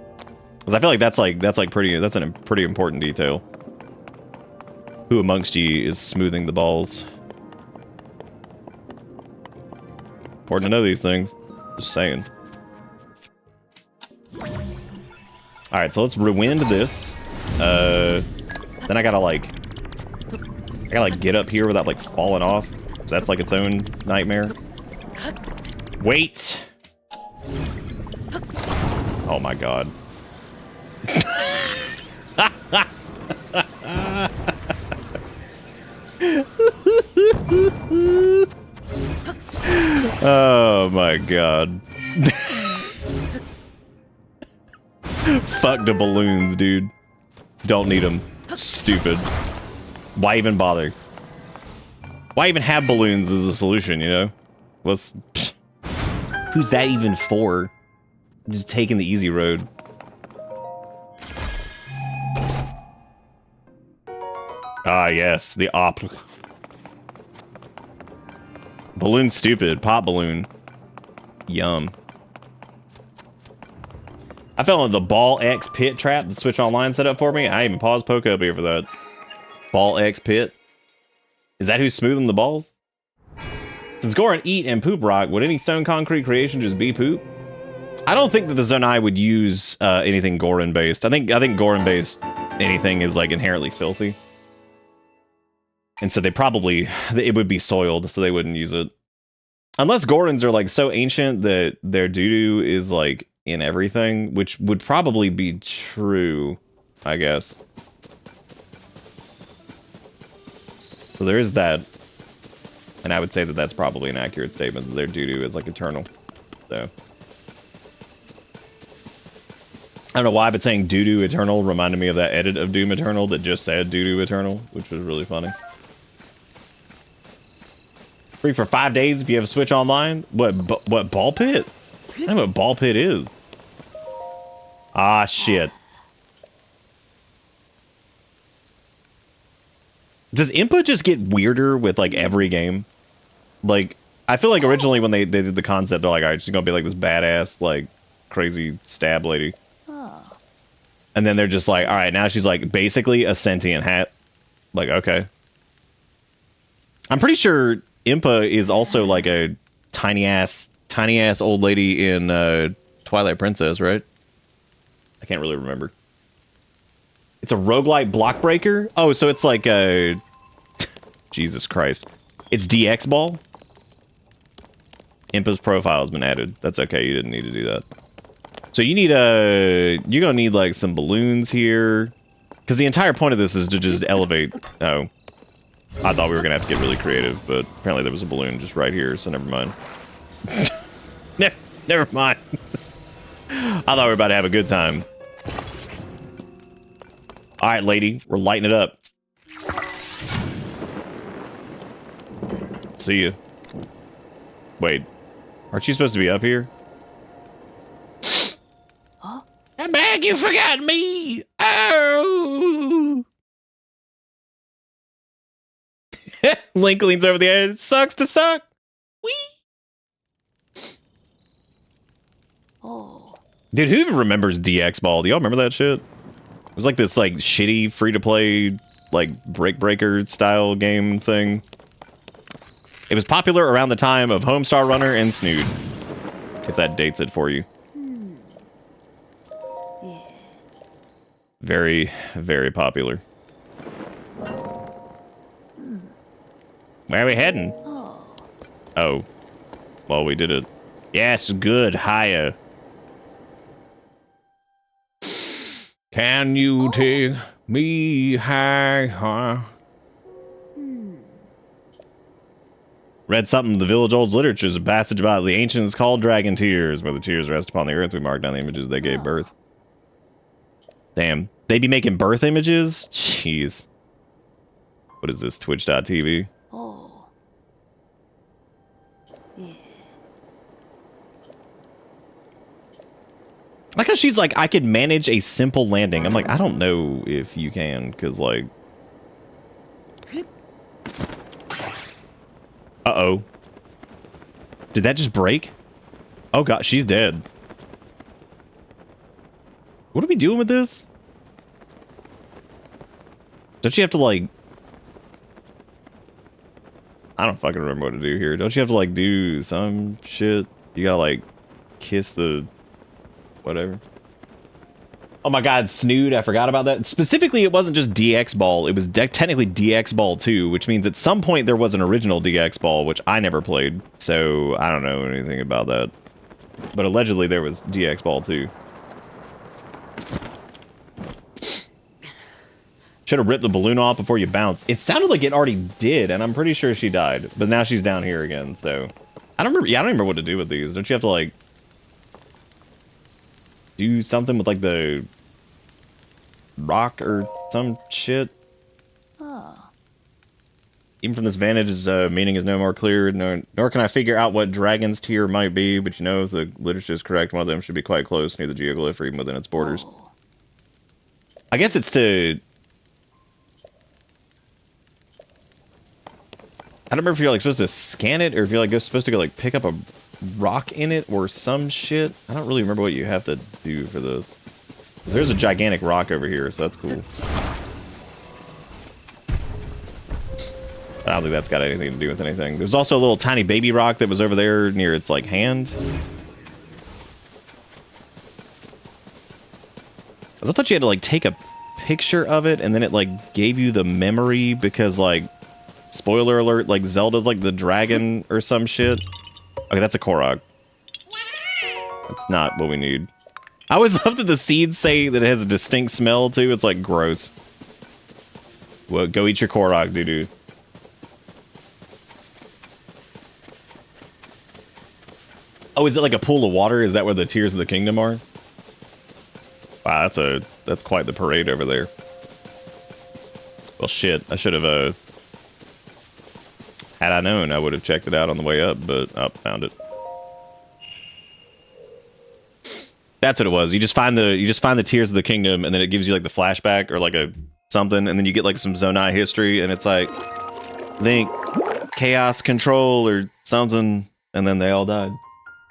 Because I feel like that's a pretty important detail. Who amongst you is smoothing the balls? Important to know these things. Just saying. Alright, so let's rewind this. Then I gotta get up here without like falling off. So that's like its own nightmare. Wait! Oh my god. Oh my god. Fuck the balloons, dude. Don't need them. Stupid. Why even bother? Why even have balloons as a solution, you know? Who's that even for? Just taking the easy road. Ah, yes, the op. Balloon stupid. Pop balloon. Yum. I fell into the Ball X pit trap the Switch Online set up for me. I even paused Poke up here for that. Ball X pit. Is that who's smoothing the balls? Since Goron eat and poop rock, would any stone concrete creation just be poop? I don't think that the Zonai would use anything Goron based. I think Goron based anything is like inherently filthy. And so it would be soiled, so they wouldn't use it. Unless Gorons are like so ancient that their doo-doo is like in everything, which would probably be true, I guess. So there is that. And I would say that that's probably an accurate statement, that their doo-doo is like eternal. So. I don't know why, but saying doo-doo eternal reminded me of that edit of Doom Eternal that just said doo-doo eternal, which was really funny. Free for 5 days if you have a Switch Online? What ball pit? I don't know what ball pit is. Ah, shit. Does input just get weirder with, like, every game? Like, I feel like originally when they did the concept, they're like, alright, she's gonna be like this badass, like, crazy stab lady. And then they're just like, alright, now she's like basically a sentient hat. Like, okay. I'm pretty sure Impa is also like a tiny ass old lady in Twilight Princess, right? I can't really remember. It's a roguelite block breaker? Oh, so it's like a... Jesus Christ. It's DX Ball? Impa's profile has been added. That's okay, you didn't need to do that. So you need you're gonna need like some balloons here. Because the entire point of this is to just elevate... Oh. I thought we were going to have to get really creative, but apparently there was a balloon just right here, so never mind. Never mind. I thought we were about to have a good time. Alright, lady. We're lighting it up. See ya. Wait. Aren't you supposed to be up here? Huh? I'm back, you forgot me! Oh! Link leans over the edge. Sucks to suck. Whee! Oh. Dude, who even remembers DX Ball? Do y'all remember that shit? It was like this like shitty free-to-play like Brick Breaker style game thing. It was popular around the time of Homestar Runner and Snood. If that dates it for you. Yeah. Very, very popular. Where are we heading? Oh. Oh. Well, we did it. Yes, good. Higher. Can you take me higher? Read something in the Village Old's literature is a passage about the ancients called dragon tears, where the tears rest upon the earth. We mark down the images they gave birth. Damn. They be making birth images? Jeez. What is this? Twitch.tv? Oh. Yeah. Like how she's like, I could manage a simple landing. I'm like, I don't know if you can, because like... Uh-oh. Did that just break? Oh god, she's dead. What are we doing with this? Don't you have to like... I don't fucking remember what to do here. Don't you have to like do some shit? You gotta like kiss the... whatever. Oh my god, Snood, I forgot about that. Specifically, it wasn't just DX Ball. It was technically DX Ball 2, which means at some point there was an original DX Ball, which I never played, so I don't know anything about that. But allegedly there was DX Ball 2. Should have ripped the balloon off before you bounce. It sounded like it already did, and I'm pretty sure she died. But now she's down here again, so... I don't remember, yeah, I don't remember what to do with these. Don't you have to, like... do something with like the rock or some shit? Oh. Even from this vantage, meaning is no more clear, nor can I figure out what dragon's tear might be, but you know, if the literature is correct, one of them should be quite close near the geoglyph or even within its borders. Oh. I guess it's to... I don't remember if you're like supposed to scan it or if you're like supposed to go like pick up a rock in it or some shit. I don't really remember what you have to do for this. There's a gigantic rock over here, so that's cool. I don't think that's got anything to do with anything. There's also a little tiny baby rock that was over there near its like hand. I thought you had to like take a picture of it and then it like gave you the memory because like spoiler alert, like Zelda's like the dragon or some shit. Okay, that's a Korok. That's not what we need. I always love that the seeds say that it has a distinct smell, too. It's, like, gross. Well, go eat your Korok, doo-doo. Oh, is it like a pool of water? Is that where the Tears of the Kingdom are? Wow, that's quite the parade over there. Well, shit. I should have, had I known, I would have checked it out on the way up, but found it. That's what it was. You just find the Tears of the Kingdom, and then it gives you like the flashback or like a something, and then you get like some Zonai history, and it's like Link, Chaos Control or something, and then they all died.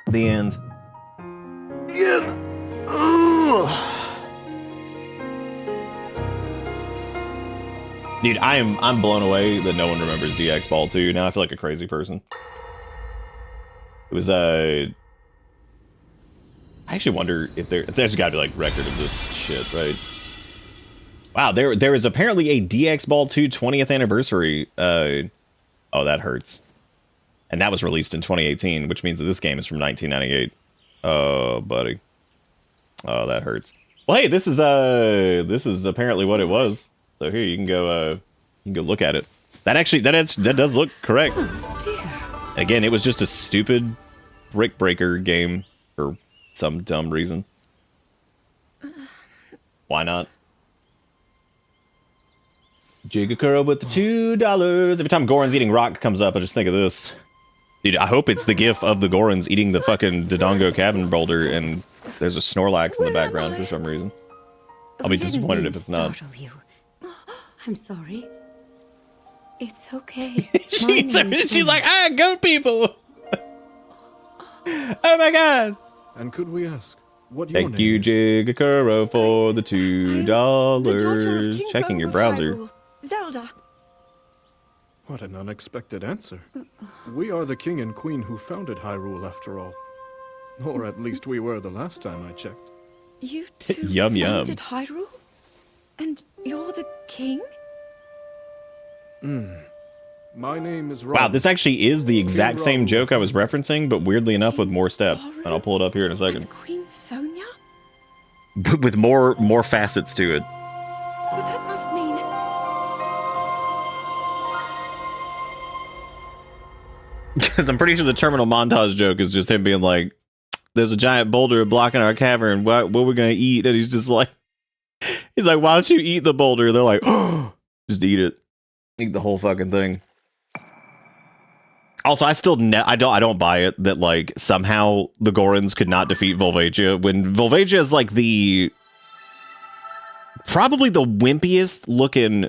The end. The end. Dude, I'm blown away that no one remembers DX Ball 2. Now I feel like a crazy person. It was I actually wonder if there's got to be like record of this shit, right? Wow, there is apparently a DX Ball 2 20th anniversary. Oh, that hurts. And that was released in 2018, which means that this game is from 1998. Oh, buddy. Oh, that hurts. Well, hey, this is apparently what it was. So here you can go look at it. That does look correct. Again, it was just a stupid brick breaker game for some dumb reason. Why not? Jigakura with the $2. Every time Goron's eating rock comes up, I just think of this. Dude, I hope it's the gif of the Gorons eating the fucking Dodongo cabin boulder and there's a Snorlax in the background for some reason. I'll be disappointed if it's not. You. I'm sorry. It's okay. She's like, ah, goat people! Oh my god! And could we ask what your Thank name you, is? Jigakuro, for the The daughter of $2. King Checking your Rome of browser. Hyrule, Zelda. What an unexpected answer. We are the king and queen who founded Hyrule, after all. Or at least we were the last time I checked. You two Yum, yum. founded Hyrule? And you're the king? My name is Ron. Wow, this actually is the exact same joke I was referencing, but weirdly enough with more steps. And I'll pull it up here in a second. And Queen Sonia? With more facets to it. But that must mean... Because I'm pretty sure the terminal montage joke is just him being like, there's a giant boulder blocking our cavern. What we're going to eat? And he's just like, why don't you eat the boulder? They're like, oh, just eat it. Eat the whole fucking thing. Also, I still I don't buy it that like somehow the Gorons could not defeat Volvagia when Volvagia is like probably the wimpiest looking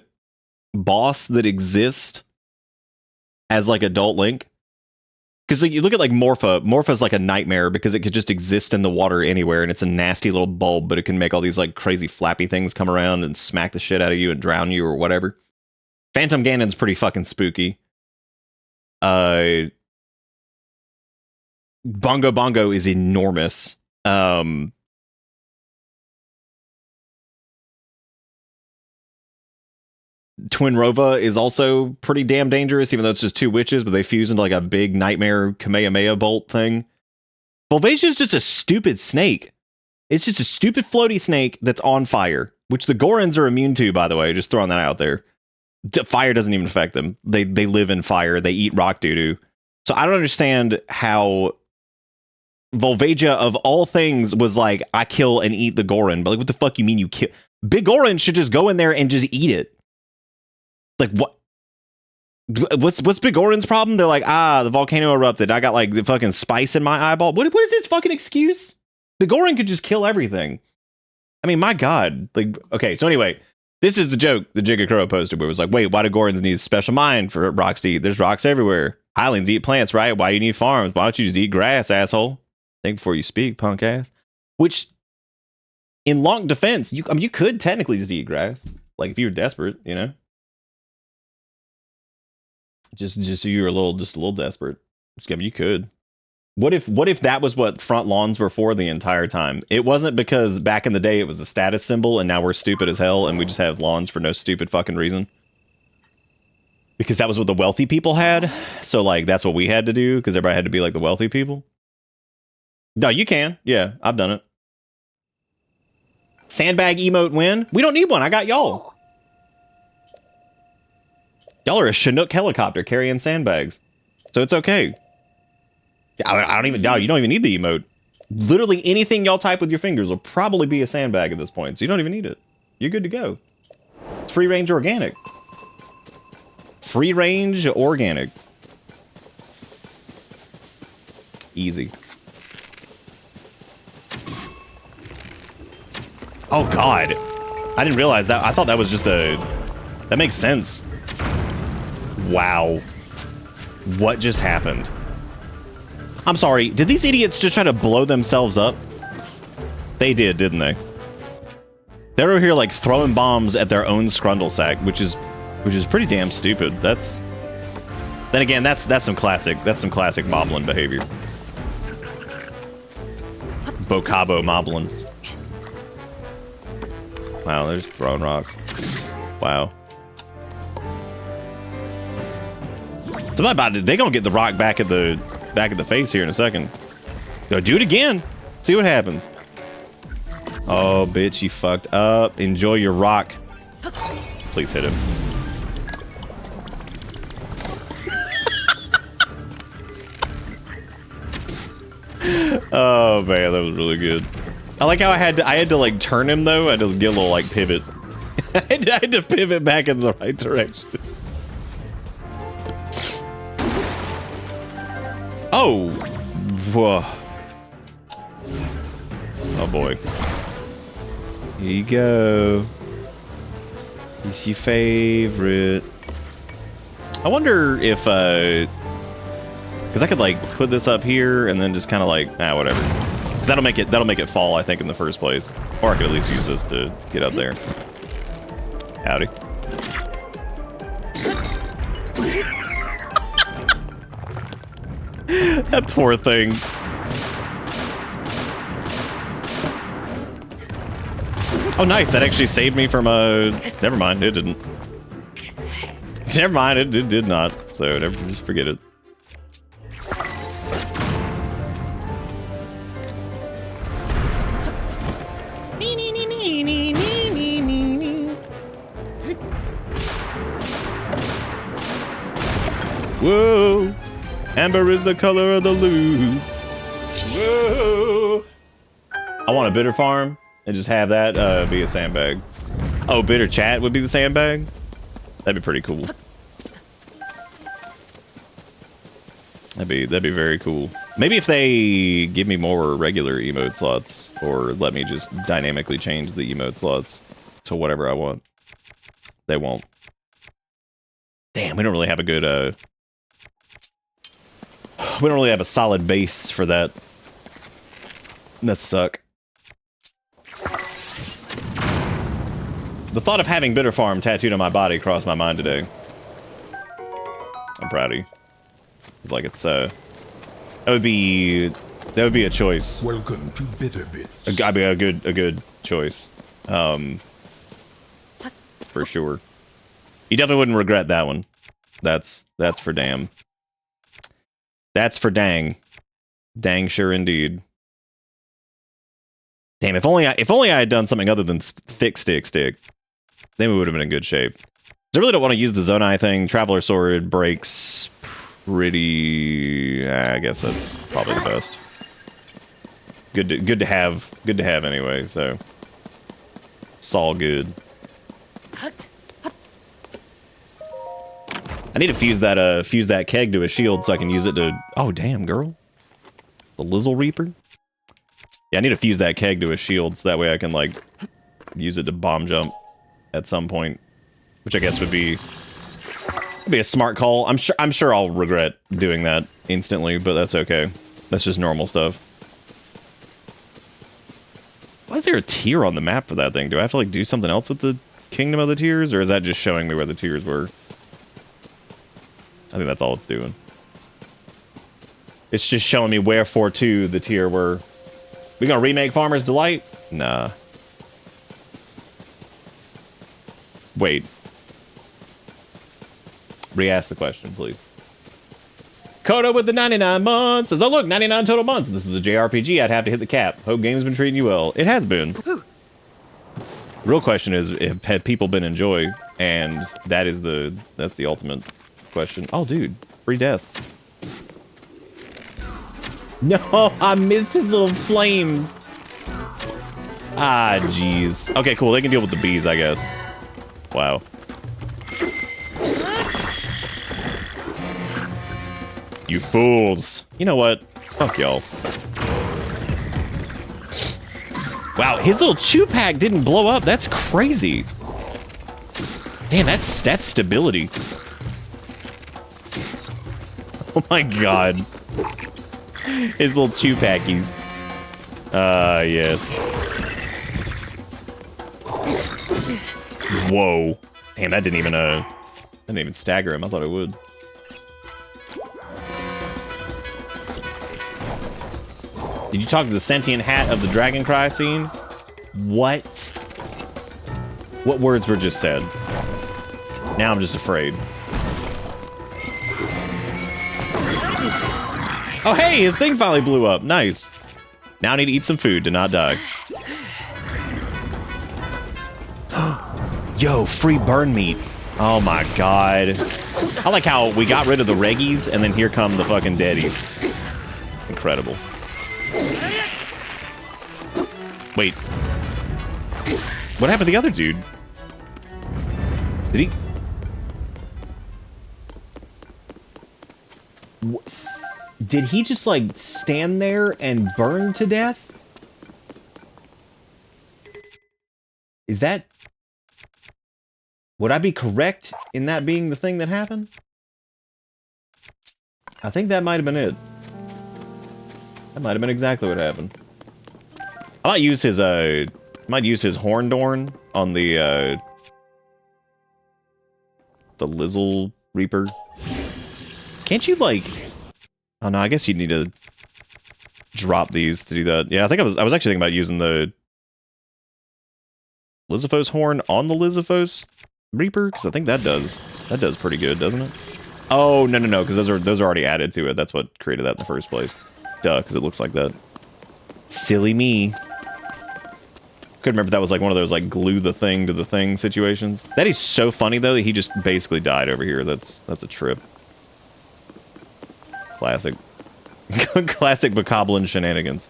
boss that exists as like adult Link. Because like, you look at like Morpha's like a nightmare because it could just exist in the water anywhere and it's a nasty little bulb, but it can make all these like crazy flappy things come around and smack the shit out of you and drown you or whatever. Phantom Ganon's pretty fucking spooky. Bongo Bongo is enormous. Twinrova is also pretty damn dangerous, even though it's just two witches, but they fuse into like a big nightmare Kamehameha bolt thing. Volvagia is just a stupid snake. It's just a stupid floaty snake that's on fire, which the Gorons are immune to, by the way. Just throwing that out there. Fire doesn't even affect them. They live in fire. They eat rock doo-doo. So I don't understand how Volvagia, of all things, was like, I kill and eat the Goron. But like, what the fuck you mean you kill? Big Goron should just go in there and just eat it. Like, what? What's Big Goron's problem? They're like, the volcano erupted. I got like the fucking spice in my eyeball. What is this fucking excuse? Big Goron could just kill everything. I mean, my God. Like, okay, so anyway, this is the joke the Jigakuro posted where it was like, wait, why do Gorons need a special mind for rocks to eat? There's rocks everywhere. Highlands eat plants, right? Why do you need farms? Why don't you just eat grass, asshole? Think before you speak, punk ass. Which, in long defense, you could technically just eat grass. Like, if you were desperate, you know? Just so you were a little desperate. You could. What if that was what front lawns were for the entire time? It wasn't because back in the day it was a status symbol and now we're stupid as hell and we just have lawns for no stupid fucking reason. Because that was what the wealthy people had. So like that's what we had to do because everybody had to be like the wealthy people. No, you can. Yeah, I've done it. Sandbag emote win? We don't need one. I got y'all. Y'all are a Chinook helicopter carrying sandbags. So it's okay. I don't even know. You don't even need the emote. Literally anything y'all type with your fingers will probably be a sandbag at this point. So you don't even need it. You're good to go. It's free range organic. Free range organic. Easy. Oh, God. I didn't realize that. I thought that was just a... That makes sense. Wow. What just happened? I'm sorry, did these idiots just try to blow themselves up? They did, didn't they? They're over here like throwing bombs at their own Scrundle sack, which is pretty damn stupid. Then again, that's some classic moblin behavior. Bocabo moblins. Wow, they're just throwing rocks. Wow. Something about it. They gonna get the rock back at the face here in a second. Go do it again. See what happens. Oh, bitch, you fucked up. Enjoy your rock. Please hit him. Oh man, that was really good. I like how I had to like turn him though. I just get a little like pivot. I had to pivot back in the right direction. Oh, whoa. Oh boy. Here you go. It's your favorite. I wonder if because I could like put this up here and then just kind of like whatever. Because that'll make it fall, I think, in the first place. Or I could at least use this to get up there. Howdy. That poor thing. Oh, nice. That actually saved me from never mind. It didn't. Never mind. It did not. So just forget it. Whoa! Amber is the color of the loot. Whoa! I want a bitter farm and just have that be a sandbag. Oh, bitter chat would be the sandbag? That'd be pretty cool. That'd be very cool. Maybe if they give me more regular emote slots, or let me just dynamically change the emote slots to whatever I want. They won't. Damn, we don't really have a good we don't really have a solid base for that. That suck. The thought of having Bitter Farm tattooed on my body crossed my mind today. I'm proud of you. It's like it's that would be a choice. Welcome to Bitter Bits. I'd be a good choice. For sure. You definitely wouldn't regret that one. That's for damn. That's for dang. Dang sure indeed. Damn, if only I had done something other than thick stick, then we would have been in good shape. I really don't want to use the Zonai thing. Traveler Sword breaks pretty. I guess that's probably the best. Good to have anyway. So it's all good. I need to fuse that keg to a shield so I can use it to. Oh damn, girl, the Lizzle Reaper. Yeah, I need to fuse that keg to a shield so that way I can like use it to bomb jump at some point, which I guess would be a smart call. I'm sure I'll regret doing that instantly, but that's okay. That's just normal stuff. Why is there a tier on the map for that thing? Do I have to like do something else with the Kingdom of the Tears, or is that just showing me where the tiers were? I think that's all it's doing. It's just showing me where 4-2 the tier were. We gonna remake Farmer's Delight? Nah. Wait. Re-ask the question, please. Coda with the 99 months says, oh look, 99 total months. This is a JRPG. I'd have to hit the cap. Hope game's been treating you well. It has been. The real question is, have people been enjoying? And that's the ultimate question. Oh, dude, free death. No, I missed his little flames. Ah, jeez. Okay, cool. They can deal with the bees, I guess. Wow. You fools. You know what? Fuck y'all. Wow, his little chew pack didn't blow up. That's crazy. Damn, that's stability. Oh my god. His little chew packies. Yes. Whoa. Damn, that didn't even stagger him. I thought it would. Did you talk to the sentient hat of the Dragon Cry scene? What? What words were just said? Now I'm just afraid. Oh hey, his thing finally blew up. Nice. Now I need to eat some food to not die. Yo, free burn meat. Oh my god. I like how we got rid of the reggies, and then here come the fucking deadies. Incredible. Wait. What happened to the other dude? Did he... Did he just, like, stand there and burn to death? Is that... Would I be correct in that being the thing that happened? I think that might have been it. That might have been exactly what happened. I might use his, horn dorn on the Lizzle Reaper. Can't you, like... Oh, no, I guess you'd need to drop these to do that. Yeah, I think I was actually thinking about using the Lizziphos horn on the Lizziphos Reaper, because I think that does pretty good, doesn't it? Oh, no, because those are already added to it. That's what created that in the first place. Duh, because it looks like that. Silly me. Couldn't remember if that was like one of those like glue the thing to the thing situations. That is so funny though, that he just basically died over here. That's a trip. Classic. Classic Bokoblin shenanigans.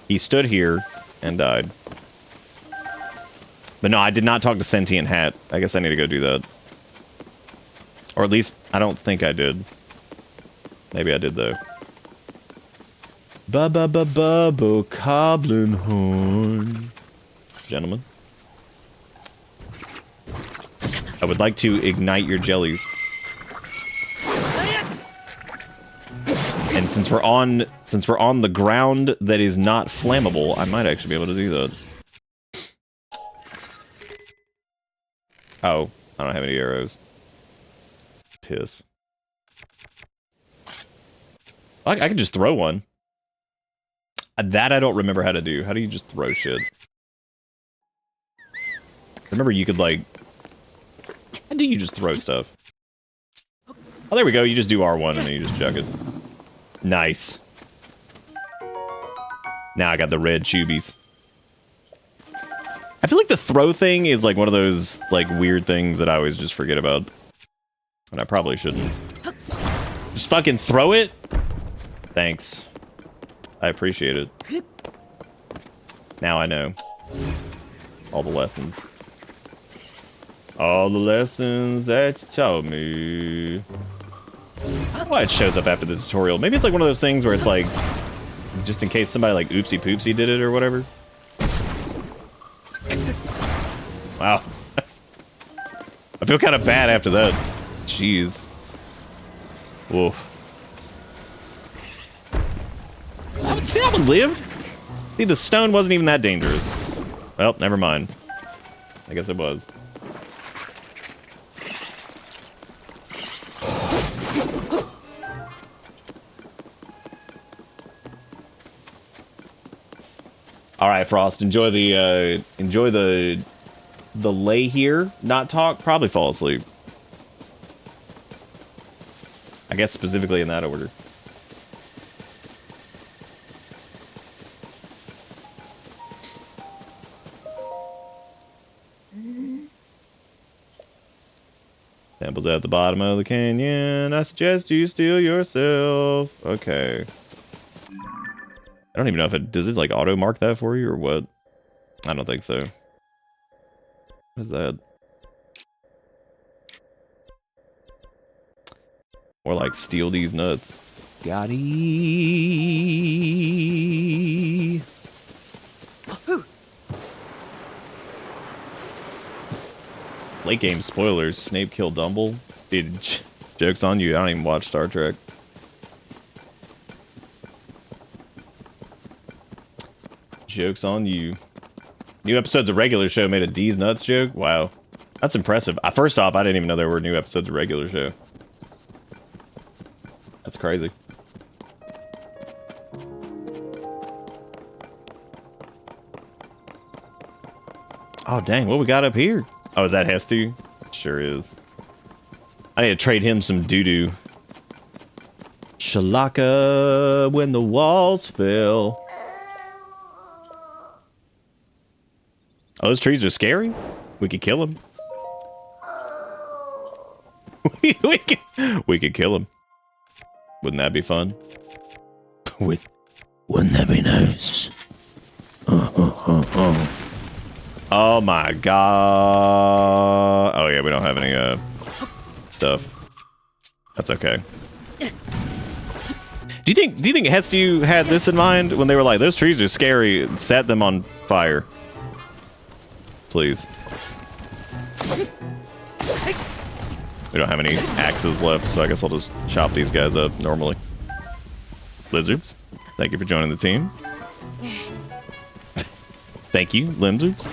He stood here and died. But no, I did not talk to Sentient Hat. I guess I need to go do that. Or at least, I don't think I did. Maybe I did, though. Ba-ba-ba-ba, Bokoblin horn. Gentlemen. I would like to ignite your jellies. And since we're on the ground that is not flammable, I might actually be able to do that. Oh, I don't have any arrows. Piss. I can just throw one. That I don't remember how to do. How do you just throw shit? Remember you could like... How do you just throw stuff? Oh, there we go. You just do R1 and then you just chuck it. Nice. Now I got the red chubies. I feel like the throw thing is like one of those like weird things that I always just forget about. And I probably shouldn't. Just fucking throw it? Thanks. I appreciate it. Now I know. All the lessons. All the lessons that you taught me. I don't know why it shows up after the tutorial. Maybe it's like one of those things where it's like, just in case somebody like oopsie poopsie did it or whatever. Wow. I feel kind of bad after that. Jeez. Whoa. See, that one lived. See, the stone wasn't even that dangerous. Well, never mind. I guess it was. All right, Frost. Enjoy the lay here, not talk. Probably fall asleep. I guess specifically in that order. Temple's at the bottom of the canyon. I suggest you steal yourself. Okay. I don't even know if it... Does it, like, auto-mark that for you, or what? I don't think so. What is that? Or, like, steal these nuts. Got-ee. Late game spoilers. Snape killed Dumble. Dude, joke's on you. I don't even watch Star Trek. Joke's on you. New episodes of regular show made a D's nuts joke? Wow. That's impressive. First off, I didn't even know there were new episodes of regular show. That's crazy. Oh, dang. What we got up here? Oh, is that Hestu? It sure is. I need to trade him some doo-doo. Shalaka when the walls fell. Oh, those trees are scary? We could kill them. we could kill him. Wouldn't that be fun? Wouldn't that be nice? Oh my god. Oh yeah, we don't have any stuff. That's okay. Do you think Hestu had this in mind when they were like, those trees are scary, and set them on fire? Please. We don't have any axes left, so I guess I'll just chop these guys up normally. Lizards, thank you for joining the team. Thank you, lizards.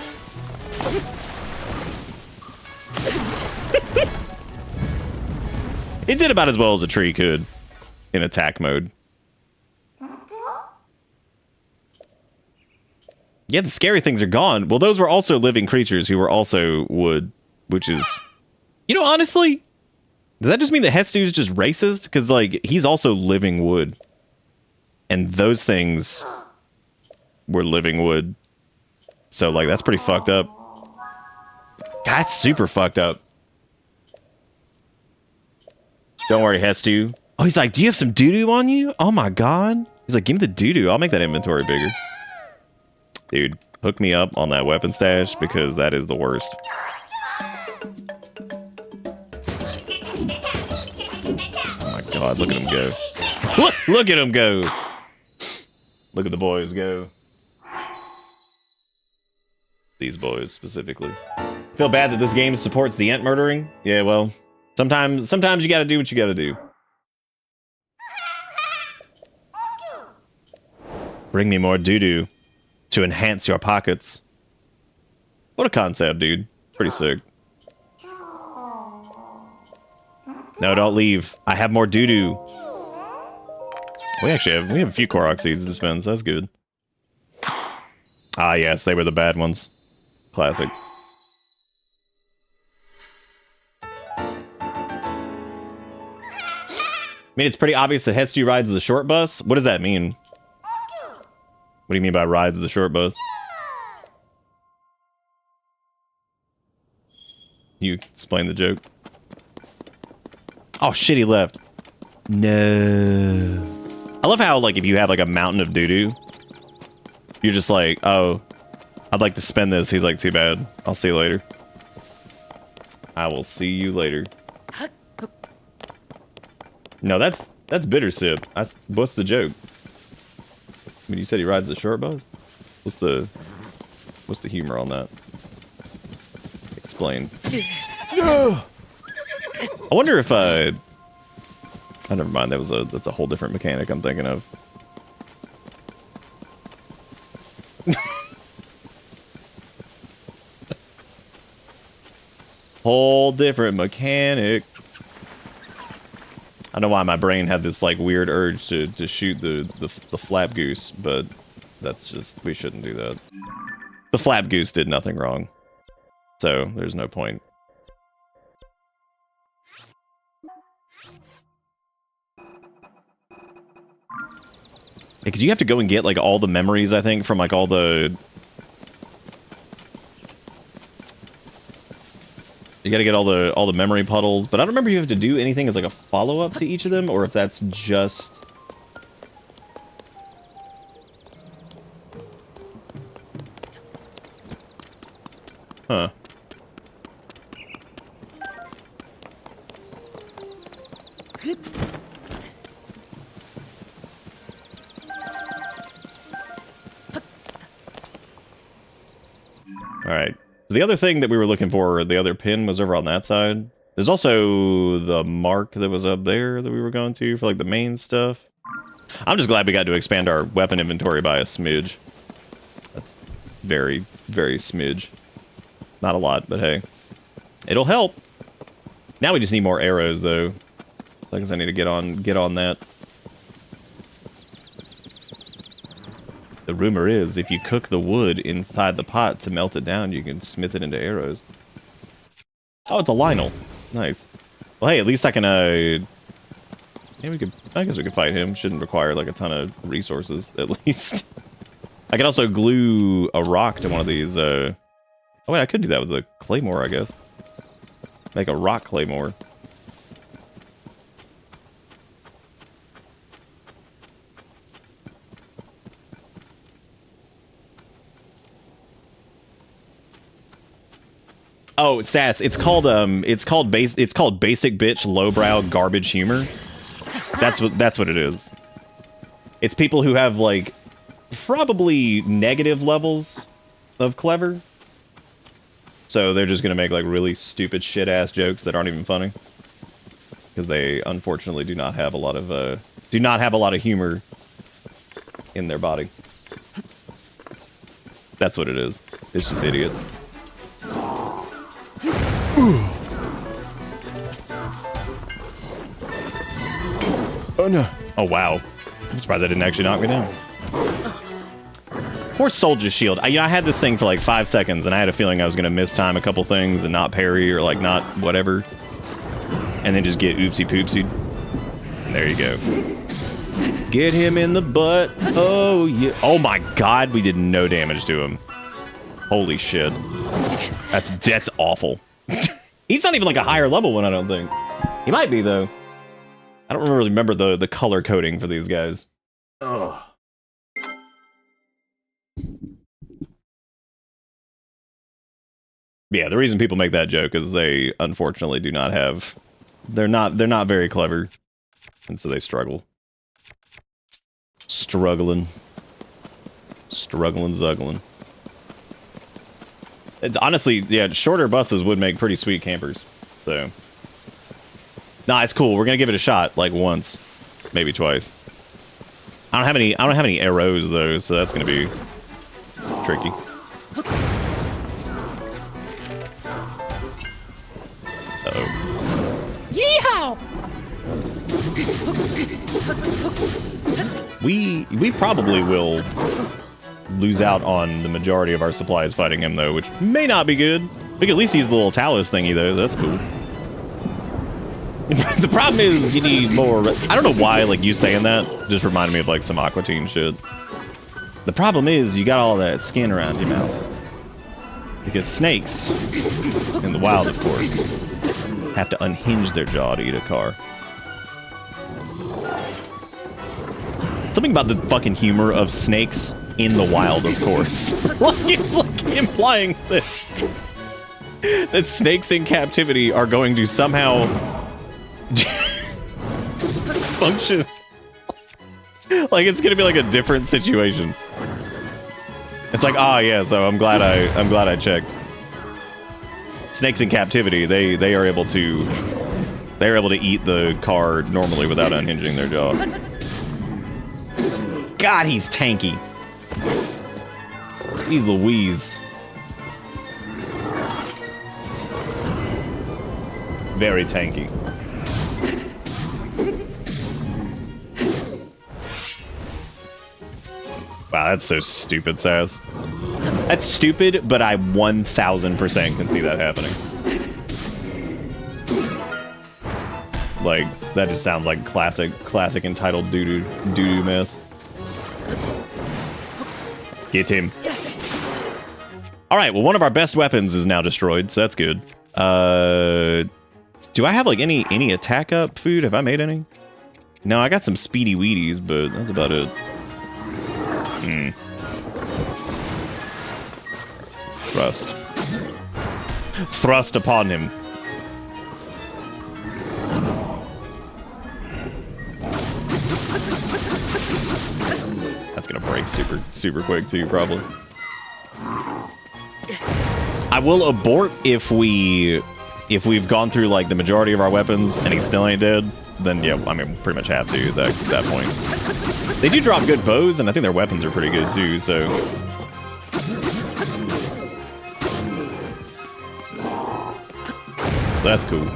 It did about as well as a tree could in attack mode. Yeah, the scary things are gone. Well, those were also living creatures who were also wood, which is... You know, honestly, does that just mean that Hestu's just racist? Because, like, he's also living wood. And those things were living wood. So, like, that's pretty fucked up. God, that's super fucked up. Don't worry, Hestu. Oh, he's like, do you have some doo-doo on you? Oh my god. He's like, give me the doo-doo. I'll make that inventory bigger. Dude, hook me up on that weapon stash because that is the worst. Oh my god, look at him go. Look at him go. Look at the boys go. These boys specifically. Feel bad that this game supports the ant murdering. Yeah, well, sometimes you gotta do what you gotta do. Bring me more doo-doo to enhance your pockets. What a concept, dude. Pretty sick. No, don't leave. I have more doo-doo. We have a few Korok seeds to dispense. That's good. Ah, yes, they were the bad ones. Classic. I mean, it's pretty obvious that Hestu rides the short bus. What does that mean? What do you mean by rides the short bus? You explain the joke. Oh shit, he left. No. I love how, like, if you have like a mountain of doo-doo, you're just like, oh, I'd like to spend this. He's like, too bad. I'll see you later. I will see you later. No, that's bitter sip. What's the joke? I mean, you said he rides the short bus? What's the humor on that? Explain. No! I wonder if oh, never mind. That's a whole different mechanic I'm thinking of. Whole different mechanic. I don't know why my brain had this like weird urge to shoot the flap goose, but that's just, we shouldn't do that. The flap goose did nothing wrong, so there's no point. Because you have to go and get like all the memories, I think, from like all the... You gotta get all the memory puddles, but I don't remember if you have to do anything as like a follow-up to each of them, or if that's just... Huh. Alright. The other thing that we were looking for, the other pin, was over on that side. There's also the mark that was up there that we were going to for like the main stuff. I'm just glad we got to expand our weapon inventory by a smidge. That's very, very smidge. Not a lot, but hey. It'll help. Now we just need more arrows, though. I guess I need to get on that. The rumor is, if you cook the wood inside the pot to melt it down, you can smith it into arrows. Oh, it's a Lionel. Nice. Well, hey, at least I can, yeah, I guess we could fight him. Shouldn't require, like, a ton of resources, at least. I could also glue a rock to one of these, Oh, wait, I could do that with the claymore, I guess. Make a rock claymore. Oh, Sass, it's called basic bitch lowbrow garbage humor. That's what it is. It's people who have like probably negative levels of clever. So they're just gonna make like really stupid shit ass jokes that aren't even funny. Because they unfortunately do not have a lot of humor in their body. That's what it is. It's just idiots. Oh no. Oh wow. I'm surprised that didn't actually knock me down. Poor Soldier's Shield. I had this thing for like 5 seconds and I had a feeling I was gonna mistime a couple things and not parry or like not whatever. And then just get oopsie poopsie. There you go. Get him in the butt. Oh yeah. Oh my god, we did no damage to him. Holy shit. That's awful. He's not even like a higher level one, I don't think. He might be though. I don't really remember the color coding for these guys. Oh. Yeah, the reason people make that joke is they unfortunately do not have. They're not very clever, and so they struggle. Struggling, zuggling. It's honestly, yeah, shorter buses would make pretty sweet campers. So, nah, it's cool. We're gonna give it a shot, like once, maybe twice. I don't have any arrows though, so that's gonna be tricky. Uh-oh. Yeehaw! We probably will lose out on the majority of our supplies fighting him though, which may not be good. We can at least use the little Talos thingy though. That's cool. The problem is you need more. I don't know why like you saying that just reminded me of like some Aqua Teen shit. The problem is you got all that skin around your mouth. Because snakes, in the wild of course, have to unhinge their jaw to eat a car. Something about the fucking humor of snakes in the wild, of course. Like, it's like implying that snakes in captivity are going to somehow function. Like it's gonna be like a different situation. It's like, ah, yeah. So I'm glad I checked. Snakes in captivity, they are able to eat the car normally without unhinging their jaw. God, he's tanky. He's Louise. Very tanky. Wow, that's so stupid, Saz. That's stupid, but I 1000% can see that happening. Like, that just sounds like classic entitled doo-doo mess. Get him. Alright, well, one of our best weapons is now destroyed, so that's good. Do I have, like, any attack up food? Have I made any? No, I got some speedy weedies, but that's about it. Thrust upon him. That's gonna break super quick too, probably. I will abort if we've gone through like the majority of our weapons and he still ain't dead. Then yeah, I mean, pretty much have to at that point. They do drop good bows, and I think their weapons are pretty good too. So. That's cool.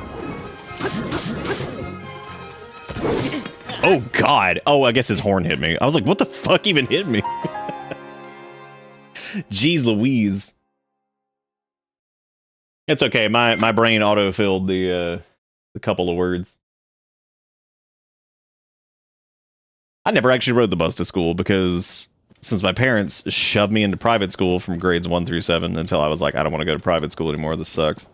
Oh god. Oh, I guess his horn hit me. I was like, what the fuck even hit me? Jeez Louise. It's okay. My brain auto-filled the couple of words. I never actually rode the bus to school because since my parents shoved me into private school from grades 1 through 7 until I was like, I don't want to go to private school anymore. This sucks.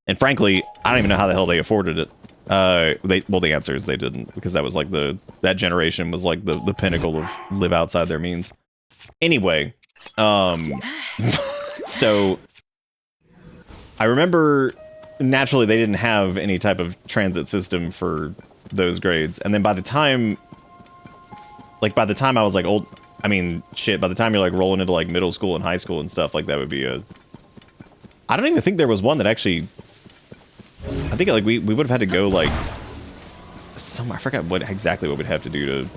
And frankly, I don't even know how the hell they afforded it. Well, the answer is they didn't, because that was like that generation was like the pinnacle of live outside their means. Anyway, so I remember naturally they didn't have any type of transit system for those grades. And then by the time I was like old, I mean, shit, by the time you're like rolling into like middle school and high school and stuff, like that would be a... I don't even think there was one that actually... I think like we would have had to go like... somewhere, I forgot exactly what we'd have to do to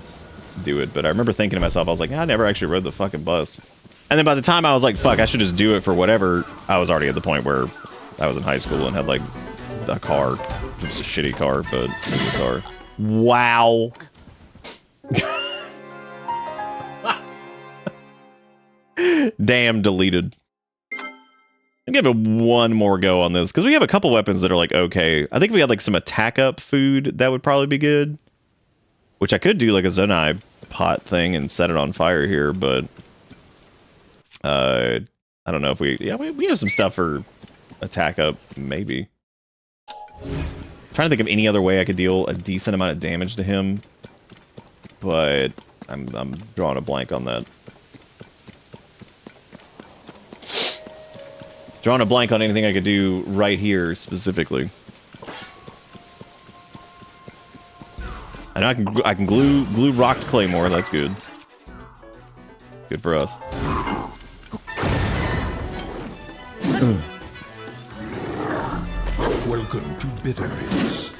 do it, but I remember thinking to myself, I was like, I never actually rode the fucking bus. And then by the time I was like, fuck, I should just do it for whatever, I was already at the point where I was in high school and had like a car. It was a shitty car, but it was a car. Wow. Damn, deleted. I'll give it one more go on this, because we have a couple weapons that are like, okay. I think if we had like some attack up food, that would probably be good. Which I could do like a Zonai pot thing and set it on fire here, but... I don't know if we... Yeah, we have some stuff for attack up, maybe. I'm trying to think of any other way I could deal a decent amount of damage to him. But I'm drawing a blank on that. Drawing a blank on anything I could do right here, specifically. I know I can glue rocked claymore, that's good. Good for us. Welcome to Bitter Bits.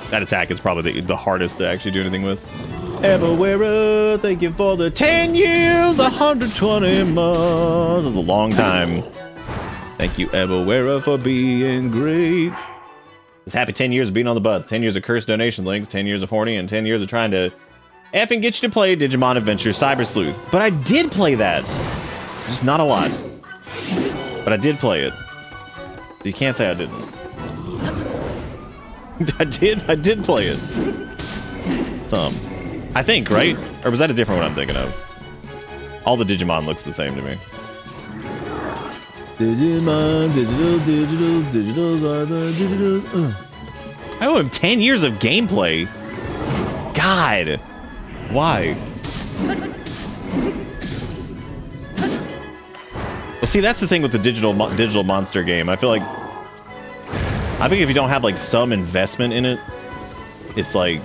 That attack is probably the hardest to actually do anything with. Everywhere, thank you for the 10 years, 120 months. That's a long time. Thank you, Everywhere, for being great. It's happy 10 years of being on the bus, 10 years of cursed donation links, 10 years of horny, and 10 years of trying to effing get you to play Digimon Adventure Cyber Sleuth. But I did play that. Just not a lot. But I did play it. You can't say I didn't. I did play it. Some. I think, right? Or was that a different one I'm thinking of? All the Digimon looks the same to me. Digimon, digitals are the digitals. I owe him 10 years of gameplay. God. Why? Well, see, that's the thing with the digital monster game. I think if you don't have like some investment in it, it's like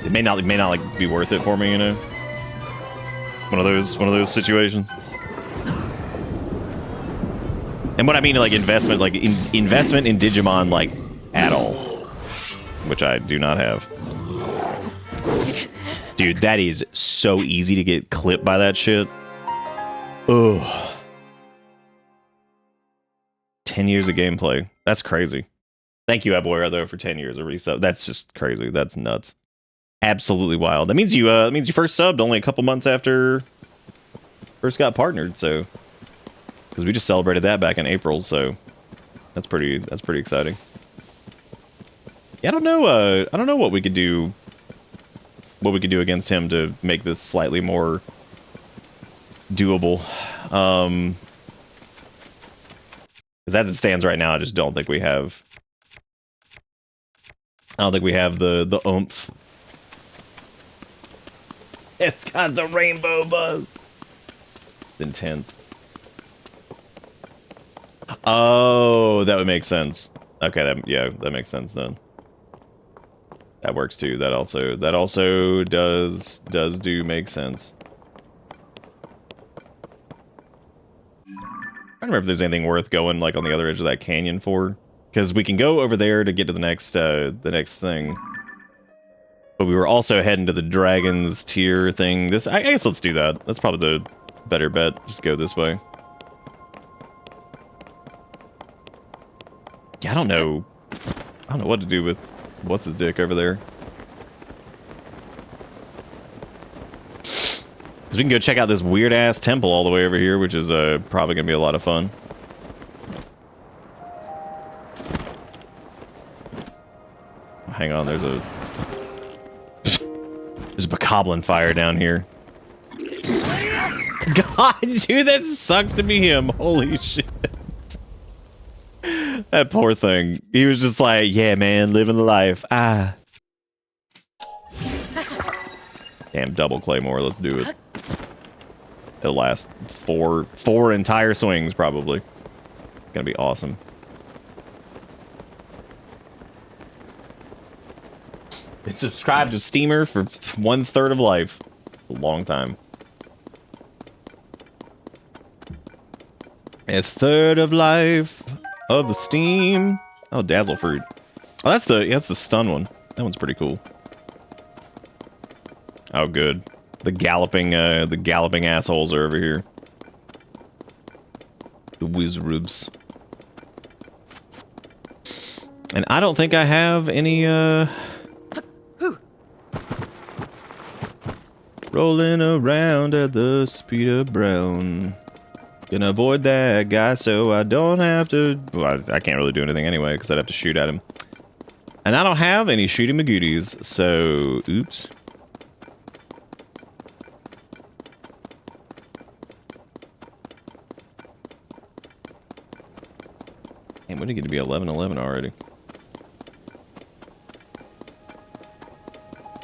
it may not like be worth it for me, you know. One of those situations. And what I mean like investment, like investment in Digimon, like at all, which I do not have. Dude, that is so easy to get clipped by that shit. Ugh. 10 years of gameplay. That's crazy. Thank you, Abuera, though, for 10 years of resub. That's just crazy. That's nuts. Absolutely wild. That means you first subbed only a couple months after first got partnered, so because we just celebrated that back in April, so that's pretty exciting. Yeah, I don't know what we could do. What we could do against him to make this slightly more doable. Because as it stands right now, I just don't think we have. I don't think we have the oomph. It's got the rainbow buzz. It's intense. Oh, that would make sense. Okay, that makes sense then. That works too. That also does make sense. I don't remember if there's anything worth going like on the other edge of that canyon for, because we can go over there to get to the next thing. But we were also heading to the Dragon's Tier thing. I guess let's do that. That's probably the better bet. Just go this way. Yeah, I don't know what to do with what's his dick over there. We can go check out this weird ass temple all the way over here, which is probably gonna be a lot of fun. Hang on, there's a bokoblin fire down here. God, dude, that sucks to be him. Holy shit. That poor thing. He was just like, yeah, man, living the life. Ah. Damn, double claymore. Let's do it. It'll last four entire swings, probably. Gonna be awesome. Been subscribed to Steamer for 1/3 of life. A long time. 1/3 of life of the Steam. Oh, Dazzle Fruit. Oh, that's the stun one. That one's pretty cool. Oh, good. The galloping assholes are over here. The Wizrubs. And I don't think I have any, rolling around at the speed of brown. Gonna avoid that guy so I don't have to... Well, I can't really do anything anyway, because I'd have to shoot at him. And I don't have any shooting magooties, so... Oops. And when did it get to be 11:11 already?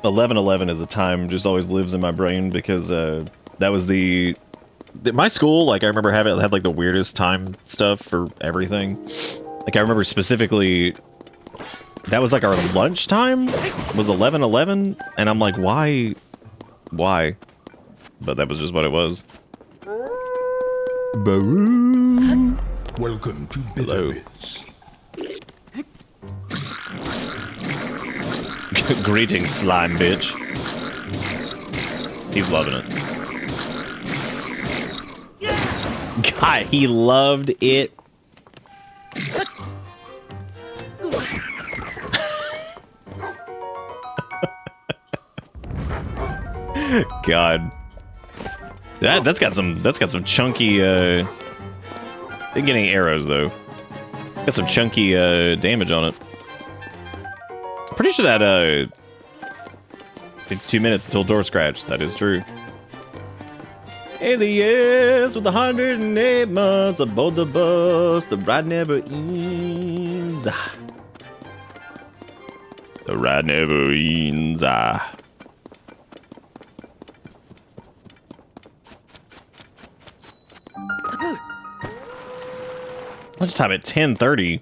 11:11 is a time just always lives in my brain because that was my school. Like I remember had like the weirdest time stuff for everything. Like I remember specifically that was like our lunch time was 11:11, and I'm like, why? But that was just what it was. Baroo. Welcome to Bitterbits. Greetings, slime bitch. He's loving it. God, he loved it. God. That's got some chunky didn't get any arrows though. Got some chunky damage on it. Pretty sure that 52 minutes until door scratch. That is true. Aliens with 108 months aboard the bus. The ride never ends. The ride never ends. Lunchtime at 10:30.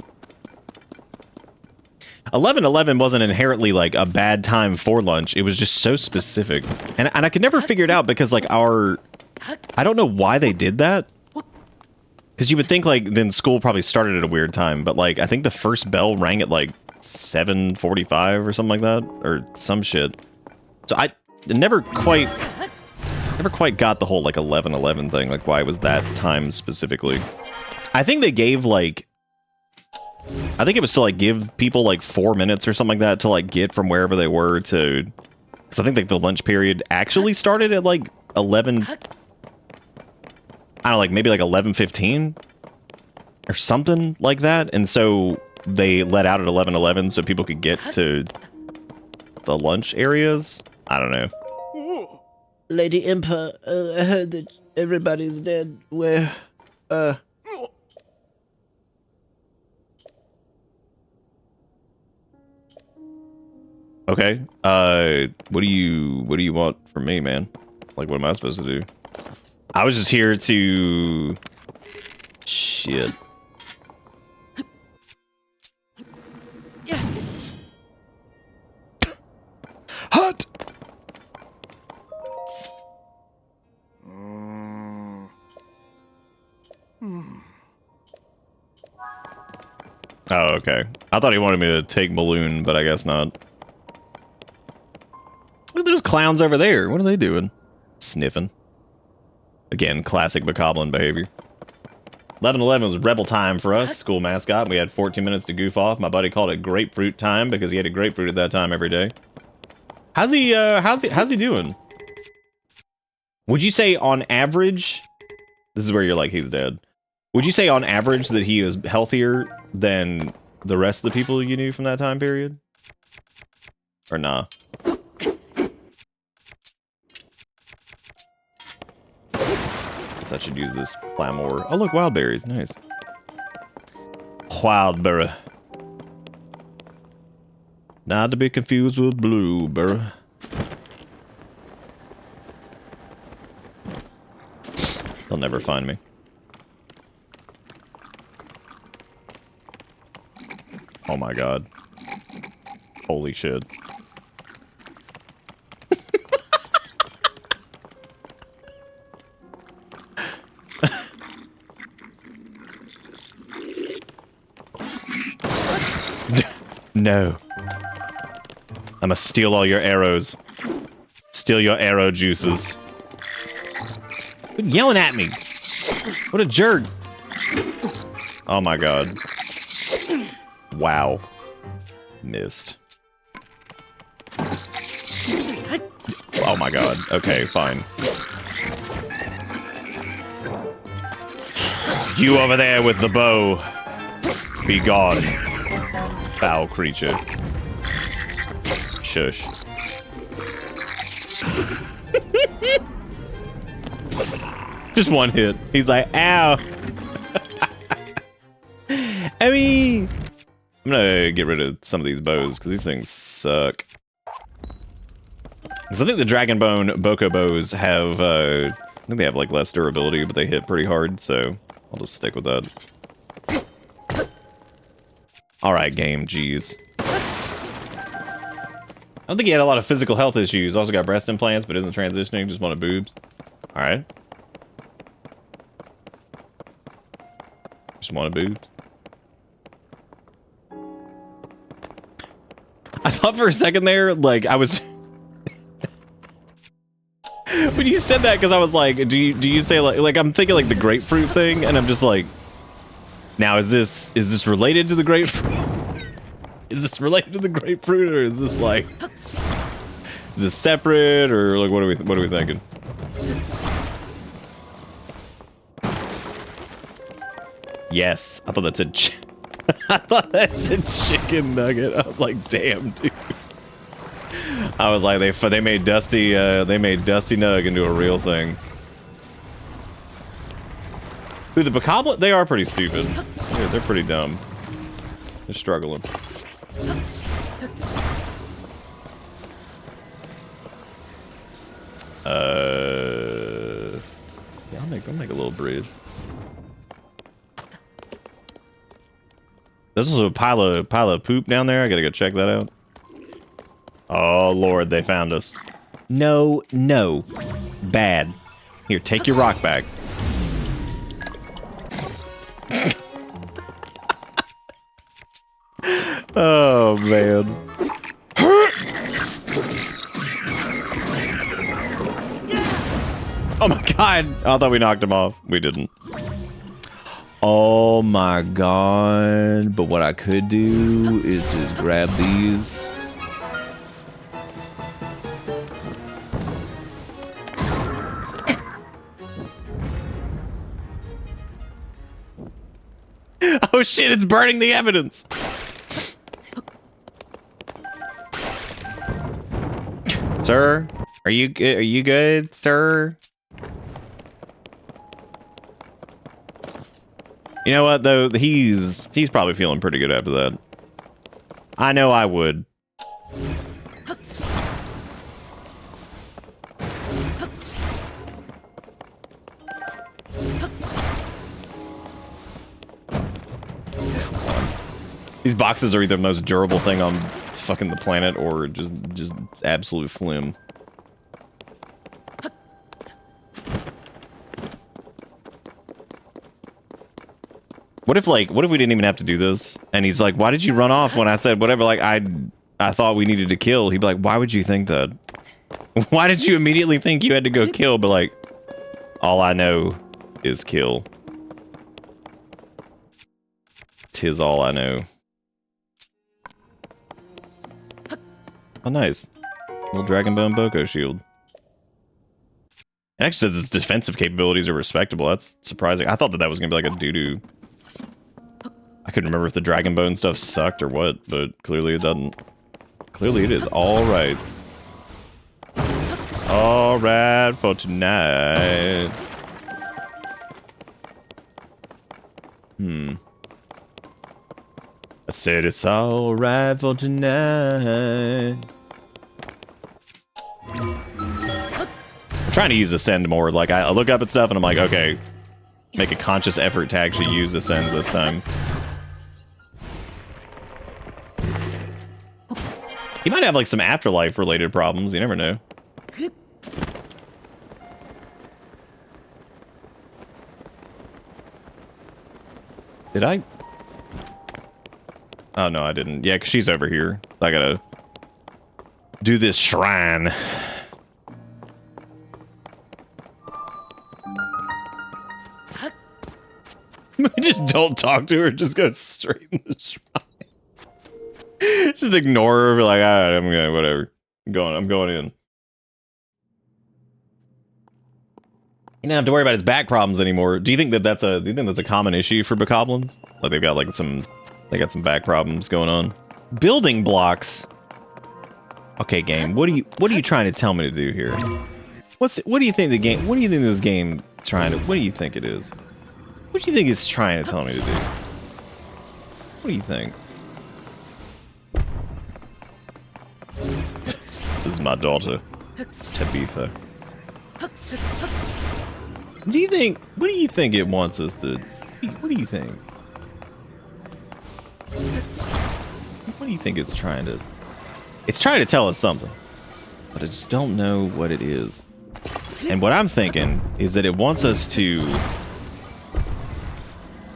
11:11 wasn't inherently like a bad time for lunch. It was just so specific, and I could never figure it out because like I don't know why they did that. Because you would think like then school probably started at a weird time, but like I think the first bell rang at like 7:45 or something like that, or some shit. So I never quite got the whole like 11:11 thing, like why was that time specifically. I think they gave like, I think it was to like give people like 4 minutes or something like that to like get from wherever they were to, because I think like the lunch period actually started at like 11, I don't know, like maybe like 11:15 or something like that. And so they let out at 11:11 so people could get to the lunch areas. I don't know. Lady Impa, I heard that everybody's dead. Where, Okay. What do you want from me, man? Like, what am I supposed to do? I was just here to... Shit. Hot! Oh, okay. I thought he wanted me to take Balloon, but I guess not. Look at those clowns over there. What are they doing? Sniffing. Again, classic Bokoblin behavior. 11:11 was rebel time for us, school mascot. We had 14 minutes to goof off. My buddy called it grapefruit time because he had a grapefruit at that time every day. How's he doing? Would you say on average, this is where you're like, he's dead. Would you say on average that he is healthier than the rest of the people you knew from that time period? Or nah? I should use this clamour. Oh look, wild berries, nice. Wildberry. Not to be confused with blueberry. never find me. Oh my god. Holy shit. No. I'ma steal all your arrows. Steal your arrow juices. Quit yelling at me. What a jerk. Oh my god. Wow. Missed. Oh my god. Okay, fine. You over there with the bow. Be gone. Foul creature. Shush. Just one hit. He's like, ow. I mean, I'm gonna get rid of some of these bows because these things suck. Because I think the Dragon Bone Boko bows have, I think they have like less durability, but they hit pretty hard, so I'll just stick with that. Alright, game, jeez. I don't think he had a lot of physical health issues. Also got breast implants, but isn't transitioning, just wanted boobs. Alright. Just wanted boobs. I thought for a second there, like, I was... when you said that, because I was like, do you say, like, I'm thinking, like, the grapefruit thing, and I'm just like... Now, is this related to the grapefruit? Is this related to the grapefruit, or is this like, is this separate, or like what are we thinking? Yes, I thought that's I thought that's a chicken nugget. I was like, damn, dude. I was like, they made Dusty Nug into a real thing. Dude, the Bokoblin, they are pretty stupid. They're pretty dumb. They're struggling. Yeah, I'll make a little bridge. There's also a pile of poop down there. I gotta go check that out. Oh lord, they found us. No, no. Bad. Here, take your rock back. Oh man. Oh my god. I thought we knocked him off. We didn't. Oh my god. But what I could do is just grab these. Oh shit, it's burning the evidence. Sir, are you good, sir? You know what though? He's probably feeling pretty good after that. I know I would. These boxes are either the most durable thing on fucking the planet or just absolute flim. What if we didn't even have to do this? And he's like, why did you run off when I said whatever? Like, I thought we needed to kill. He'd be like, why would you think that? Why did you immediately think you had to go kill? But like, all I know is kill. 'Tis all I know. Oh, nice. Little Dragon Bone Boko shield. It actually says its defensive capabilities are respectable. That's surprising. I thought that was going to be like a doo-doo. I couldn't remember if the Dragon Bone stuff sucked or what, but clearly it doesn't. Clearly it is alright. Alright for tonight. I said it's alright for tonight. I'm trying trying to use Ascend more. Like, I look up at stuff and I'm like, okay, make a conscious effort to actually use Ascend this time. He might have, like, some afterlife-related problems. You never know. Did I? Oh, no, I didn't. Yeah, 'cause she's over here. I gotta do this shrine. Just don't talk to her. Just go straight in the shrine. Just ignore her. Be like, all right, I'm gonna whatever. I'm going in. You don't have to worry about his back problems anymore. Do you think that's a common issue for bokoblins? Like they've got like some back problems going on. Building blocks. Okay, game. What are you trying to tell me to do here? What do you think this game is trying to? What do you think it is? What do you think it's trying to tell me to do? What do you think? This is my daughter, Tabitha. What do you think it wants us to... What do you think? What do you think it's trying to... It's trying to tell us something, but I just don't know what it is. And what I'm thinking is that it wants us to...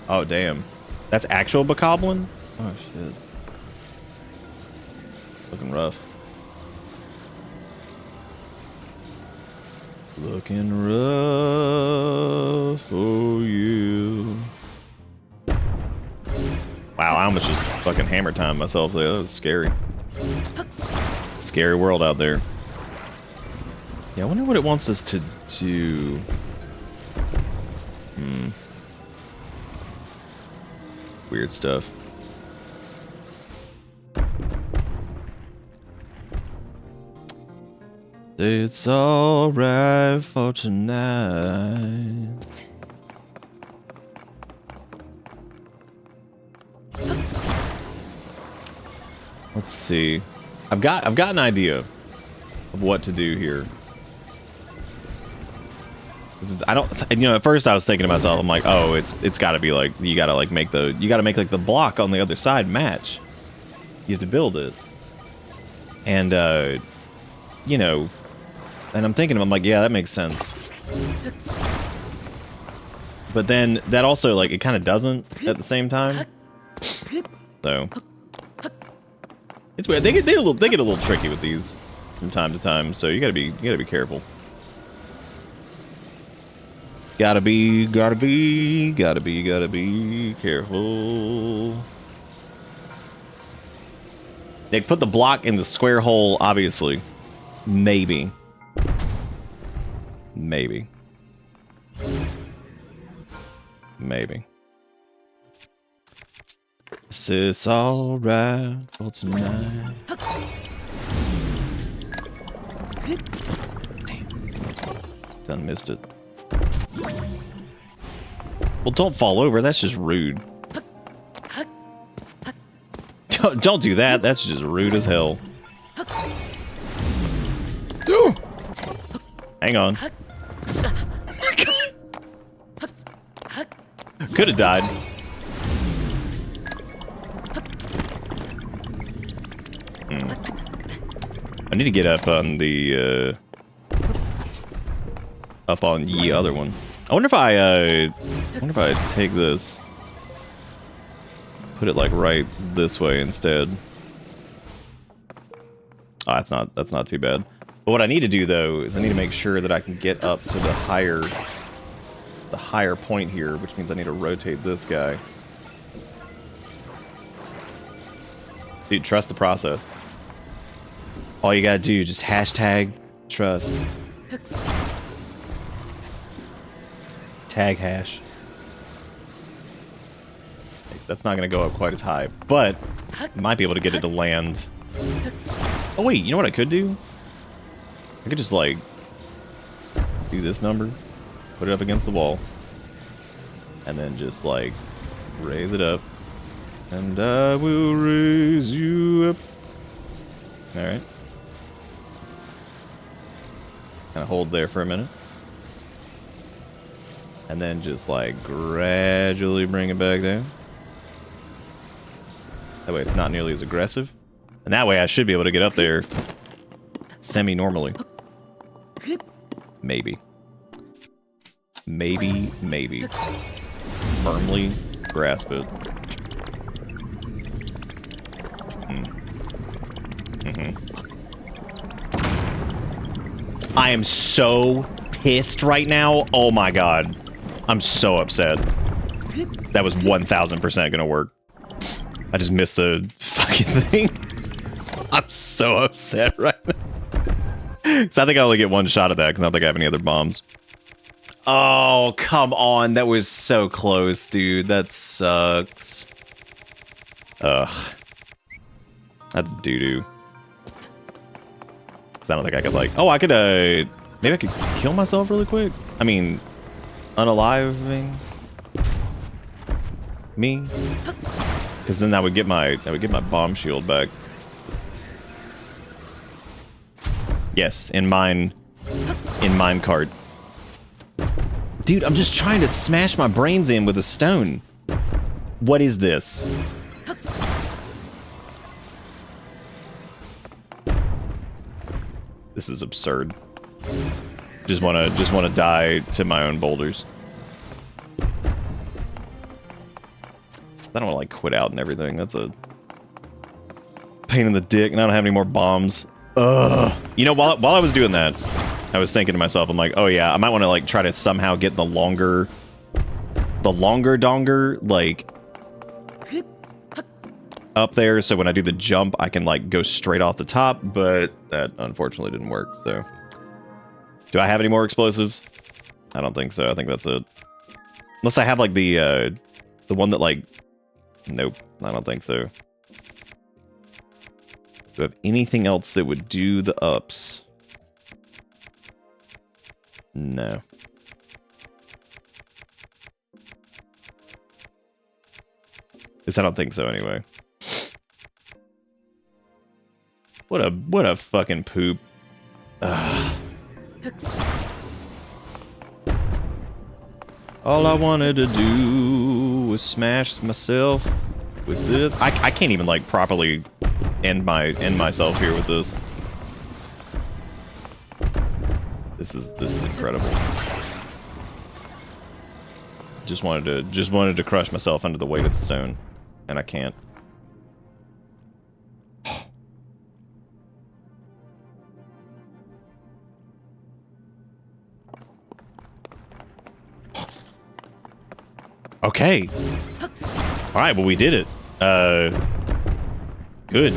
Oh, damn. That's actual bokoblin? Oh, shit. Looking rough. Looking rough for you. Wow, I almost just fucking hammer time myself there. That was scary. Scary world out there. Yeah, I wonder what it wants us to do. Weird stuff. It's alright for tonight. Let's see. I've got an idea of what to do here. At first I was thinking to myself, I'm like, oh, it's got to be like you got to make like the block on the other side match. You have to build it, and and I'm thinking, I'm like, yeah, that makes sense. But then that also it kind of doesn't at the same time. So it's weird. They get a little tricky with these from time to time. So you gotta be careful. Gotta be careful. They put the block in the square hole, obviously. Maybe. It's alright for tonight. Damn. Done missed it. Well, don't fall over. That's just rude. Don't do that. That's just rude as hell. Hang on. Could have died. I need to get up on the up on the other one. I wonder if I take this, put it like right this way instead. Oh, that's not too bad. But what I need to do though is I need to make sure that I can get up to the higher point here, which means I need to rotate this guy. Dude, trust the process. All you gotta do, just hashtag trust. Tag hash. That's not gonna go up quite as high, but might be able to get it to land. Oh wait, you know what I could do? I could just do this number, put it up against the wall, and then just raise it up. And I will raise you up. Alright. Kind of hold there for a minute. And then just like gradually bring it back down. That way it's not nearly as aggressive. And that way I should be able to get up there semi-normally. Maybe. Maybe. Firmly grasp it. I am so pissed right now. Oh my god. I'm so upset. That was 1000% gonna work. I just missed the fucking thing. I'm so upset right now. So I think I only get one shot at that because I don't think I have any other bombs. Oh, come on. That was so close, dude. That sucks. Ugh. That's doo-doo. I don't think I could, like... Oh, I could, maybe I could kill myself really quick? I mean, unaliving me? Because then that would get my bomb shield back. Yes, in minecart. Dude, I'm just trying to smash my brains in with a stone. What is this? This is absurd. Just wanna die to my own boulders. I don't wanna like quit out and everything. That's a pain in the dick, and I don't have any more bombs. Ugh. You know, while I was doing that, I was thinking to myself, I'm like, oh yeah, I might want to like try to somehow get the longer donger, like up there, so when I do the jump, I can like go straight off the top, but that unfortunately didn't work, so. Do I have any more explosives? I don't think so. I think that's it. Unless I have like the one that like, nope, I don't think so. Do I have anything else that would do the ups? No. At least I don't think so anyway. What a fucking poop. Ugh. All I wanted to do was smash myself with this. I can't even like properly end myself here with this. This is incredible. Just wanted to crush myself under the weight of the stone, and I can't. Okay. All right, well we did it. Good.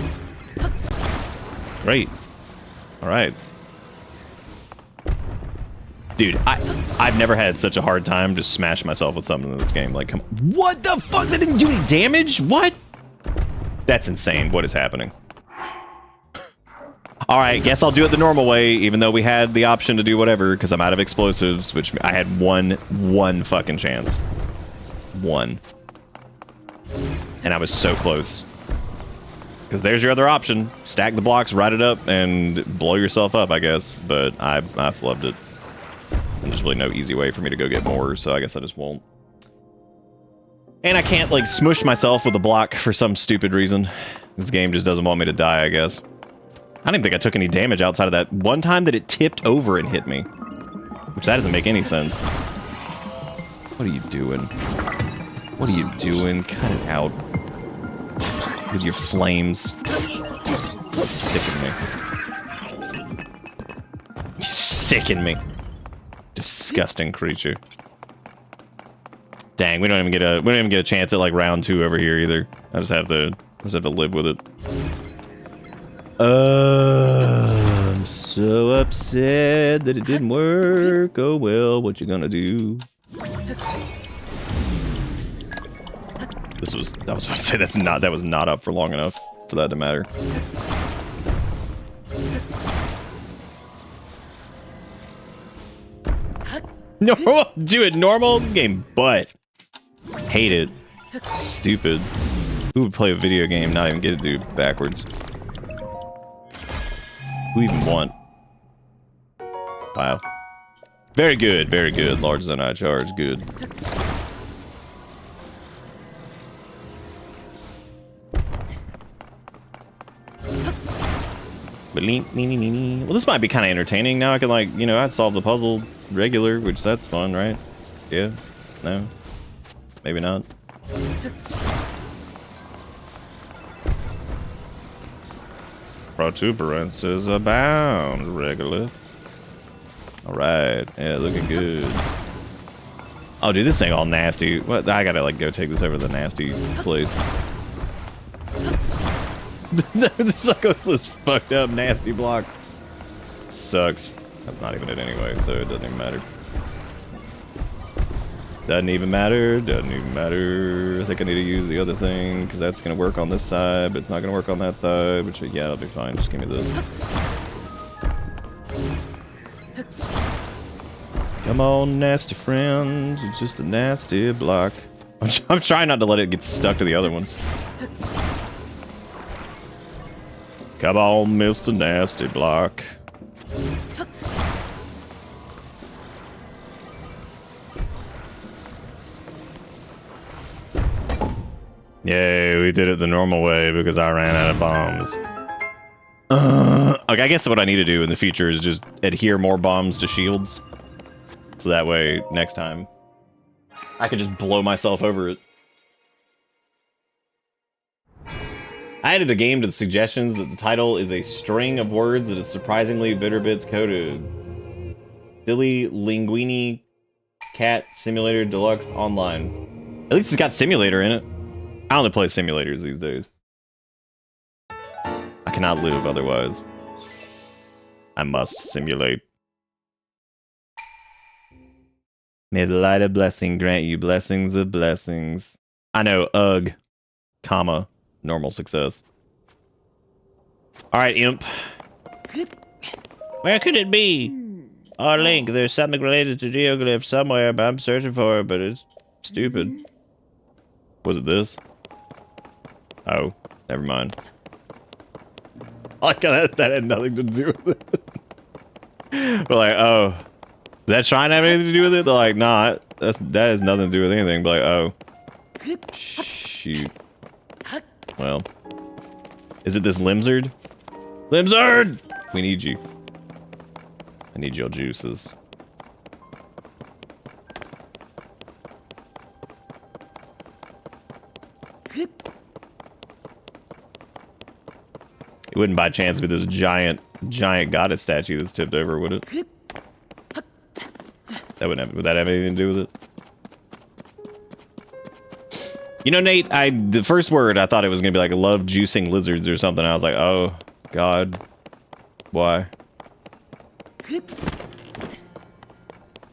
Great. All right. Dude, I've never had such a hard time just smash myself with something in this game. Like, come, what the fuck? That didn't do any damage? What? That's insane. What is happening? All right, guess I'll do it the normal way, even though we had the option to do whatever, because I'm out of explosives, which I had one fucking chance. One. And I was so close. Because there's your other option. Stack the blocks, write it up, and blow yourself up, I guess. But I flubbed it. And there's really no easy way for me to go get more, so I guess I just won't. And I can't, like, smush myself with a block for some stupid reason. This game just doesn't want me to die, I guess. I don't even think I took any damage outside of that one time that it tipped over and hit me. Which, that doesn't make any sense. What are you doing? What are you doing? Cut it out. With your flames. You sicken me. You sicken me. Disgusting creature. Dang, we don't even get a chance at like round 2 over here either. I just have to live with it. I'm so upset that it didn't work. Oh well, what you gonna do? I was about to say that was not up for long enough for that to matter. No, do it normal. This game butt. Hate it. Stupid. Who would play a video game not even get it to do backwards? Who even want? Wow. Very good, very good. Large Zonai charge, good. Well, this might be kind of entertaining. Now I can, like, you know, I'd solve the puzzle regular, which that's fun, right? Yeah? No? Maybe not. Protuberances abound, regular. Alright, yeah, looking good. Oh, dude, this thing all nasty. What? I gotta, like, go take this over to the nasty place. This is like this fucked up, nasty block. Sucks. That's not even it anyway, so it doesn't even matter. Doesn't even matter, doesn't even matter. I think I need to use the other thing, because that's going to work on this side, but it's not going to work on that side, which, yeah, that'll be fine. Just give me this. Come on, nasty friend. It's just a nasty block. I'm trying not to let it get stuck to the other one. Come on, Mr. Nasty Block. Yay, we did it the normal way because I ran out of bombs. Okay, I guess what I need to do in the future is just adhere more bombs to shields. So that way, next time, I could just blow myself over it. I added a game to the suggestions that the title is a string of words that is surprisingly bitter bits coded. Silly Linguini Cat Simulator Deluxe Online. At least it's got simulator in it. I only play simulators these days. I cannot live otherwise. I must simulate. May the light of blessing grant you blessings of blessings. I know, ugh, comma, normal success. Alright, imp. Where could it be? Oh, Link, there's something related to geoglyphs somewhere, but I'm searching for it, but it's stupid. Was it this? Oh, never mind. Like that had nothing to do with it. We're like, oh, does that shrine have anything to do with it? They're like, nah, that has nothing to do with anything. But like, oh, shoot. Well, is it this Limzard? Limzard! We need you. I need your juices. It wouldn't by chance be this giant goddess statue that's tipped over, would it? That wouldn't have, would that have anything to do with it? You know, Nate, the first word, I thought it was gonna be like love juicing lizards or something. I was like, oh, God. Why?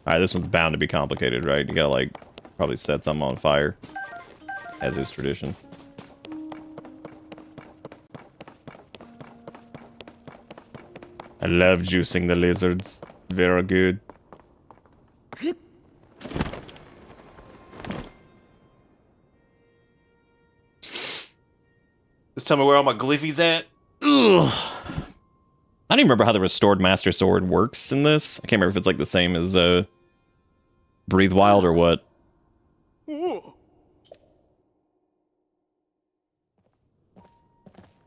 Alright, this one's bound to be complicated, right? You gotta, like, probably set something on fire. As is tradition. I love juicing the lizards. Very good. Just tell me where all my glyphies at. Ugh. I don't even remember how the restored Master Sword works in this. I can't remember if it's like the same as Breathe Wild or what.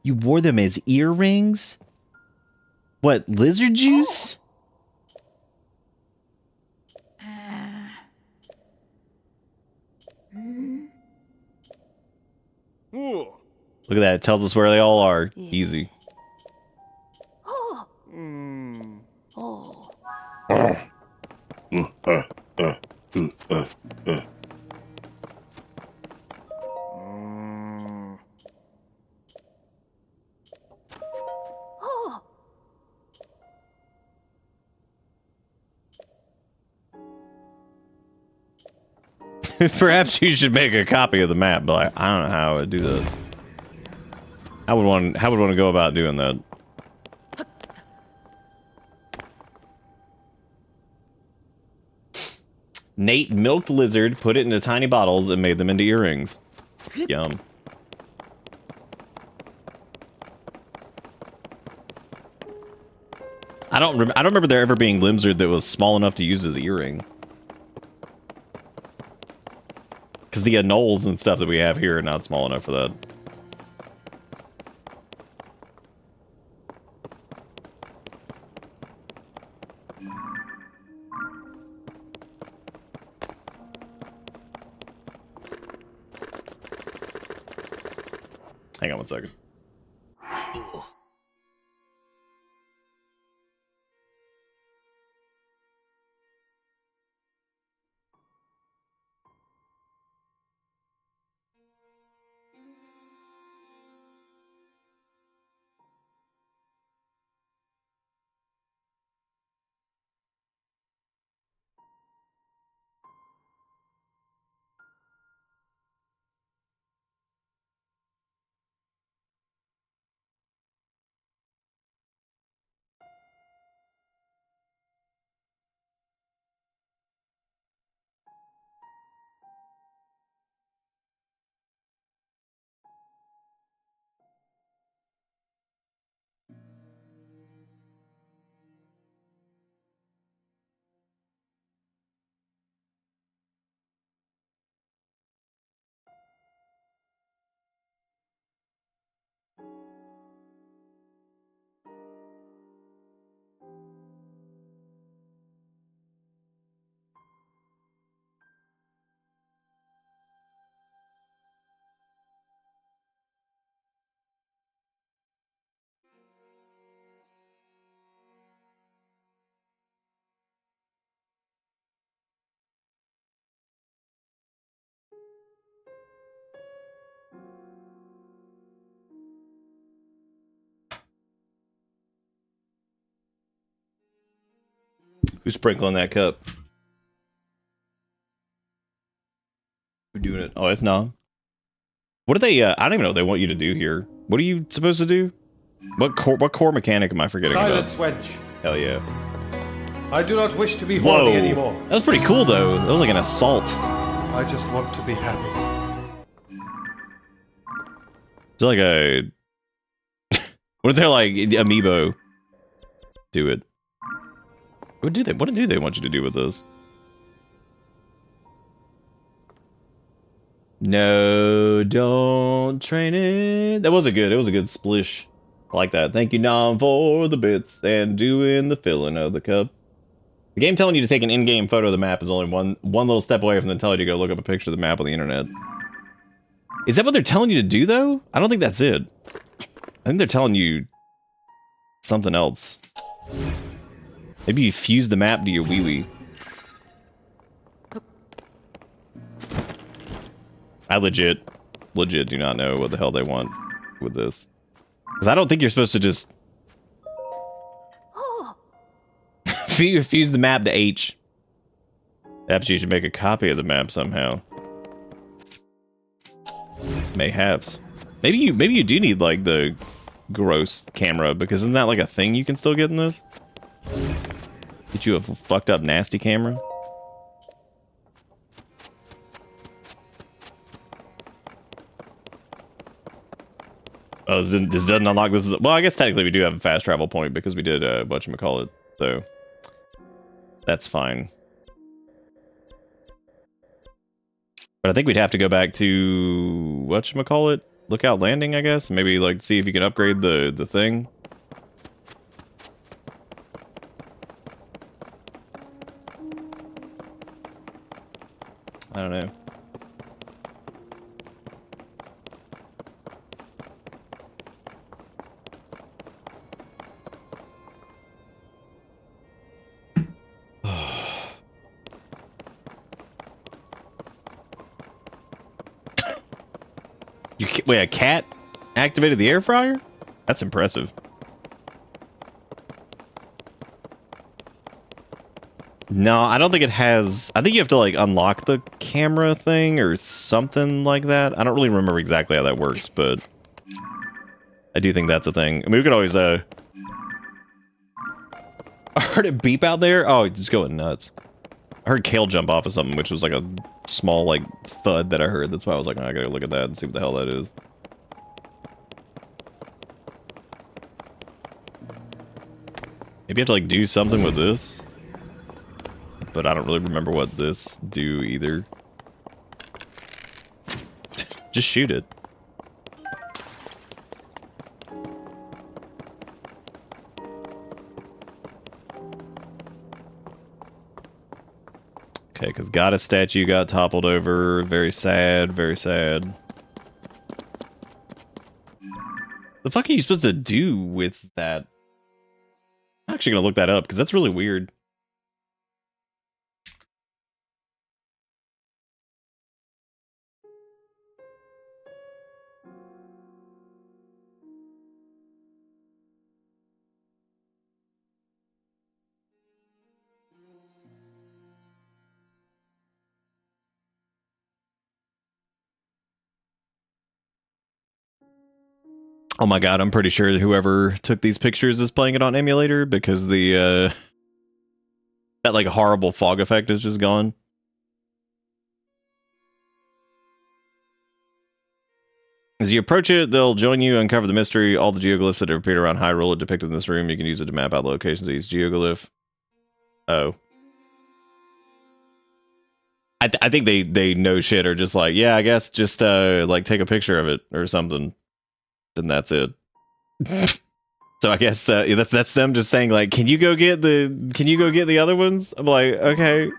You wore them as earrings? What, lizard juice? Look at that, it tells us where they all are. Yeah. Easy. Oh. Oh. Oh. Perhaps you should make a copy of the map, but like, I don't know how I would do that. How would one to go about doing that? Nate milked lizard, put it into tiny bottles, and made them into earrings. Yum. I don't remember there ever being Limsard that was small enough to use as earring. Because the anoles and stuff that we have here are not small enough for that. Hang on one second. Who's sprinkling that cup? Who's doing it? Oh, it's not. What do they? I don't even know what they want you to do here. What are you supposed to do? What core mechanic am I forgetting Silence, about? wench. Hell yeah! I do not wish to be Whoa! horny anymore. That was pretty cool though. That was like an assault. I just want to be happy. It's like a. What if they're like amiibo? Do it. What do they? What do they want you to do with this? No, don't train it. That was a good. It was a good splish. I like that. Thank you, Nom, for the bits and doing the filling of the cup. The game telling you to take an in-game photo of the map is only one little step away from them telling you to go look up a picture of the map on the internet. Is that what they're telling you to do, though? I don't think that's it. I think they're telling you something else. Maybe you fuse the map to your wee-wee. I legit do not know what the hell they want with this. Because I don't think you're supposed to just... fuse the map to H. Perhaps you should make a copy of the map somehow. Mayhaps. Maybe you do need, like, the gross camera, because isn't that, like, a thing you can still get in this? Get you a fucked up nasty camera? Oh, this doesn't unlock this. Well, I guess technically we do have a fast travel point because we did whatchamacallit, so that's fine. But I think we'd have to go back to whatchamacallit, Lookout Landing, I guess. Maybe like see if you can upgrade the thing. I don't know. Wait, a cat activated the air fryer? That's impressive. No, I don't think it has... I think you have to, like, unlock the camera thing or something like that. I don't really remember exactly how that works, but... I do think that's a thing. I mean, we could always, I heard it beep out there. Oh, just going nuts. I heard Kale jump off of something, which was like a small, like, thud that I heard. That's why I was like, oh, I gotta look at that and see what the hell that is. Maybe you have to like do something with this. But I don't really remember what this do either. Just shoot it. Okay, because Goddess statue got toppled over. Very sad, very sad. The fuck are you supposed to do with that? I'm actually gonna look that up, because that's really weird. Oh my god, I'm pretty sure whoever took these pictures is playing it on emulator, because the, that, like, horrible fog effect is just gone. As you approach it, they'll join you, uncover the mystery. All the geoglyphs that have appeared around Hyrule are depicted in this room. You can use it to map out locations of each geoglyph. Oh. I think they know shit, or just like, yeah, I guess just, like, take a picture of it, or something. Then that's it. So I guess that's them just saying like, can you go get the other ones? I'm like, okay.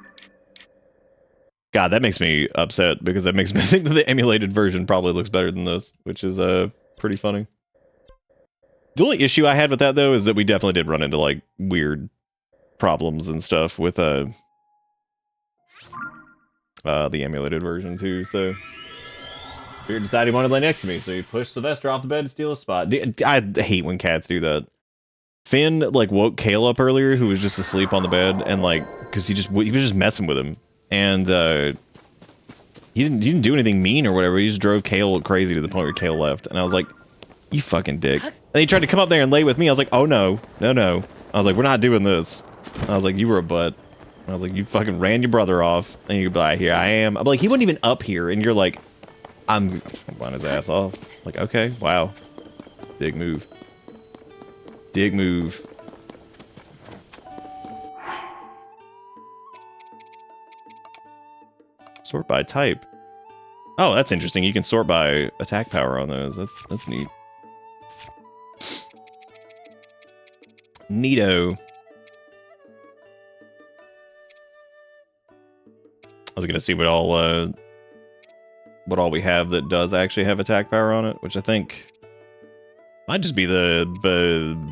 God, that makes me upset, because that makes me think that the emulated version probably looks better than this, which is pretty funny. The only issue I had with that though is that we definitely did run into like weird problems and stuff with the emulated version too. So Beard decided he wanted to lay next to me, so he pushed Sylvester off the bed to steal a spot. I hate when cats do that. Finn like woke Kale up earlier, who was just asleep on the bed, and like, because he was just messing with him, and he didn't do anything mean or whatever. He just drove Kale crazy to the point where Kale left, and I was like, you fucking dick. And he tried to come up there and lay with me. I was like, oh no, no. I was like, we're not doing this. I was like, you were a butt. I was like, you fucking ran your brother off, and you'd be like, here I am. I'm like, he wasn't even up here, and you're like, I'm blowing his ass off. Like, okay, wow. Dig move. Dig move. Sort by type. Oh, that's interesting. You can sort by attack power on those. That's neat. Neato. I was gonna see what all we have that does actually have attack power on it, which I think might just be the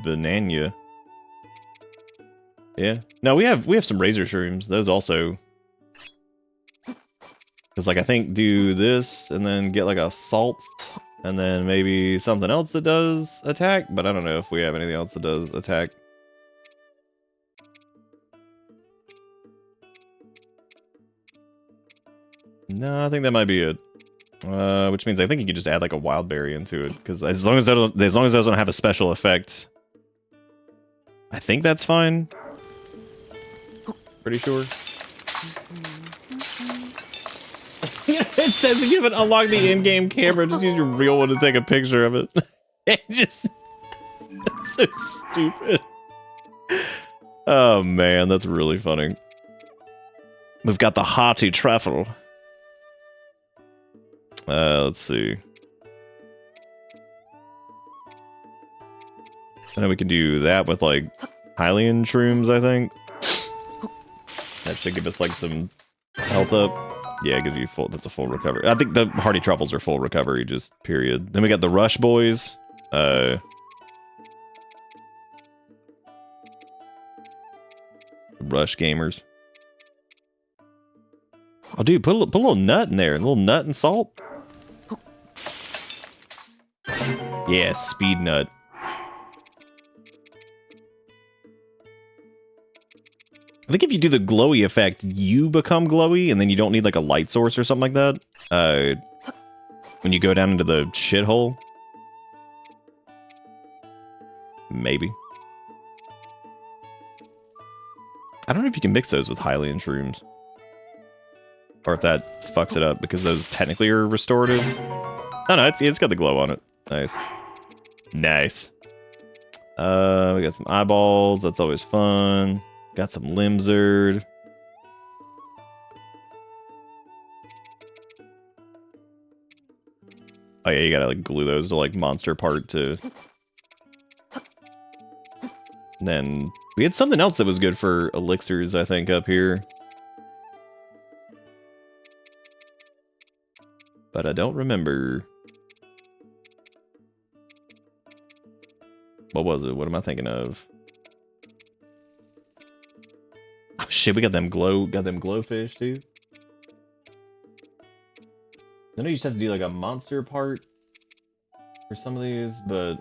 banana. Yeah. No, we have some razor shrooms. Those also, because like I think do this and then get like a salt and then maybe something else that does attack, but I don't know if we have anything else that does attack. No, I think that might be it. Which means I think you could just add like a wild berry into it, because as long as those don't have a special effect, I think that's fine. Pretty sure. It says if you haven't unlocked the in-game camera, just use your real one to take a picture of it. It just, that's so stupid. Oh man, that's really funny. We've got the hearty truffle. Let's see. I know we can do that with like Hylian shrooms, I think. That should give us like some health up. Yeah, it gives you full, that's a full recovery. I think the hearty truffles are full recovery, just period. Then we got the rush boys. Rush gamers. Oh dude, put a little nut in there. A little nut and salt. Yeah, speed nut. I think if you do the glowy effect, you become glowy, and then you don't need like a light source or something like that. When you go down into the shithole. Maybe. I don't know if you can mix those with Hylian shrooms. Or if that fucks it up, because those technically are restorative. Oh no, it's got the glow on it. Nice. Nice. We got some eyeballs. That's always fun. Got some limzerd. Oh yeah, you gotta like glue those to like monster part to. And then we had something else that was good for elixirs, I think, up here. But I don't remember. What was it? What am I thinking of? Oh shit, we got them glowfish too. I know you just have to do like a monster part for some of these, but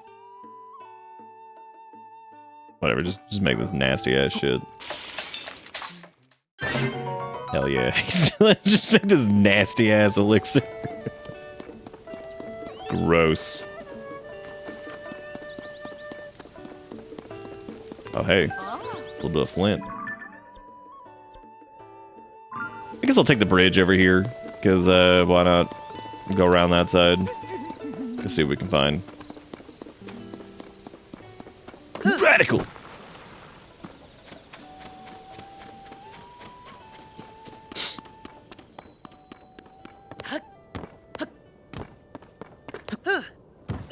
whatever, just make this nasty ass shit. Hell yeah. Let's just make this nasty ass elixir. Gross. Oh hey, a little bit of flint. I guess I'll take the bridge over here, because why not go around that side? Let's see what we can find. Radical!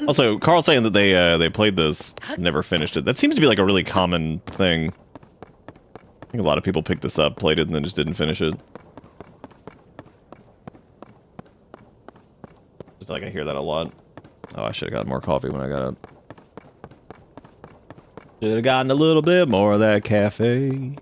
Also, Carl's saying that they played this, never finished it. That seems to be like a really common thing. I think a lot of people picked this up, played it, and then just didn't finish it. I feel like I hear that a lot. Oh, I should have got more coffee when I got up. Should have gotten a little bit more of that cafe.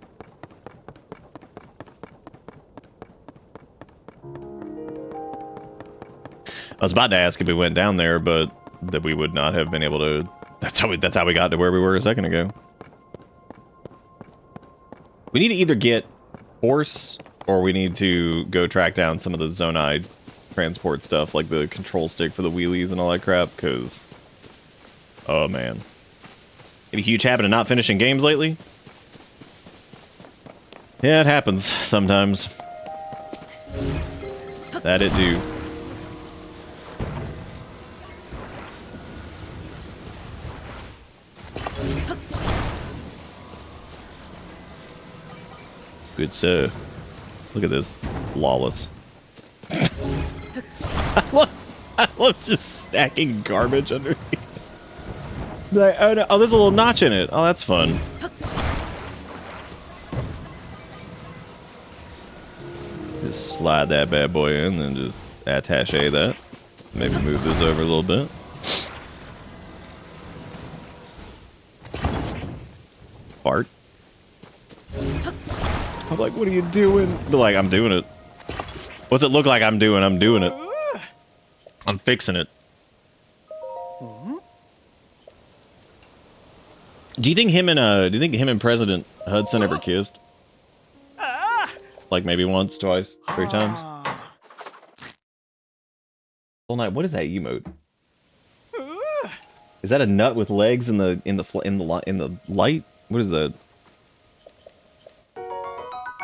I was about to ask if we went down there, but that we would not have been able to. That's how we got to where we were a second ago. We need to either get horse, or we need to go track down some of the Zonai transport stuff, like the control stick for the wheelies and all that crap, because... Oh, man. Any huge habit of not finishing games lately? Yeah, it happens sometimes. That it do. Good sir. Look at this. Flawless. I love just stacking garbage underneath. Like, oh, no. Oh, there's a little notch in it. Oh, that's fun. Just slide that bad boy in and just attache that. Maybe move this over a little bit. Fart. I'm like, what are you doing? Be like, I'm doing it. What's it look like I'm doing? I'm doing it. I'm fixing it. Do you think him and President Hudson ever kissed? Like maybe once, twice, 3 times? All night. What is that emote? Is that a nut with legs in the light? What is that?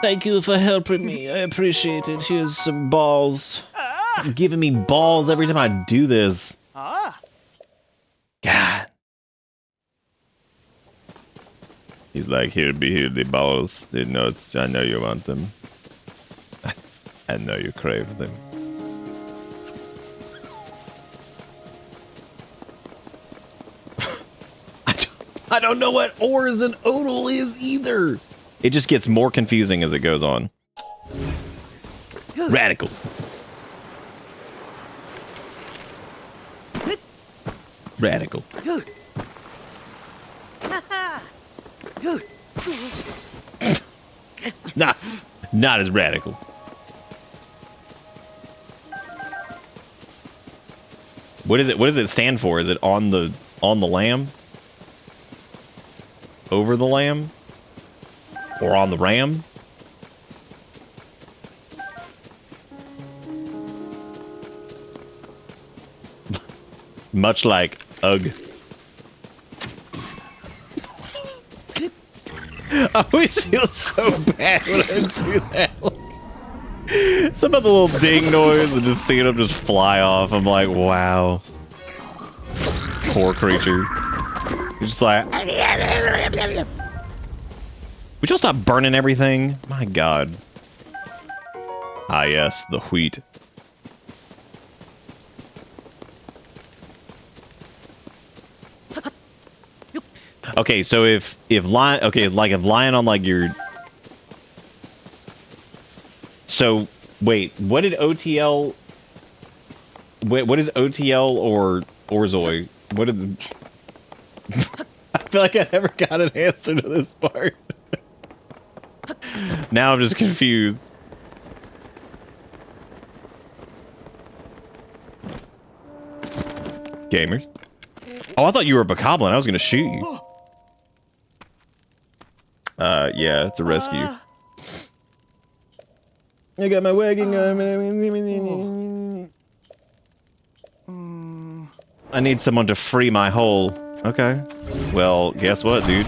Thank you for helping me. I appreciate it. Here's some balls. Stop giving me balls every time I do this. God. He's like, here the balls. They know I know you want them. I know you crave them. I don't know what ores and odal is either. It just gets more confusing as it goes on. Radical. Radical. Not as radical. What is it? What does it stand for? Is it on the lamb? Over the lamb? Or on the ram? Much like ugh. I always feel so bad when I do that. Some of the little ding noise and just seeing them just fly off. I'm like, wow. Poor creature. You're just like... Would y'all stop burning everything? My god. Ah, yes, the wheat. Okay, so if lying, okay, like if lying on like your... So, wait, what did OTL... Wait, what is OTL or Orzoi? What did... I feel like I never got an answer to this part. Now I'm just confused. Gamers. Oh, I thought you were a bokoblin. I was gonna shoot you. Yeah, it's a rescue. I got my wagon going. I need someone to free my hole. Okay. Well, guess what, dude?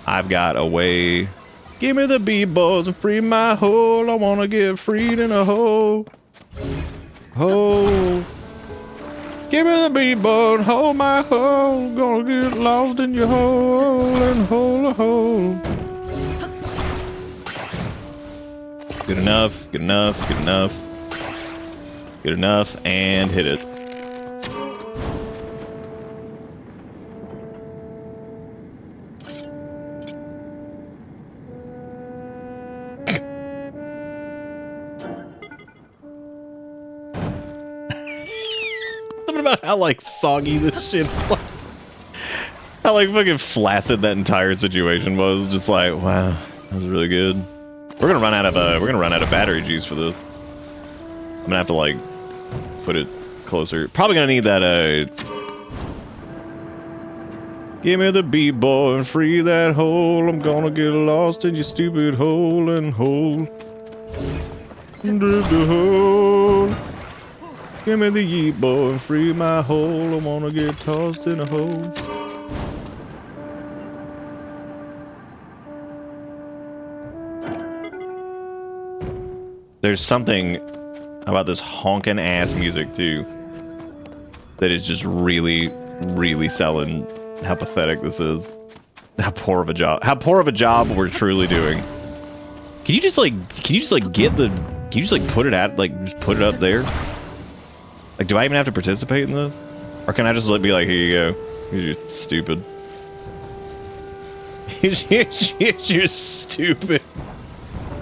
I've got a way. Give me the B-balls and free my hole. I wanna get freed in a hole. Hole. Give me the B-ball and hold my hole. Gonna get lost in your hole and hole a hole. Good enough, good enough, good enough. Good enough, and hit it. Something about how, like, soggy this shit was. How, like, fucking flaccid that entire situation was. Just like, wow, that was really good. We're gonna run out of battery juice for this. I'm gonna have to like put it closer. Probably gonna need that give me the B-boy and free that hole. I'm gonna get lost in your stupid hole and hole. Dig the hole. Give me the yeet boy and free my hole. I wanna get tossed in a hole. There's something about this honking ass music too that is just really, really selling how pathetic this is. How poor of a job. How poor of a job we're truly doing. Can you just like get the, can you just like put it at, like just put it up there? Like, do I even have to participate in this? Or can I just like be like, here you go. You're just stupid. You're stupid.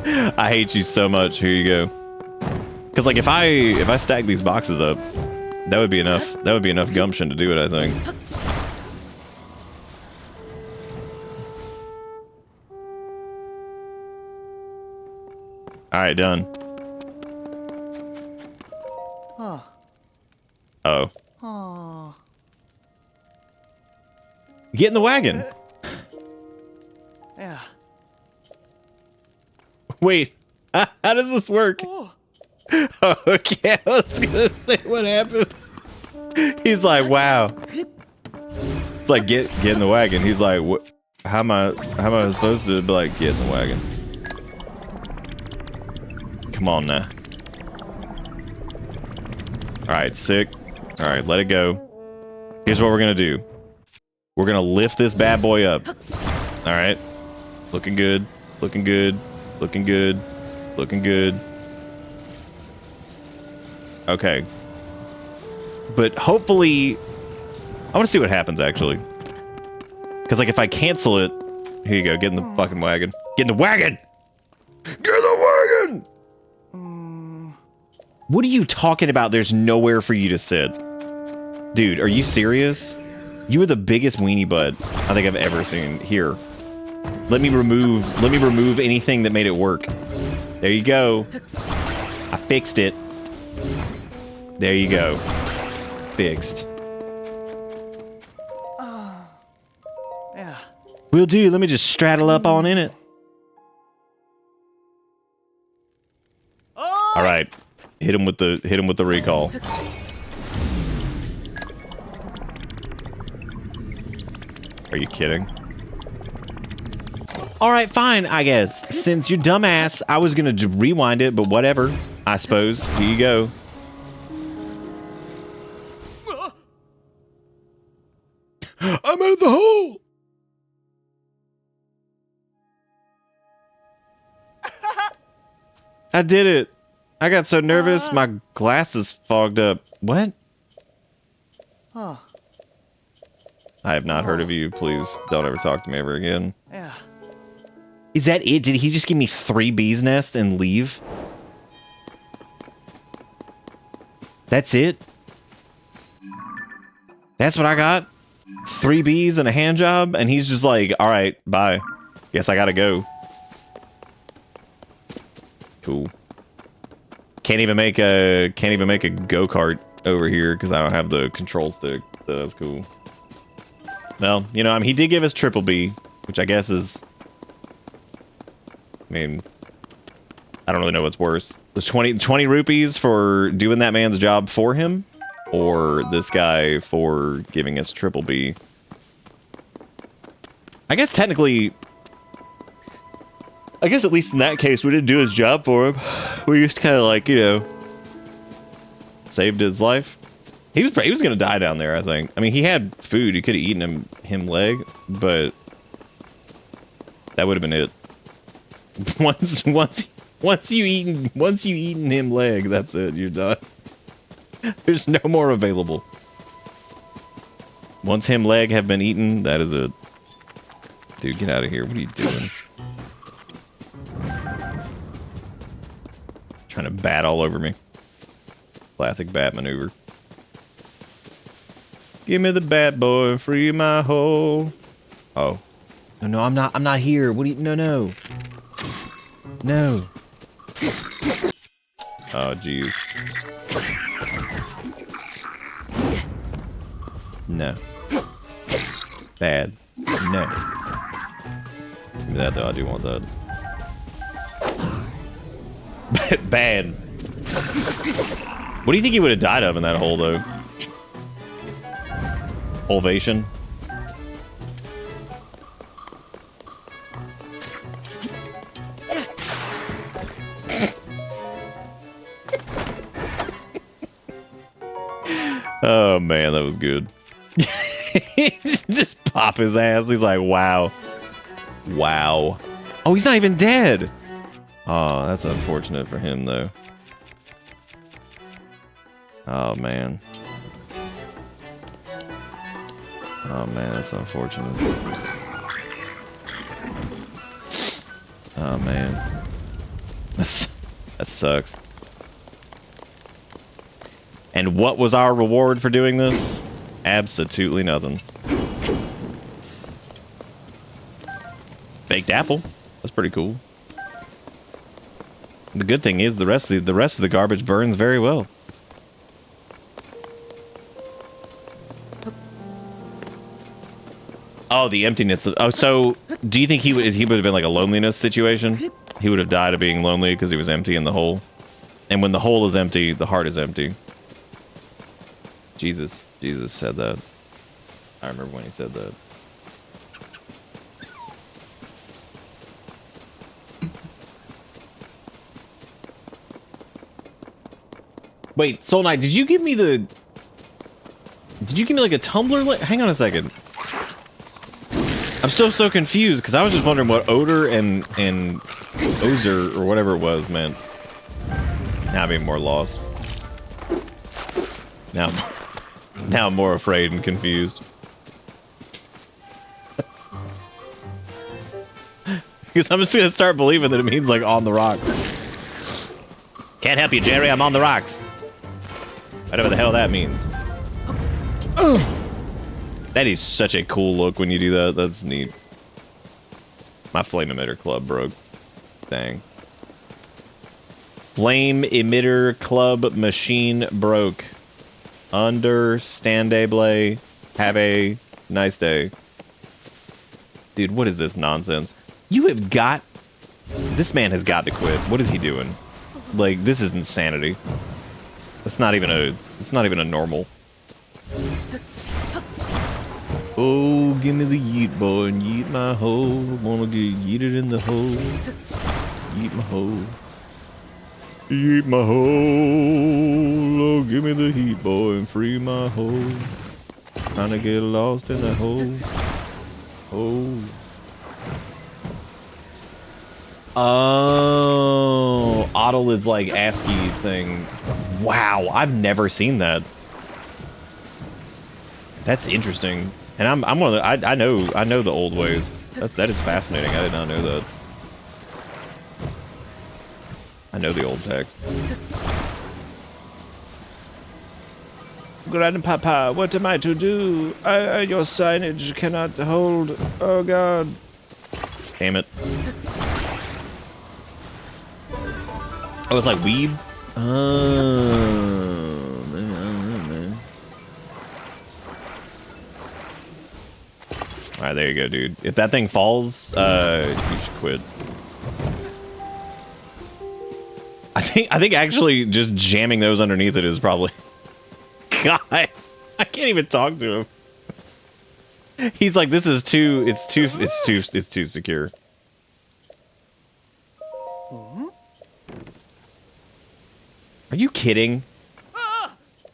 I hate you so much. Here you go. Because like if I stack these boxes up, that would be enough. That would be enough gumption to do it, I think. All right, done. Oh. Get in the wagon. Yeah. Wait, how does this work? Okay, I was gonna say what happened. He's like, wow. It's like get in the wagon. He's like, what? How am I supposed to be like get in the wagon? Come on now. All right, sick. All right, let it go. Here's what we're gonna do. We're gonna lift this bad boy up. All right, looking good. Looking good. Looking good. Looking good. Okay. But hopefully... I want to see what happens, actually. Because, like, if I cancel it... Here you go. Get in the fucking wagon. Get in the wagon! Get in the wagon! What are you talking about? There's nowhere for you to sit. Dude, are you serious? You are the biggest weenie butt I think I've ever seen. Here. Let me remove anything that made it work. There you go. I fixed it. There you go. Fixed. Yeah. Will do. Let me just straddle up on in it. All right. Hit him with the recall. Are you kidding? All right, fine, I guess. Since you're dumbass, I was gonna rewind it, but whatever. I suppose. Here you go. I'm out of the hole! I did it! I got so nervous, my glasses fogged up. What? Oh, I have not heard of you. Please don't ever talk to me ever again. yeah. Is that it? Did he just give me 3 bees nest and leave? That's it? That's what I got? 3 bees and a hand job? And he's just like, alright, bye. Guess I gotta go. Cool. Can't even make a go-kart over here because I don't have the control stick. So that's cool. Well, you know, I mean, he did give us triple B, which I guess is... I mean, I don't really know what's worse. The 20 rupees for doing that man's job for him, or this guy for giving us triple B. I guess technically, I guess at least in that case, we didn't do his job for him. We just kind of like, you know, saved his life. He was gonna die down there, I think. I mean, he had food. He could have eaten him leg, but that would have been it. Once you eaten him leg, that's it. You're done. There's no more available. Once him leg have been eaten, that is it. Dude, get out of here. What are you doing? Trying to bat all over me. Classic bat maneuver. Give me the bat, boy, and free my hole. Oh. No, I'm not here. What do you... No. No. Oh, jeez. No. Bad. No. Give me that, though. I do want that. Bad. What do you think he would have died of in that hole, though? Ovation. Oh man, that was good. Just pop his ass. He's like, wow. Wow. Oh, he's not even dead. Oh, that's unfortunate for him, though. Oh, man. Oh, man, that's unfortunate. Oh, man. That sucks. And what was our reward for doing this? Absolutely nothing. Baked apple. That's pretty cool. The good thing is the rest of the garbage burns very well. Oh, the emptiness. Oh, so do you think he would have been like a loneliness situation? He would have died of being lonely because he was empty in the hole. And when the hole is empty, the heart is empty. Jesus said that. I remember when he said that. Wait, Soul Knight, did you give me like a tumbler? Hang on a second. I'm still so confused because I was just wondering what odor and Ozer or whatever it was meant. Now I'm even more lost. Now I'm more afraid and confused. Because I'm just gonna start believing that it means like on the rocks. Can't help you, Jerry. I'm on the rocks. Whatever the hell that means. That is such a cool look when you do that. That's neat. My flame emitter club broke. Dang. Flame emitter club machine broke. Understandable. Have a nice day. Dude, what is this nonsense? You have got... This man has got to quit. What is he doing? Like, this is insanity. It's not even a normal. Oh, give me the yeet, boy, and yeet my hole. Wanna get yeeted in the hole. Yeet my hole. Yeet my hole. Oh, give me the heat, boy, and free my hole. Trying to get lost in the hole. Oh, Ottle is like ASCII thing. Wow, I've never seen that. That's interesting. And I'm one of the, I know the old ways. That is fascinating. I did not know that. I know the old text. Grandpapa, what am I to do? Your signage cannot hold. Oh God. Damn it. Oh, it's like weeb? Oh, man, I don't know, man. Alright, there you go, dude. If that thing falls, you should quit. I think actually just jamming those underneath it is probably... God, I can't even talk to him. He's like, this is too, it's too secure. Are you kidding?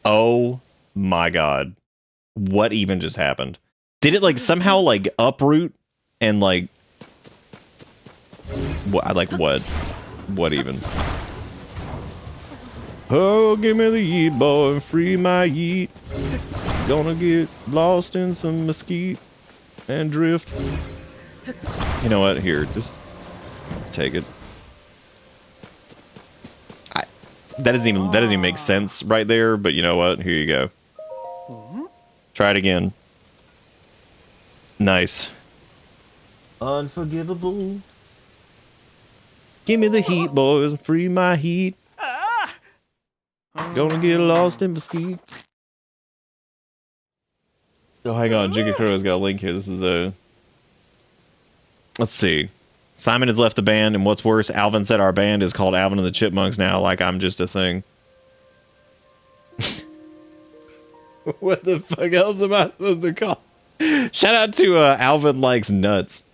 Oh my God. What even just happened? Did it like somehow like uproot and like what what even? Oh, give me the yeet, boy, and free my yeet. Gonna get lost in some mesquite and drift. You know what? Here, just take it. That doesn't even make sense right there, but you know what? Here you go. Try it again. Nice. Unforgivable. Give me the heat, boys, and free my heat. Gonna get lost in mesquite. Oh, hang on. Jigga Crow's got a link here. This is a... Let's see. Simon has left the band, and what's worse, Alvin said our band is called Alvin and the Chipmunks now, like I'm just a thing. What the fuck else am I supposed to call? Shout out to Alvin Likes Nuts.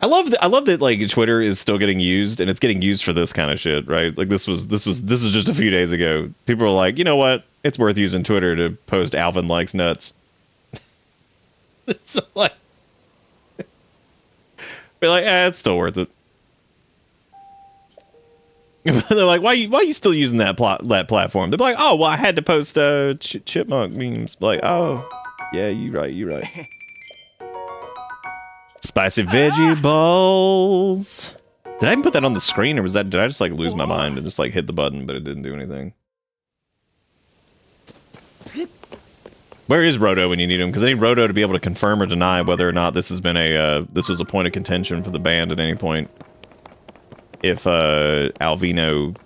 I love that like Twitter is still getting used, and it's getting used for this kind of shit, right? Like this was just a few days ago. People were like, you know what? It's worth using Twitter to post Alvin Likes Nuts. It's like, be like, it's still worth it. They're like, why are you still using that platform? They're like, oh, well, I had to post chipmunk memes. Like, oh, yeah, you right. Spicy veggie balls. Did I even put that on the screen, or did I just like lose my mind and just like hit the button, but it didn't do anything? Where is Roto when you need him? Because I need Roto to be able to confirm or deny whether or not this has been this was a point of contention for the band at any point. If Alvino,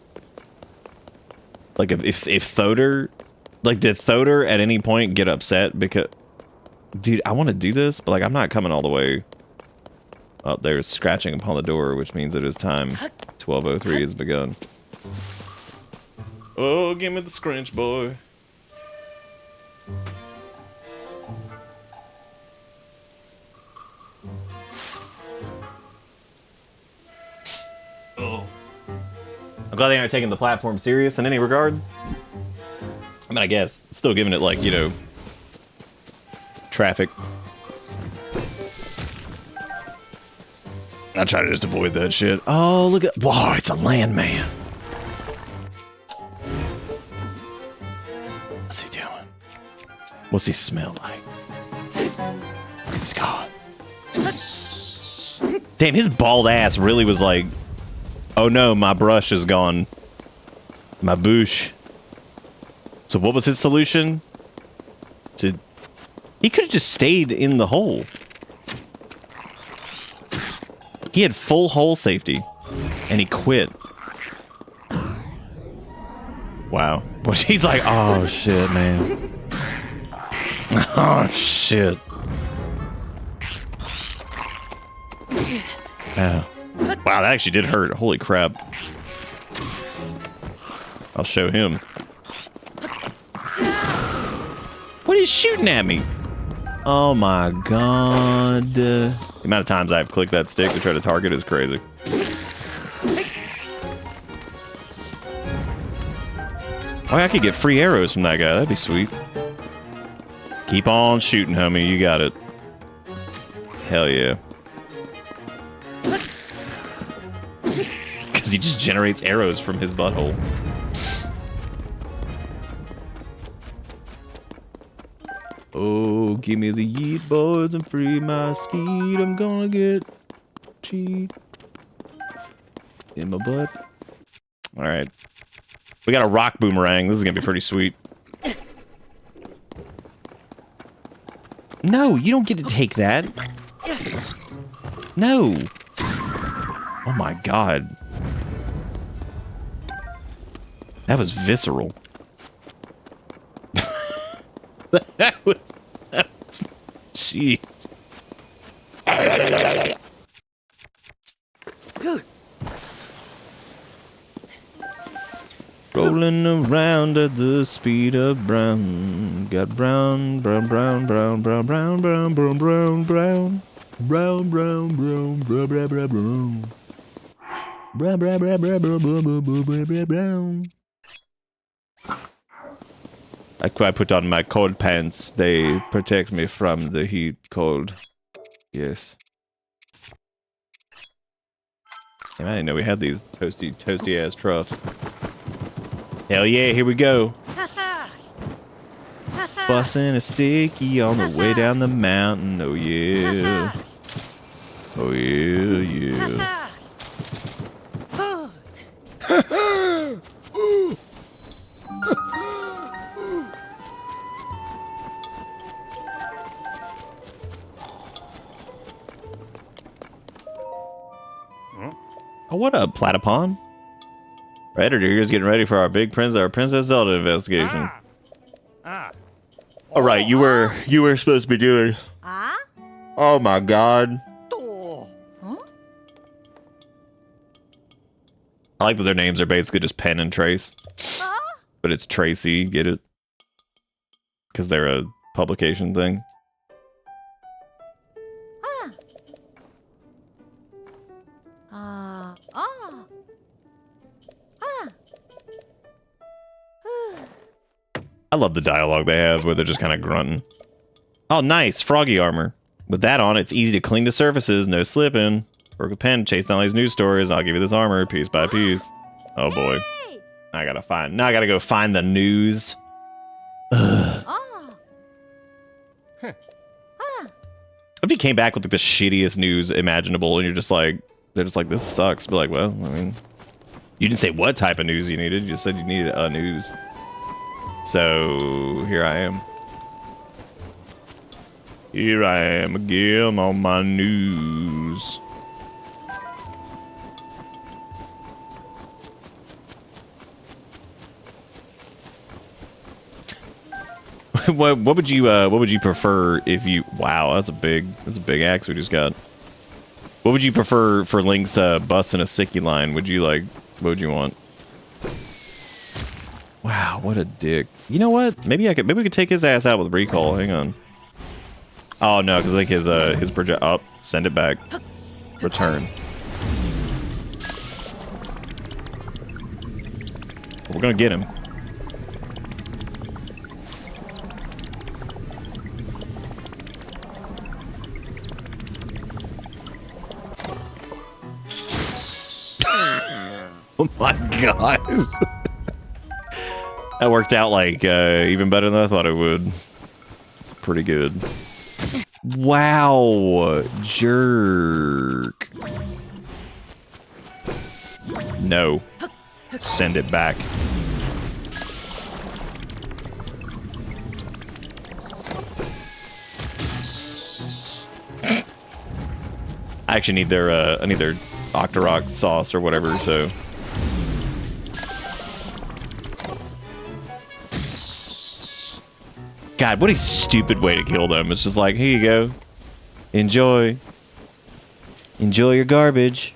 like if Thoder, like did Thoder at any point get upset because, dude, I want to do this, but like I'm not coming all the way. Oh, there's scratching upon the door, which means it is time. 12:03 has begun. Oh, give me the scrunch, boy. Oh. I'm glad they aren't taking the platform serious in any regards. I mean, I guess. Still giving it, like, you know, traffic. I try to just avoid that shit. Oh, look at... Whoa, it's a landman. What's he doing? What's he smell like? He's gone. Damn, his bald ass really was like... Oh no, my brush is gone. My boosh. So what was his solution? He could have just stayed in the hole. He had full hole safety. And he quit. Wow. Well, he's like, oh shit, man. Oh shit. Ow. Wow, that actually did hurt. Holy crap. I'll show him. What are you shooting at me? Oh my god. The amount of times I've clicked that stick to try to target is crazy. Oh, I could get free arrows from that guy. That'd be sweet. Keep on shooting, homie. You got it. Hell yeah. Because he just generates arrows from his butthole. Oh, give me the yeet, boys, and free my skeet. I'm gonna get cheat in my butt. All right. We got a rock boomerang. This is gonna be pretty sweet. No, you don't get to take that. No. Oh my god. That was visceral. that was jeez. Rolling around at the speed of brown. Got brown, brown, brown, brown, brown, brown, brown, brown, brown, brown. Brown, brown, brown, brown, brown, brown, brown. Brown, brown, brown, brown, brown, brown, brown, brown, brown, brown. I put on my cold pants. They protect me from the heat cold. Yes. Damn, I didn't know we had these toasty ass troughs. Hell yeah, here we go. Bussin' a sickie on the way down the mountain. Oh yeah. Oh yeah, yeah. Oh, what up, Platypon? Predator here's getting ready for our Princess Zelda investigation. All right, you were supposed to be doing. Oh my god. I like that their names are basically just Pen and Trace, but it's Tracy. Get it? Because they're a publication thing. I love the dialogue they have where they're just kind of grunting. Oh, nice. Froggy armor. With that on, it's easy to cling to surfaces. No slipping. Work with pen. Chase down these news stories. I'll give you this armor piece by piece. Oh, boy. Now I gotta go find the news. If you came back with like the shittiest news imaginable and you're just like, they're just like, this sucks. But like, well, I mean, you didn't say what type of news you needed. You just said you needed a news. So, here I am. Here I am again on my news. what would you prefer if you... Wow, that's a big axe we just got. What would you prefer for Link's busting a sicky line? Would you like... What would you want? Wow, what a dick. You know what? Maybe we could take his ass out with recall. Hang on. Oh no, because like his project up, send it back. Return. We're gonna get him. Oh my god. That worked out like even better than I thought it would. It's pretty good. Wow, jerk. No. Send it back. I actually need their Octorok sauce or whatever, so. God, what a stupid way to kill them. It's just like, here you go. Enjoy. Enjoy your garbage.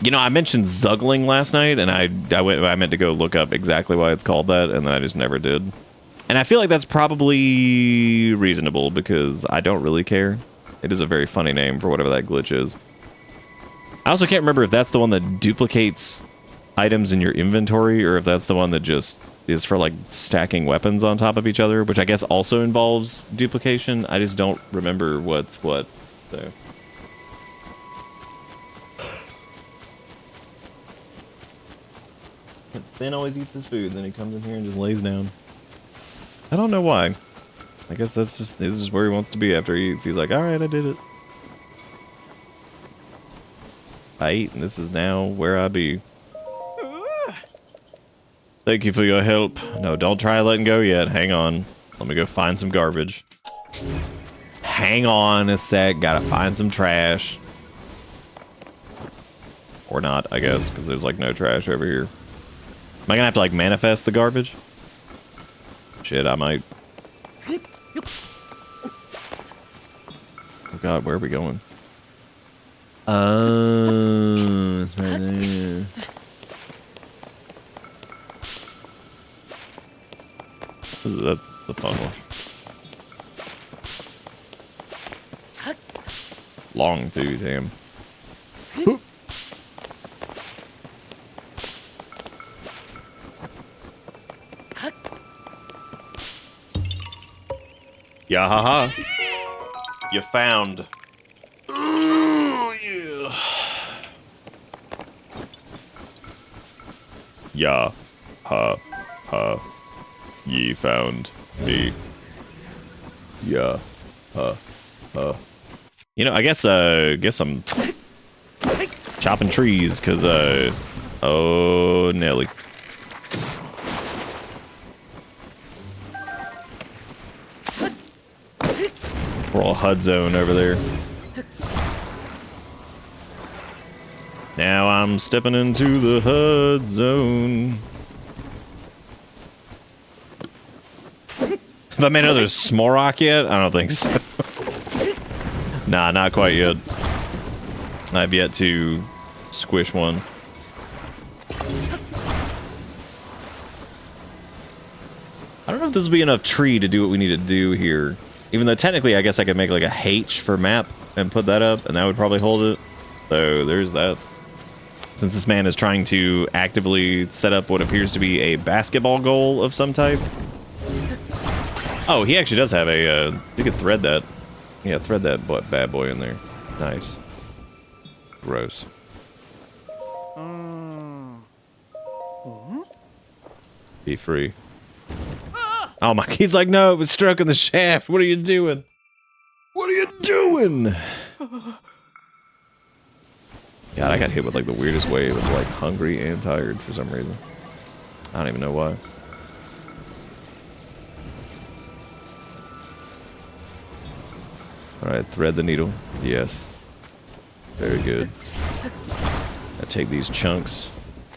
You know, I mentioned Zuggling last night, and I meant to go look up exactly why it's called that, and then I just never did. And I feel like that's probably reasonable, because I don't really care. It is a very funny name for whatever that glitch is. I also can't remember if that's the one that duplicates items in your inventory, or if that's the one that just is for like stacking weapons on top of each other, which I guess also involves duplication. I just don't remember what's what. So. Finn always eats his food, then he comes in here and just lays down. I don't know why. I guess this is just where he wants to be after he eats. He's like, all right, I did it. I ate, and this is now where I be. Thank you for your help. No, don't try letting go yet. Hang on. Let me go find some garbage. Hang on a sec. Gotta find some trash. Or not, I guess, because there's like no trash over here. Am I gonna have to like manifest the garbage? Shit, I might. Oh god, where are we going? It's right there. This is the fun one. Long too, damn. Yeah, haha. You found. Ooh, yeah. Yeah, ha, ha. Ye found me. Yeah, ha, ha. You know, I guess I'm chopping trees, cause oh Nelly. We're all HUD zone over there. Now I'm stepping into the HUD zone. Have I made another Smorok yet? I don't think so. Nah, not quite yet. I've yet to squish one. I don't know if this will be enough tree to do what we need to do here. Even though technically I guess I could make like a H for map and put that up and that would probably hold it. So there's that. Since this man is trying to actively set up what appears to be a basketball goal of some type. Oh, he actually does have a, you could thread that. Yeah, thread that bad boy in there. Nice. Gross. Be free. Oh my, he's like, no, it was struck in the shaft. What are you doing? What are you doing? God, I got hit with like the weirdest wave of like hungry and tired for some reason. I don't even know why. Alright, thread the needle. Yes. Very good. I take these chunks,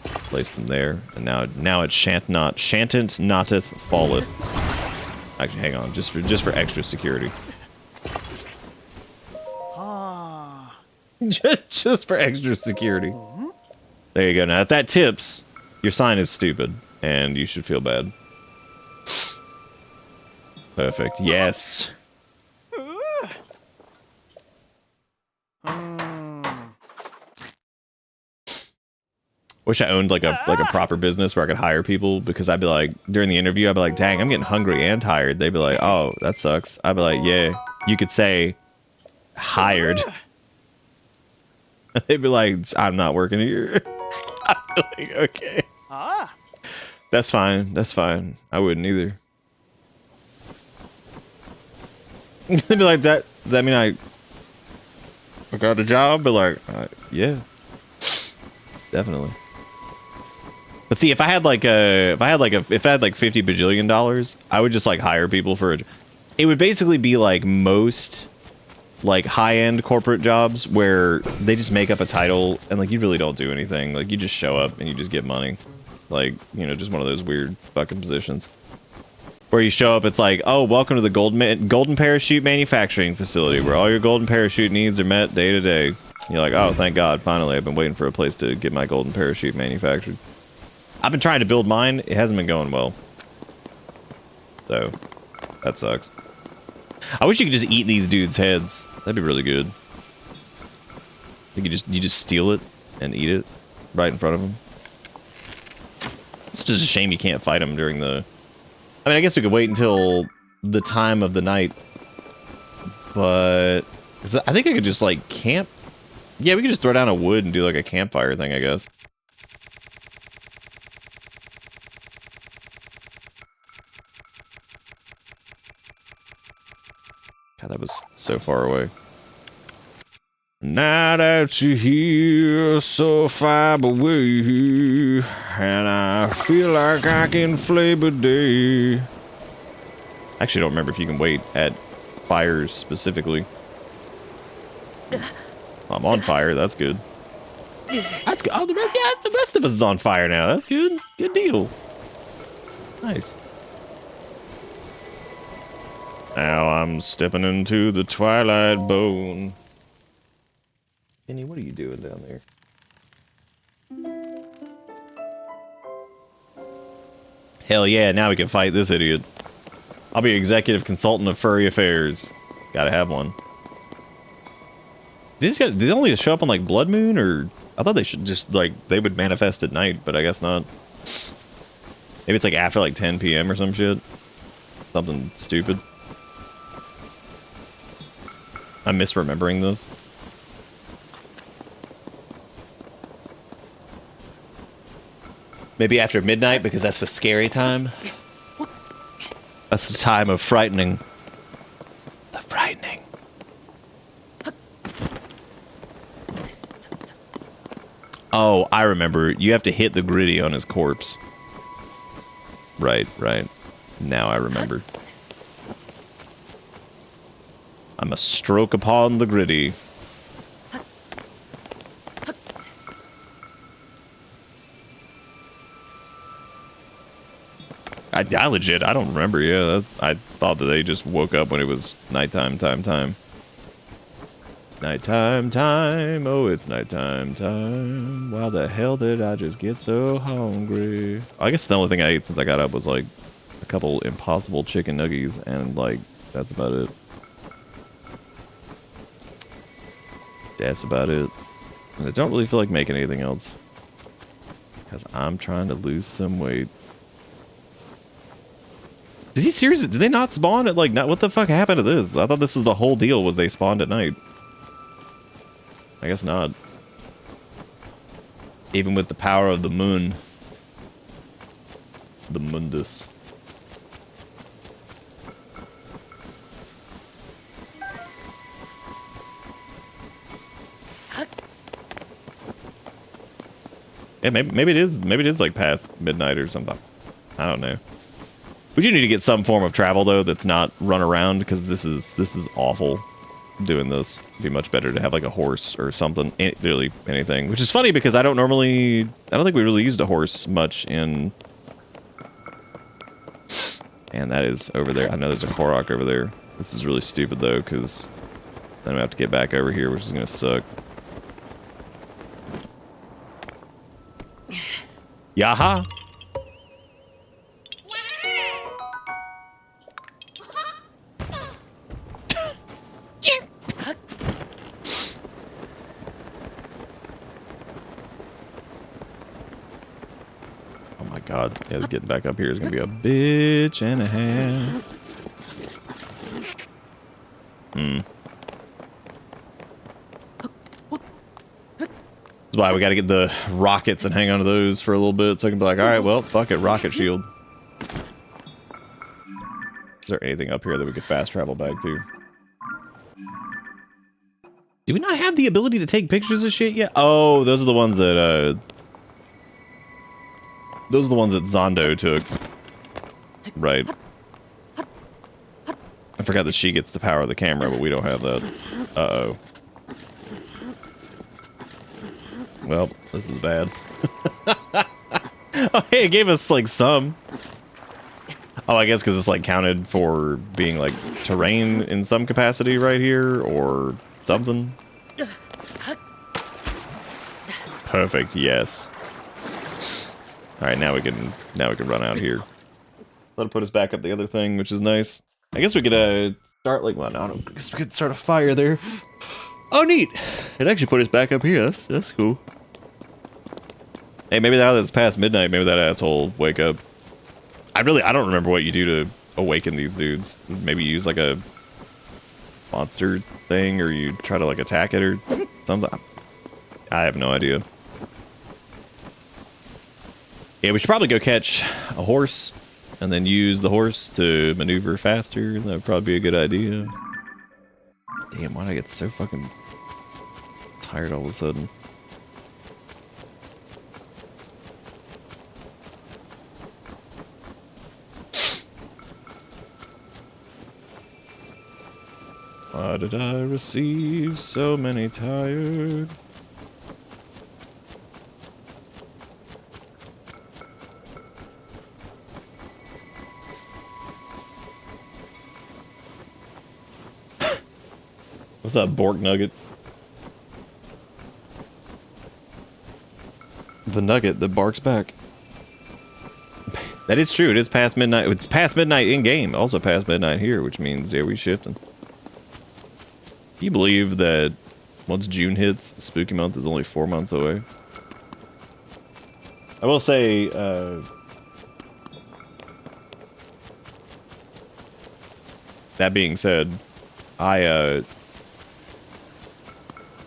place them there, and now it shan't notteth falleth. Actually, hang on, just for extra security. just for extra security. There you go. Now, if that tips, your sign is stupid, and you should feel bad. Perfect. Yes. Wish I owned like a proper business where I could hire people, because I'd be like, during the interview, I'd be like, dang, I'm getting hungry and tired. They'd be like, oh, that sucks. I'd be like, yeah. You could say hired. They'd be like, I'm not working here. I'd be like, okay. That's fine. That's fine. I wouldn't either. They'd be like, does that mean I got the job? But like, yeah, definitely. But see, if I had like $50 bajillion, I would just like hire people for it. It would basically be like most like high-end corporate jobs where they just make up a title and like you really don't do anything. Like you just show up and you just get money. Like, you know, just one of those weird fucking positions where you show up, it's like, oh, welcome to the golden parachute manufacturing facility where all your golden parachute needs are met day to day. You're like, oh, thank God, finally, I've been waiting for a place to get my golden parachute manufactured. I've been trying to build mine. It hasn't been going well. So, that sucks. I wish you could just eat these dudes' heads. That'd be really good. You just steal it and eat it right in front of them. It's just a shame you can't fight them during the... I mean, I guess we could wait until the time of the night. But... I think I could just, like, camp... Yeah, we could just throw down a wood and do, like, a campfire thing, I guess. God, that was so far away. Now that you're here, so far away, and I feel like I can flame a day. I actually don't remember if you can wait at fires specifically. I'm on fire, that's good. That's good. Oh, the rest of us is on fire now. That's good. Good deal. Nice. Now I'm stepping into the twilight bone. Kenny, what are you doing down there? Hell yeah, now we can fight this idiot. I'll be executive consultant of furry affairs. Gotta have one. Did they only show up on like Blood Moon, or I thought they should just like they would manifest at night, but I guess not. Maybe it's like after like 10 p.m. or some shit. Something stupid. I'm misremembering this. Maybe after midnight, because that's the scary time. That's the time of frightening. The frightening. Oh, I remember. You have to hit the gritty on his corpse. Right, right. Now I remember. I must stroke upon the gritty. I legit, I don't remember. Yeah, I thought that they just woke up when it was nighttime, time. Nighttime, time. Oh, it's nighttime, time. Why the hell did I just get so hungry? I guess the only thing I ate since I got up was like a couple Impossible chicken nuggies, and like that's about it. That's about it. And I don't really feel like making anything else because I'm trying to lose some weight. Is he serious? Did they not spawn at like not? What the fuck happened to this? I thought this was the whole deal, was they spawned at night. I guess not. Even with the power of the moon. The mundus. Yeah, maybe it is like past midnight or something. I don't know. We do need to get some form of travel though that's not run around, because this is awful. Doing this, it'd be much better to have like a horse or something, really anything. Which is funny because I don't think we really used a horse much in. And that is over there. I know there's a Korok over there. This is really stupid though, because then we have to get back over here, which is gonna suck. Yaha! Oh my god, yeah, getting back up here is gonna be a bitch and a half. That's why we gotta get the rockets and hang on to those for a little bit so I can be like, alright, well, fuck it, rocket shield. Is there anything up here that we could fast travel back to? Do we not have the ability to take pictures of shit yet? Oh, those are the ones that, those are the ones that Zondo took. Right. I forgot that she gets the power of the camera, but we don't have that. Uh-oh. Well, this is bad. Oh, hey, it gave us, like, some. Oh, I guess because it's, like, counted for being, like, terrain in some capacity right here, or something. Perfect, yes. Alright, now we can run out here. That'll put us back up the other thing, which is nice. I guess we could, start, like, well, no, I guess we could start a fire there. Oh, neat! It actually put us back up here. That's cool. Hey, maybe now that it's past midnight, maybe that asshole wake up. I don't remember what you do to awaken these dudes. Maybe use like a monster thing, or you try to like attack it or something. I have no idea. Yeah, we should probably go catch a horse and then use the horse to maneuver faster. That would probably be a good idea. Damn, why did I get so fucking tired all of a sudden? Why did I receive so many tired? What's up, Bork Nugget? The nugget that barks back. That is true. It is past midnight. It's past midnight in game. Also past midnight here, which means yeah, we shifting. Can you believe that once June hits, Spooky Month is only 4 months away? I will say, that being said, I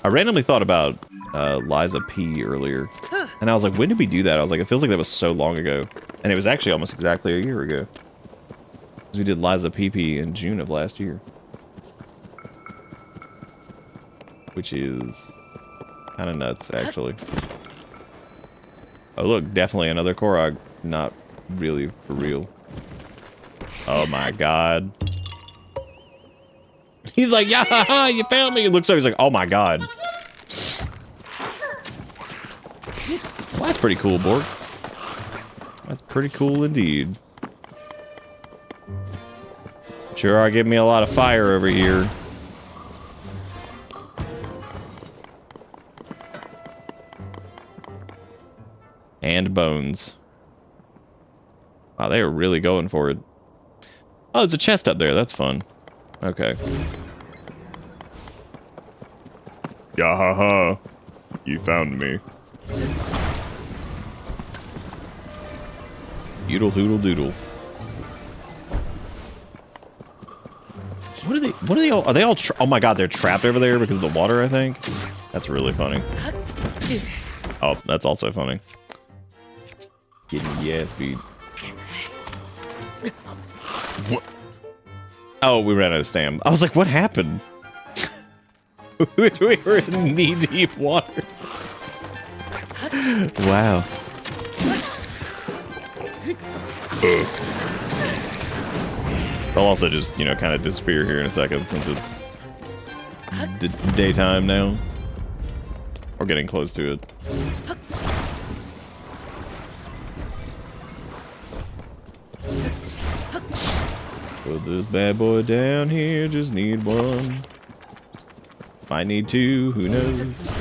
randomly thought about Liza P earlier, and I was like, when did we do that? I was like, it feels like that was so long ago, and it was actually almost exactly a year ago. We did Liza PP in June of last year. Which is kind of nuts, actually. Oh, look, definitely another Korok. Not really for real. Oh my god. He's like, yeah, haha, you found me. It looks like he's like, oh my god. Well, that's pretty cool, Borg. That's pretty cool indeed. Sure are giving me a lot of fire over here. And bones. Wow, they are really going for it. Oh, there's a chest up there. That's fun. Okay. Yeah, haha. You found me. Doodle doodle doodle. What are they all? Are they all? Oh my god, they're trapped over there because of the water. I think. That's really funny. Oh, that's also funny. Getting the ass beat. What? Oh, we ran out of stam. I was like, what happened? We were in knee-deep water. Wow. I'll also just, you know, kind of disappear here in a second since it's daytime now. We're getting close to it. Put this bad boy down here, just need one. Might need two, who knows?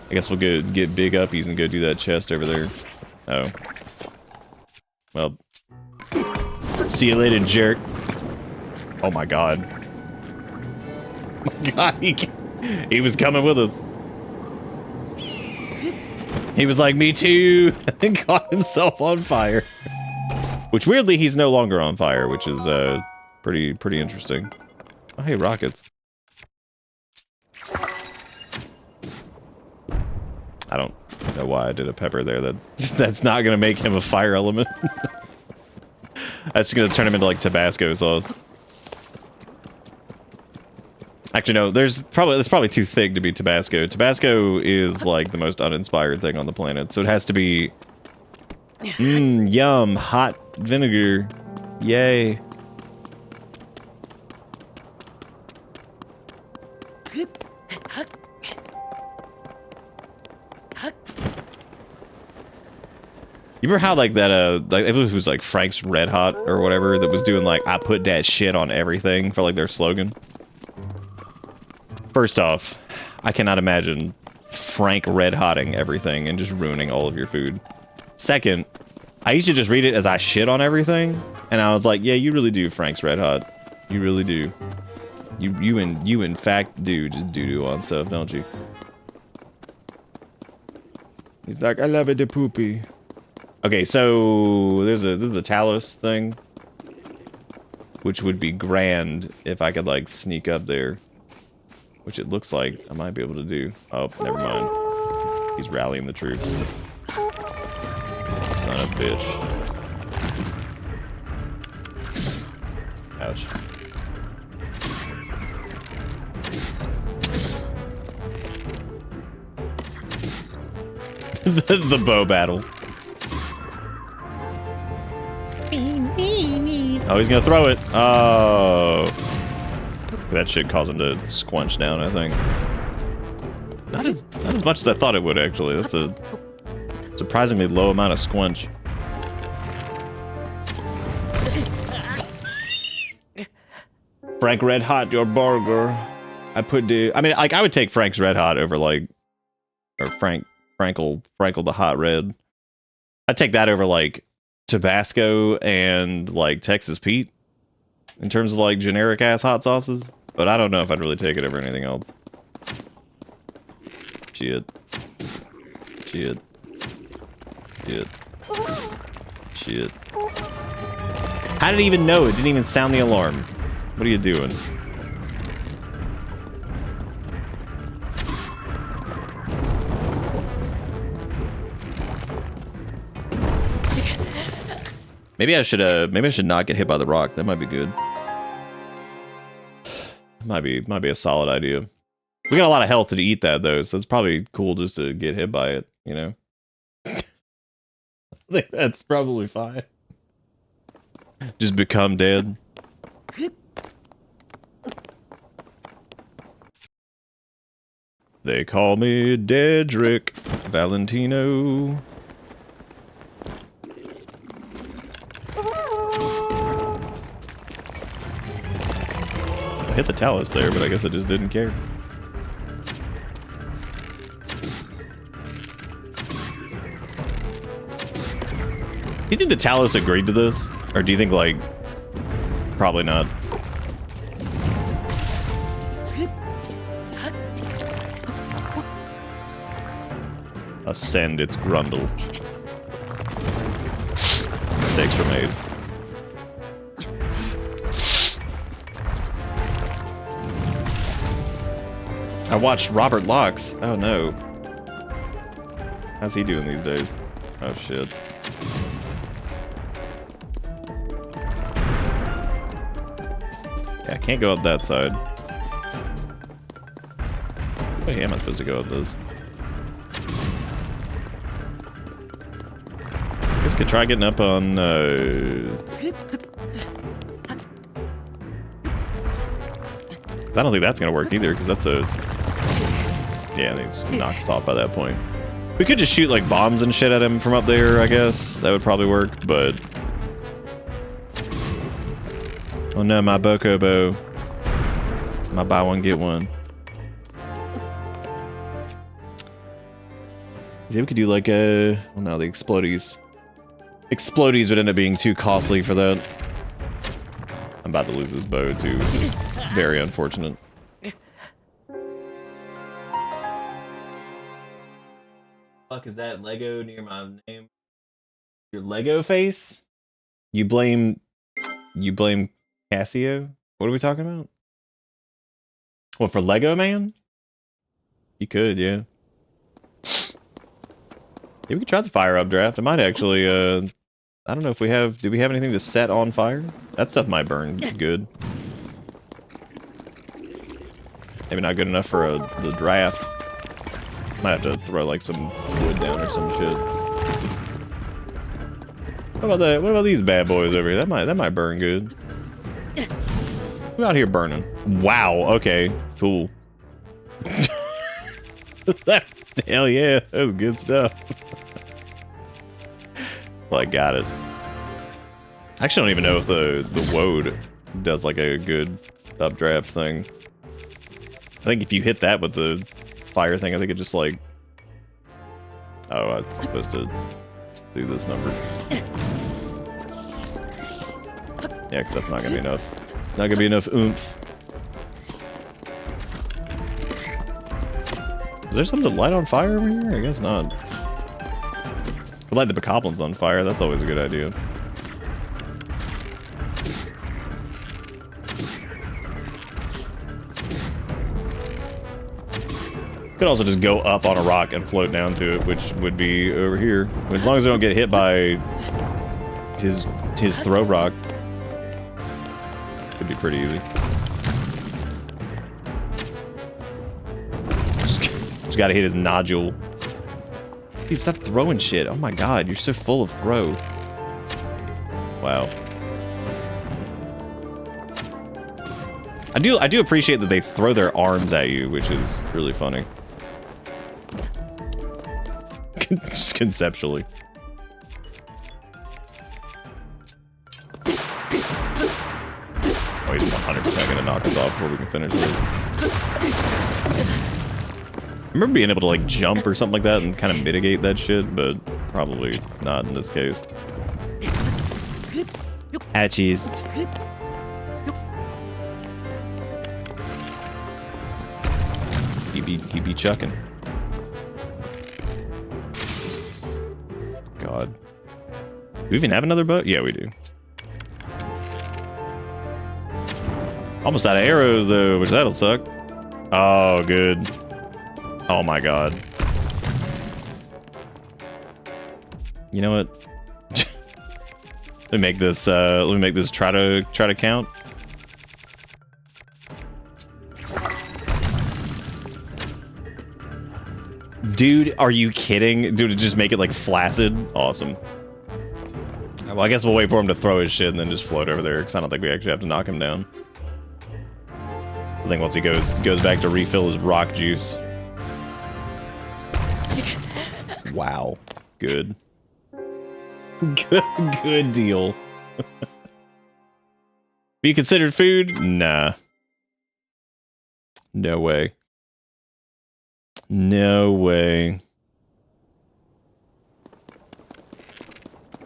I guess we'll go get big uppies and go do that chest over there. Oh. Well. See you later, jerk. Oh my god. Oh my god, he was coming with us. He was like, me too, and caught himself on fire. Which weirdly, he's no longer on fire, which is pretty interesting. Oh, hey, rockets. I don't know why I did a pepper there. That's not gonna make him a fire element. That's gonna turn him into like Tabasco sauce. Actually, no. That's probably too thick to be Tabasco. Tabasco is like the most uninspired thing on the planet, so it has to be. Yum, hot vinegar, yay. You remember how like that like it was like Frank's Red Hot or whatever that was doing like I put that shit on everything for like their slogan? First off, I cannot imagine Frank red hotting everything and just ruining all of your food. Second, I used to just read it as I shit on everything, and I was like, yeah, you really do, Frank's Red Hot. You really do. You in fact do just doo-doo on stuff, don't you? He's like, I love it, the poopy. Okay, so this is a Talos thing, which would be grand if I could like sneak up there, which it looks like I might be able to do. Oh, never mind. He's rallying the troops. Son of a bitch. Ouch. the bow battle. Oh, he's gonna throw it. Oh. That should cause him to squunch down, I think. Not as much as I thought it would, actually. That's a surprisingly low amount of squunch. Frank Red Hot, your burger. I mean, like, I would take Frank's Red Hot over, like, or Frankle the Hot Red. I'd take that over, like, Tabasco and, like, Texas Pete in terms of, like, generic-ass hot sauces. But I don't know if I'd really take it over anything else. Shit. Shit. Shit. Shit. How did it even know? It didn't even sound the alarm. What are you doing? Maybe I should not get hit by the rock. That might be good. Might be a solid idea. We got a lot of health to eat that though, so it's probably cool just to get hit by it, you know? I think that's probably fine. Just become dead. They call me Dedrick Valentino. I hit the Talos there, but I guess I just didn't care. Do you think the Talos agreed to this? Or do you think, like, probably not? Ascend its grundle. Mistakes were made. I watched Robert Locks. Oh no. How's he doing these days? Oh shit. Yeah, I can't go up that side. What way am I supposed to go up this? I guess I could try getting up on, I don't think that's gonna work either, because that's a... Yeah, I think it's knocked us off by that point. We could just shoot, like, bombs and shit at him from up there, I guess. That would probably work, but... Oh no, my Bokobo. My buy one, get one. Yeah, we could do, like, a... Well, no, the Explodies. Explodies would end up being too costly for that. I'm about to lose this bow, too, which is very unfortunate. Fuck is that Lego near my name? Your Lego face? You blame Casio? What are we talking about? What, for Lego Man? You could, yeah. Yeah, we could try the fire updraft. I might actually, I don't know if we have... Do we have anything to set on fire? That stuff might burn good. Maybe not good enough for the draft. Might have to throw like some wood down or some shit. What about that? What about these bad boys over here? That might burn good. Who out here burning? Wow. Okay. Cool. Hell yeah, that was good stuff. Well, I got it. I actually don't even know if the woad does like a good updraft thing. I think if you hit that with the fire thing, I think it just like... Oh, I was supposed to do this number. Yeah, because that's not gonna be enough. Not gonna be enough oomph. Is there something to light on fire over here? I guess not. Light the bokoblins on fire. That's always a good idea. Could also just go up on a rock and float down to it, which would be over here. As long as we don't get hit by his throw rock, could be pretty easy. Just gotta hit his nodule. Dude, stop throwing shit. Oh my god, you're so full of throw. Wow. I do appreciate that they throw their arms at you, which is really funny. Just conceptually. Oh, he's 100% gonna knock us off before we can finish this. I remember being able to like jump or something like that and kind of mitigate that shit, but probably not in this case. Hatchies. He be chucking. God. Do we even have another boat? Yeah, we do. Almost out of arrows though, which that'll suck. Oh, good. Oh my god. You know what? Let me make this try to count. Dude, are you kidding? Dude, just make it like flaccid. Awesome. Well, I guess we'll wait for him to throw his shit and then just float over there, because I don't think we actually have to knock him down. I think once he goes back to refill his rock juice. Wow. Good. Good deal. Be considered food? Nah. No way. No way.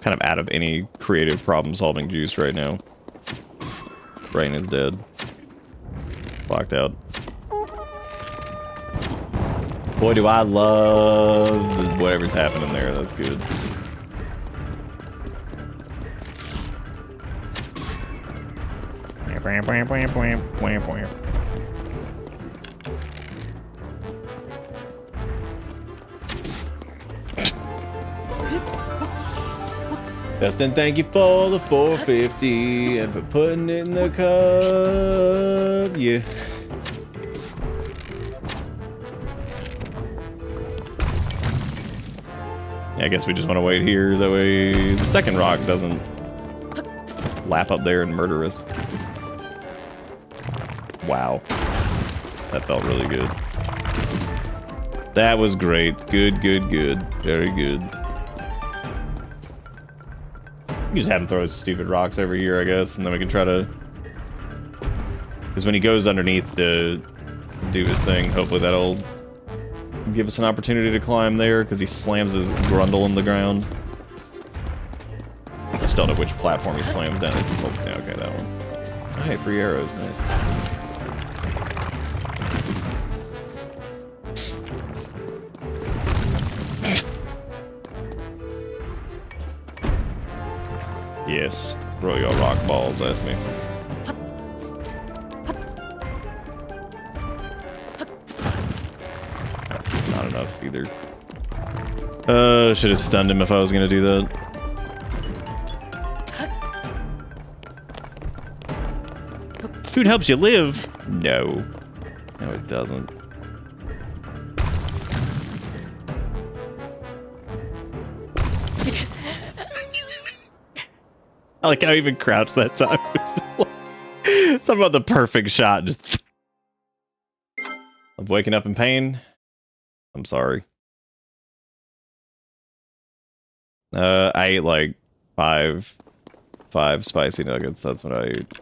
Kind of out of any creative problem-solving juice right now. Brain is dead. Blocked out. Boy, do I love whatever's happening there. That's good. Justin, thank you for the 450 and for putting it in the cup. Yeah. I guess we just want to wait here. That way the second rock doesn't lap up there and murder us. Wow. That felt really good. That was great. Good, good, good. Very good. You just have him throw his stupid rocks over here, I guess, and then we can try to... Because when he goes underneath to do his thing, hopefully that'll give us an opportunity to climb there, because he slams his grundle in the ground. I just don't know which platform he slams down. It's the... yeah, okay, that one. Alright, 3 arrows, nice. Yes, throw your rock balls at me. That's not enough either. Should have stunned him if I was gonna do that. Food helps you live. No. No, it doesn't. I like how I even crouched that time. Just like, something about the perfect shot. Just I'm waking up in pain. I'm sorry. I ate like five spicy nuggets. That's what I ate.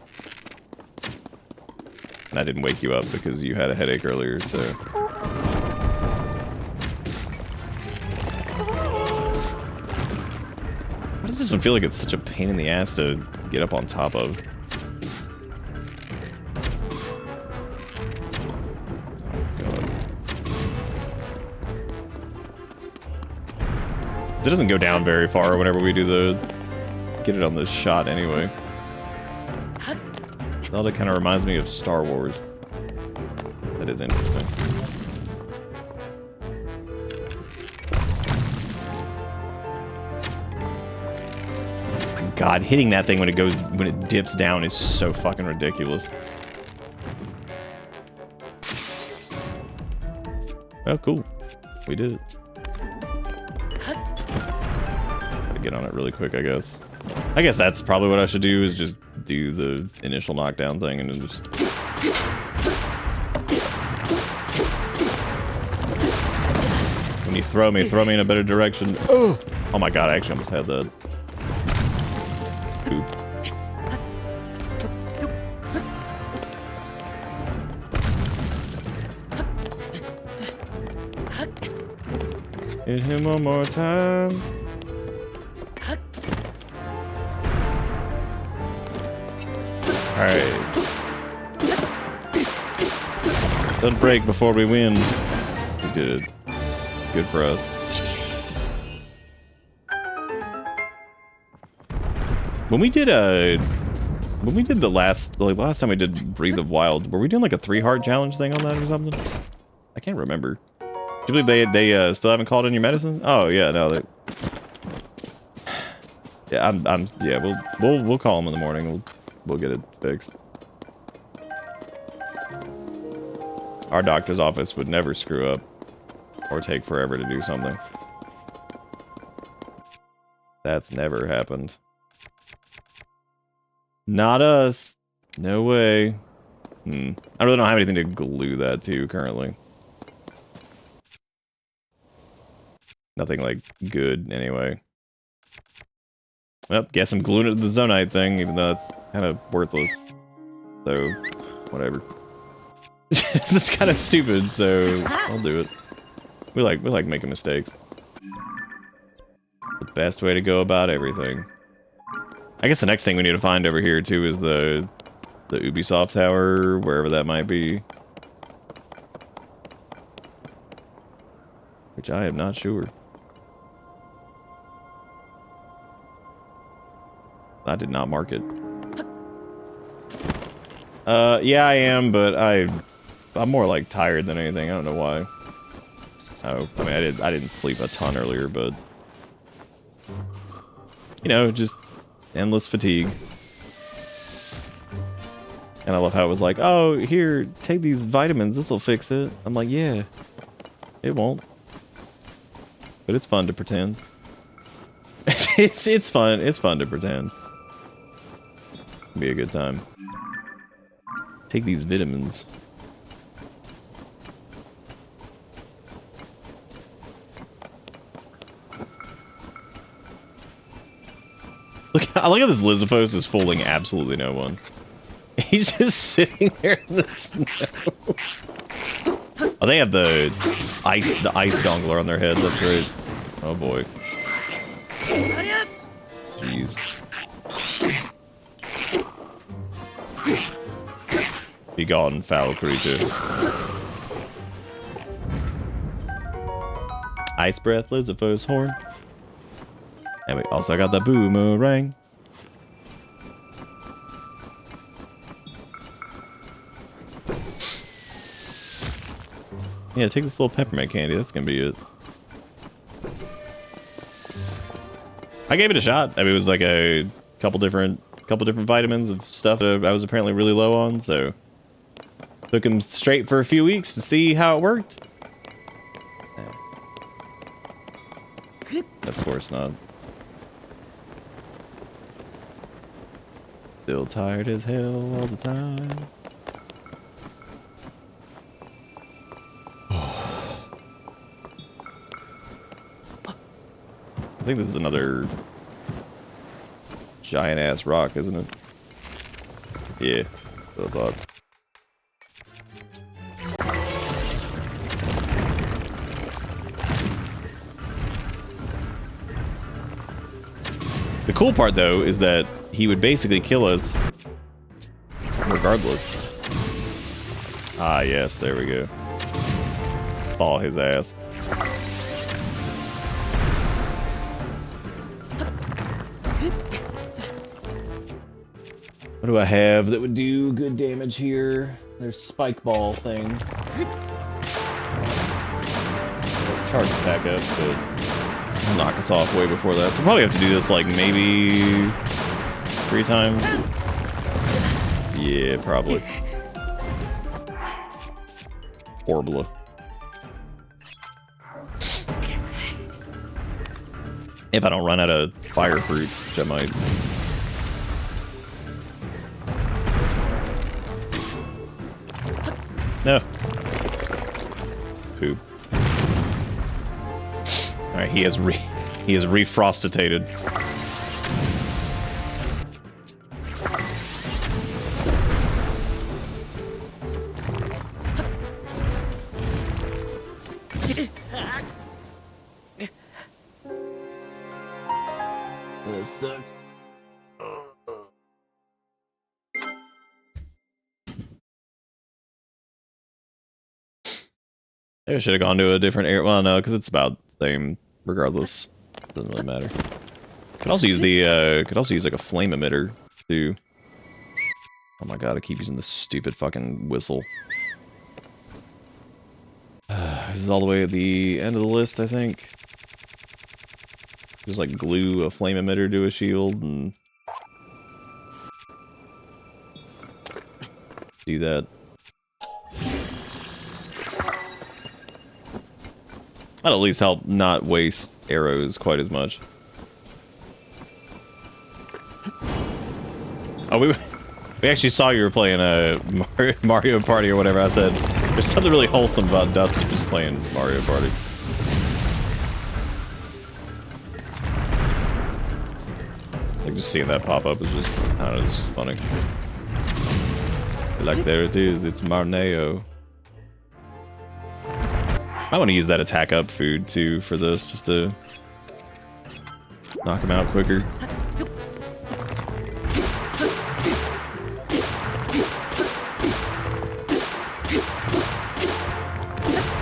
And I didn't wake you up because you had a headache earlier, so. Why does this one feel like it's such a pain in the ass to get up on top of? Oh, God. It doesn't go down very far whenever we do the... Get it on the shot anyway. Zelda kind of reminds me of Star Wars. That is interesting. God, hitting that thing when it dips down is so fucking ridiculous. Oh, cool. We did it. Gotta get on it really quick, I guess. I guess that's probably what I should do, is just do the initial knockdown thing and then just... When you throw me in a better direction. Oh! Oh my god, I actually almost had that. Poop. Hit him one more time. Alright. Don't break before we win. We did it. Good for us. When we did the last time we did Breathe of Wild, were we doing like a 3-heart challenge thing on that or something? I can't remember. Do you believe they still haven't called in your medicine? Oh yeah, no. Yeah, we'll call them in the morning. We'll get it fixed. Our doctor's office would never screw up or take forever to do something. That's never happened. Not us. No way. I really don't have anything to glue that to currently. Nothing like good anyway. Well, guess I'm gluing it to the Zonite thing, even though it's kind of worthless. So, whatever. It's kind of stupid, so I'll do it. We like making mistakes. The best way to go about everything. I guess the next thing we need to find over here too is the Ubisoft tower, wherever that might be. Which I am not sure. I did not mark it. Yeah, I am, but I'm more like tired than anything. I don't know why. Oh, I mean, I didn't sleep a ton earlier, but you know, just endless fatigue. And I love how it was like, oh, here, take these vitamins. This will fix it. I'm like, yeah, it won't. But it's fun to pretend. it's fun. It's fun to pretend. Be a good time. Take these vitamins. I like how this Lizzophos is fooling absolutely no one. He's just sitting there in the snow. Oh, they have the ice dongler on their head. That's great. Oh boy. Jeez. Be gone, foul creature. Ice breath, Lizzophos horn. And we also got the boomerang. Yeah, take this little peppermint candy. That's gonna be it. I gave it a shot. I mean, it was like a couple different vitamins of stuff that I was apparently really low on, so took him straight for a few weeks to see how it worked. Of course not. Still tired as hell all the time. I think this is another giant ass rock, isn't it? Yeah, that's what I thought. The cool part though is that he would basically kill us regardless. Ah yes, there we go. Thaw his ass. What do I have that would do good damage here? There's spike ball thing. Let's charge attack up, but it'll knock us off way before that. So we'll probably have to do this like maybe 3 times. Yeah, probably. Horrible. If I don't run out of fire fruit, which I might. No. Poop. Alright, he is refrostitated. That sucks. Maybe I should have gone to a different area. Well, no, because it's about the same regardless. Doesn't really matter. Could also use the could also use like a flame emitter too. Oh my god, I keep using this stupid fucking whistle. This is all the way at the end of the list, I think. Just like glue a flame emitter to a shield and do that. That'll at least help not waste arrows quite as much. Oh, we actually saw you were playing a Mario Party or whatever. I said there's something really wholesome about Dustin just playing Mario Party. Like just seeing that pop up is just, I don't know, it's just funny. Like there it is, it's Marneo. I want to use that attack up food too for this, just to knock him out quicker.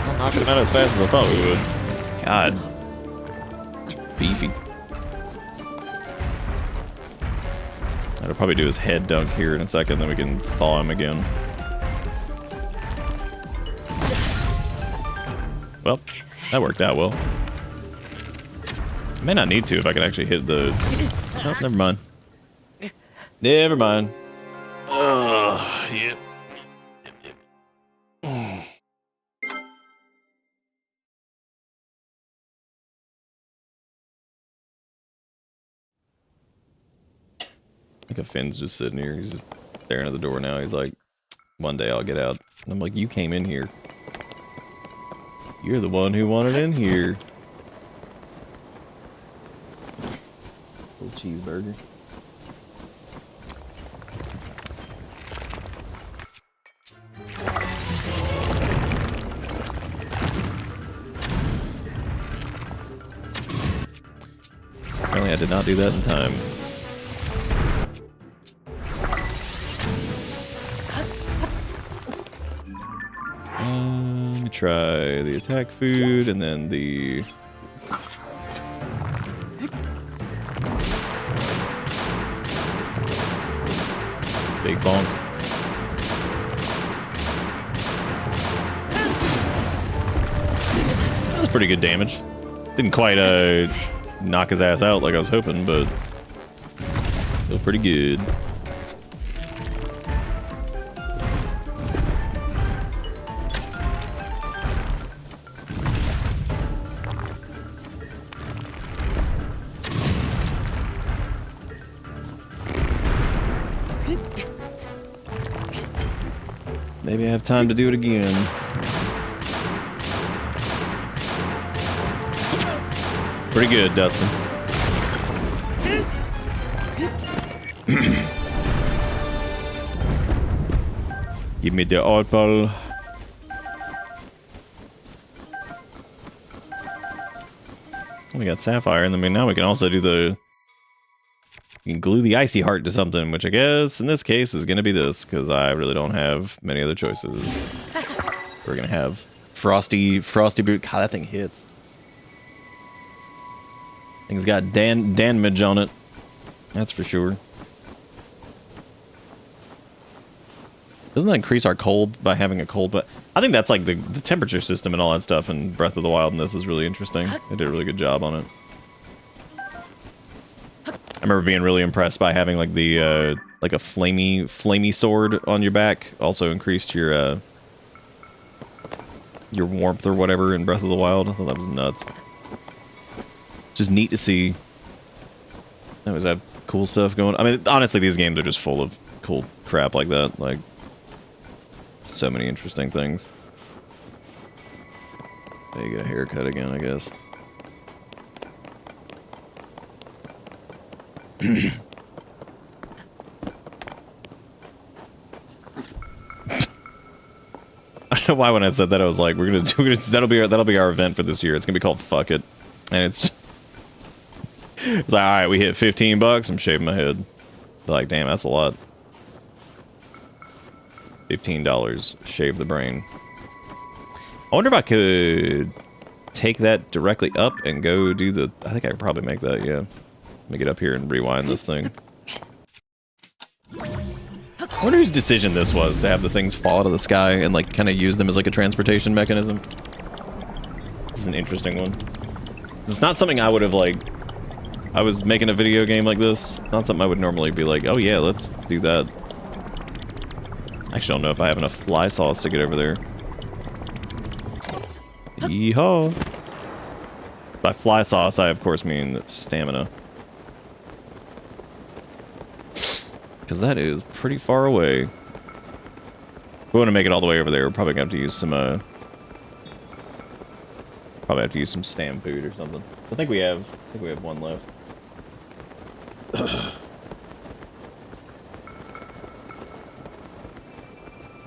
Not knocking him out as fast as I thought we would. God. Beefy. I'll probably do his head dunk here in a second, then we can thaw him again. Well, that worked out well. I may not need to if I can actually hit the... Oh, never mind. Never mind. Yep. Like a Finn's just sitting here. He's just staring at the door now. He's like, one day I'll get out. And I'm like, you came in here. You're the one who wanted in here. Little cheeseburger. Apparently I did not do that in time. Let me try the attack food and then the... Big bonk. That was pretty good damage. Didn't quite knock his ass out like I was hoping, but still pretty good. Maybe I have time to do it again. Pretty good, Dustin. Give me the opal. We got sapphire, and then now we can also do the... You can glue the icy heart to something, which I guess in this case is going to be this, because I really don't have many other choices. We're going to have frosty boot. God, that thing hits. Thing's got damage on it. That's for sure. Doesn't that increase our cold by having a cold? But I think that's like the temperature system and all that stuff in Breath of the Wild, and this is really interesting. They did a really good job on it. I remember being really impressed by having like the like a flamey sword on your back. Also increased your warmth or whatever in Breath of the Wild. I thought that was nuts. Just neat to see. That was that cool stuff going. I mean, honestly, these games are just full of cool crap like that. Like, so many interesting things. You get a haircut again, I guess. I don't know why when I said that I was like, that'll be our event for this year. It's gonna be called Fuck It, and it's like, all right, we hit $15. I'm shaving my head. Like, damn, that's a lot. $15, shave the brain. I wonder if I could take that directly up and go do the... I think I could probably make that, yeah. Let me get up here and rewind this thing. I wonder whose decision this was to have the things fall out of the sky and like kind of use them as like a transportation mechanism. This is an interesting one. It's not something I would have like... I was making a video game like this. Not something I would normally be like, oh yeah, let's do that. Actually, I don't know if I have enough fly sauce to get over there. Yeehaw. By fly sauce, I of course mean stamina. Because that is pretty far away. If we want to make it all the way over there, we're probably going to have to use some, probably have to use some stam food or something. I think we have one left.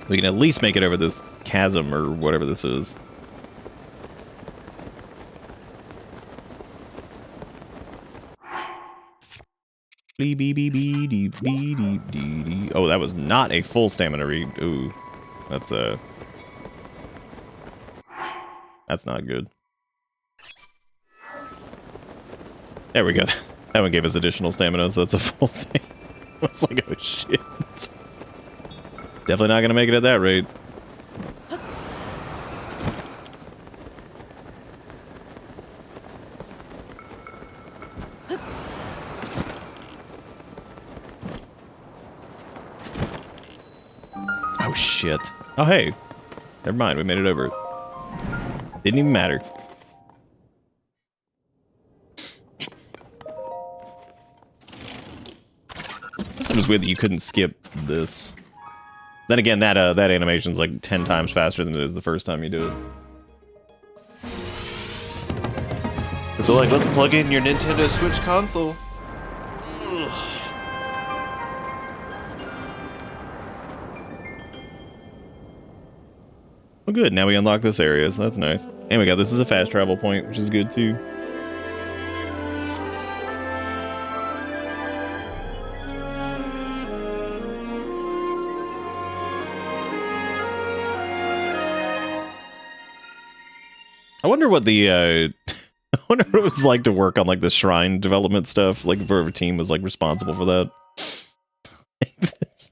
We can at least make it over this chasm or whatever this is. Oh, that was not a full stamina read. Ooh, that's not good. There we go. That one gave us additional stamina, so that's a full thing. I was like, oh shit. Definitely not gonna make it at that rate. Oh shit. Oh hey. Never mind, we made it over. Didn't even matter. It was weird that you couldn't skip this. Then again, that animation's like 10 times faster than it is the first time you do it. So like, let's plug in your Nintendo Switch console. Well, good. Now we unlock this area, so that's nice. And we got this is a fast travel point, which is good too. I wonder what the I wonder what it was like to work on like the shrine development stuff. Like if our team was like responsible for that. Because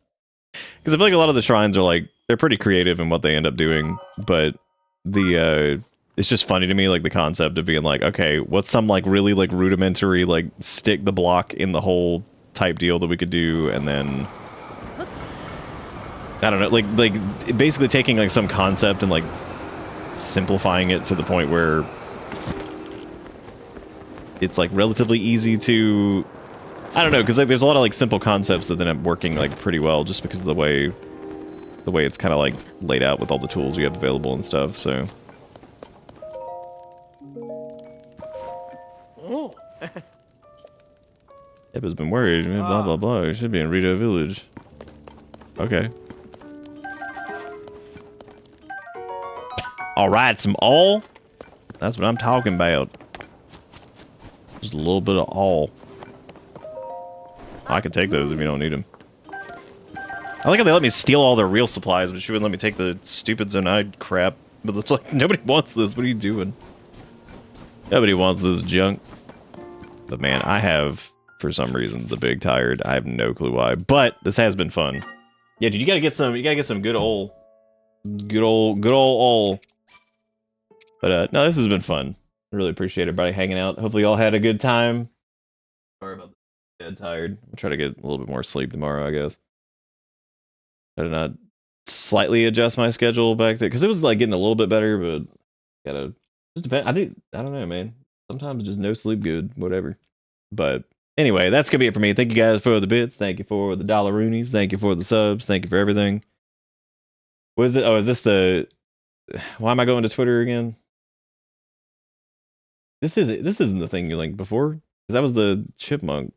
I feel like a lot of the shrines are like they're pretty creative in what they end up doing, but the it's just funny to me like the concept of being like, okay, what's some like really like rudimentary like stick the block in the hole type deal that we could do, and then I don't know, like basically taking like some concept and like simplifying it to the point where it's like relatively easy to, I don't know, because like there's a lot of like simple concepts that end up working like pretty well just because of the way it's kind of like laid out with all the tools you have available and stuff. So Eb has been worried, blah blah blah, it should be in Rito Village. Okay. Alright, some all. That's what I'm talking about. Just a little bit of all. I can take those if you don't need them. I like how they let me steal all their real supplies, but she wouldn't let me take the stupid Zonide crap. But it's like, nobody wants this. What are you doing? Nobody wants this junk. But man, I have, for some reason, the big tired. I have no clue why. But this has been fun. Yeah, dude, you gotta get some good old old. But no, this has been fun. I really appreciate everybody hanging out. Hopefully y'all had a good time. Sorry about that. Dead tired. I'll try to get a little bit more sleep tomorrow, I guess. I did not slightly adjust my schedule back to, because it was like getting a little bit better, but gotta just depend. I don't know, man. Sometimes just no sleep good, whatever. But anyway, that's gonna be it for me. Thank you guys for the bits. Thank you for the dollaroonies. Thank you for the subs. Thank you for everything. What is it? Oh, is this the? Why am I going to Twitter again? This isn't the thing you linked before, because that was the chipmunk.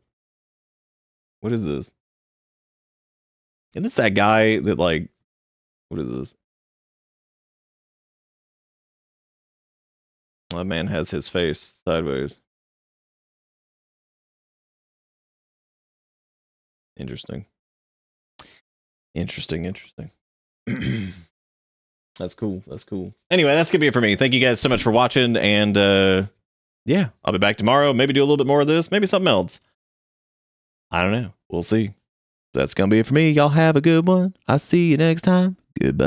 What is this? And it's that guy that like, what is this? That man has his face sideways. Interesting. Interesting. That's cool. That's cool. Anyway, that's gonna be it for me. Thank you guys so much for watching, and yeah, I'll be back tomorrow. Maybe do a little bit more of this. Maybe something else. I don't know. We'll see. That's gonna be it for me. Y'all have a good one. I'll see you next time. Goodbye.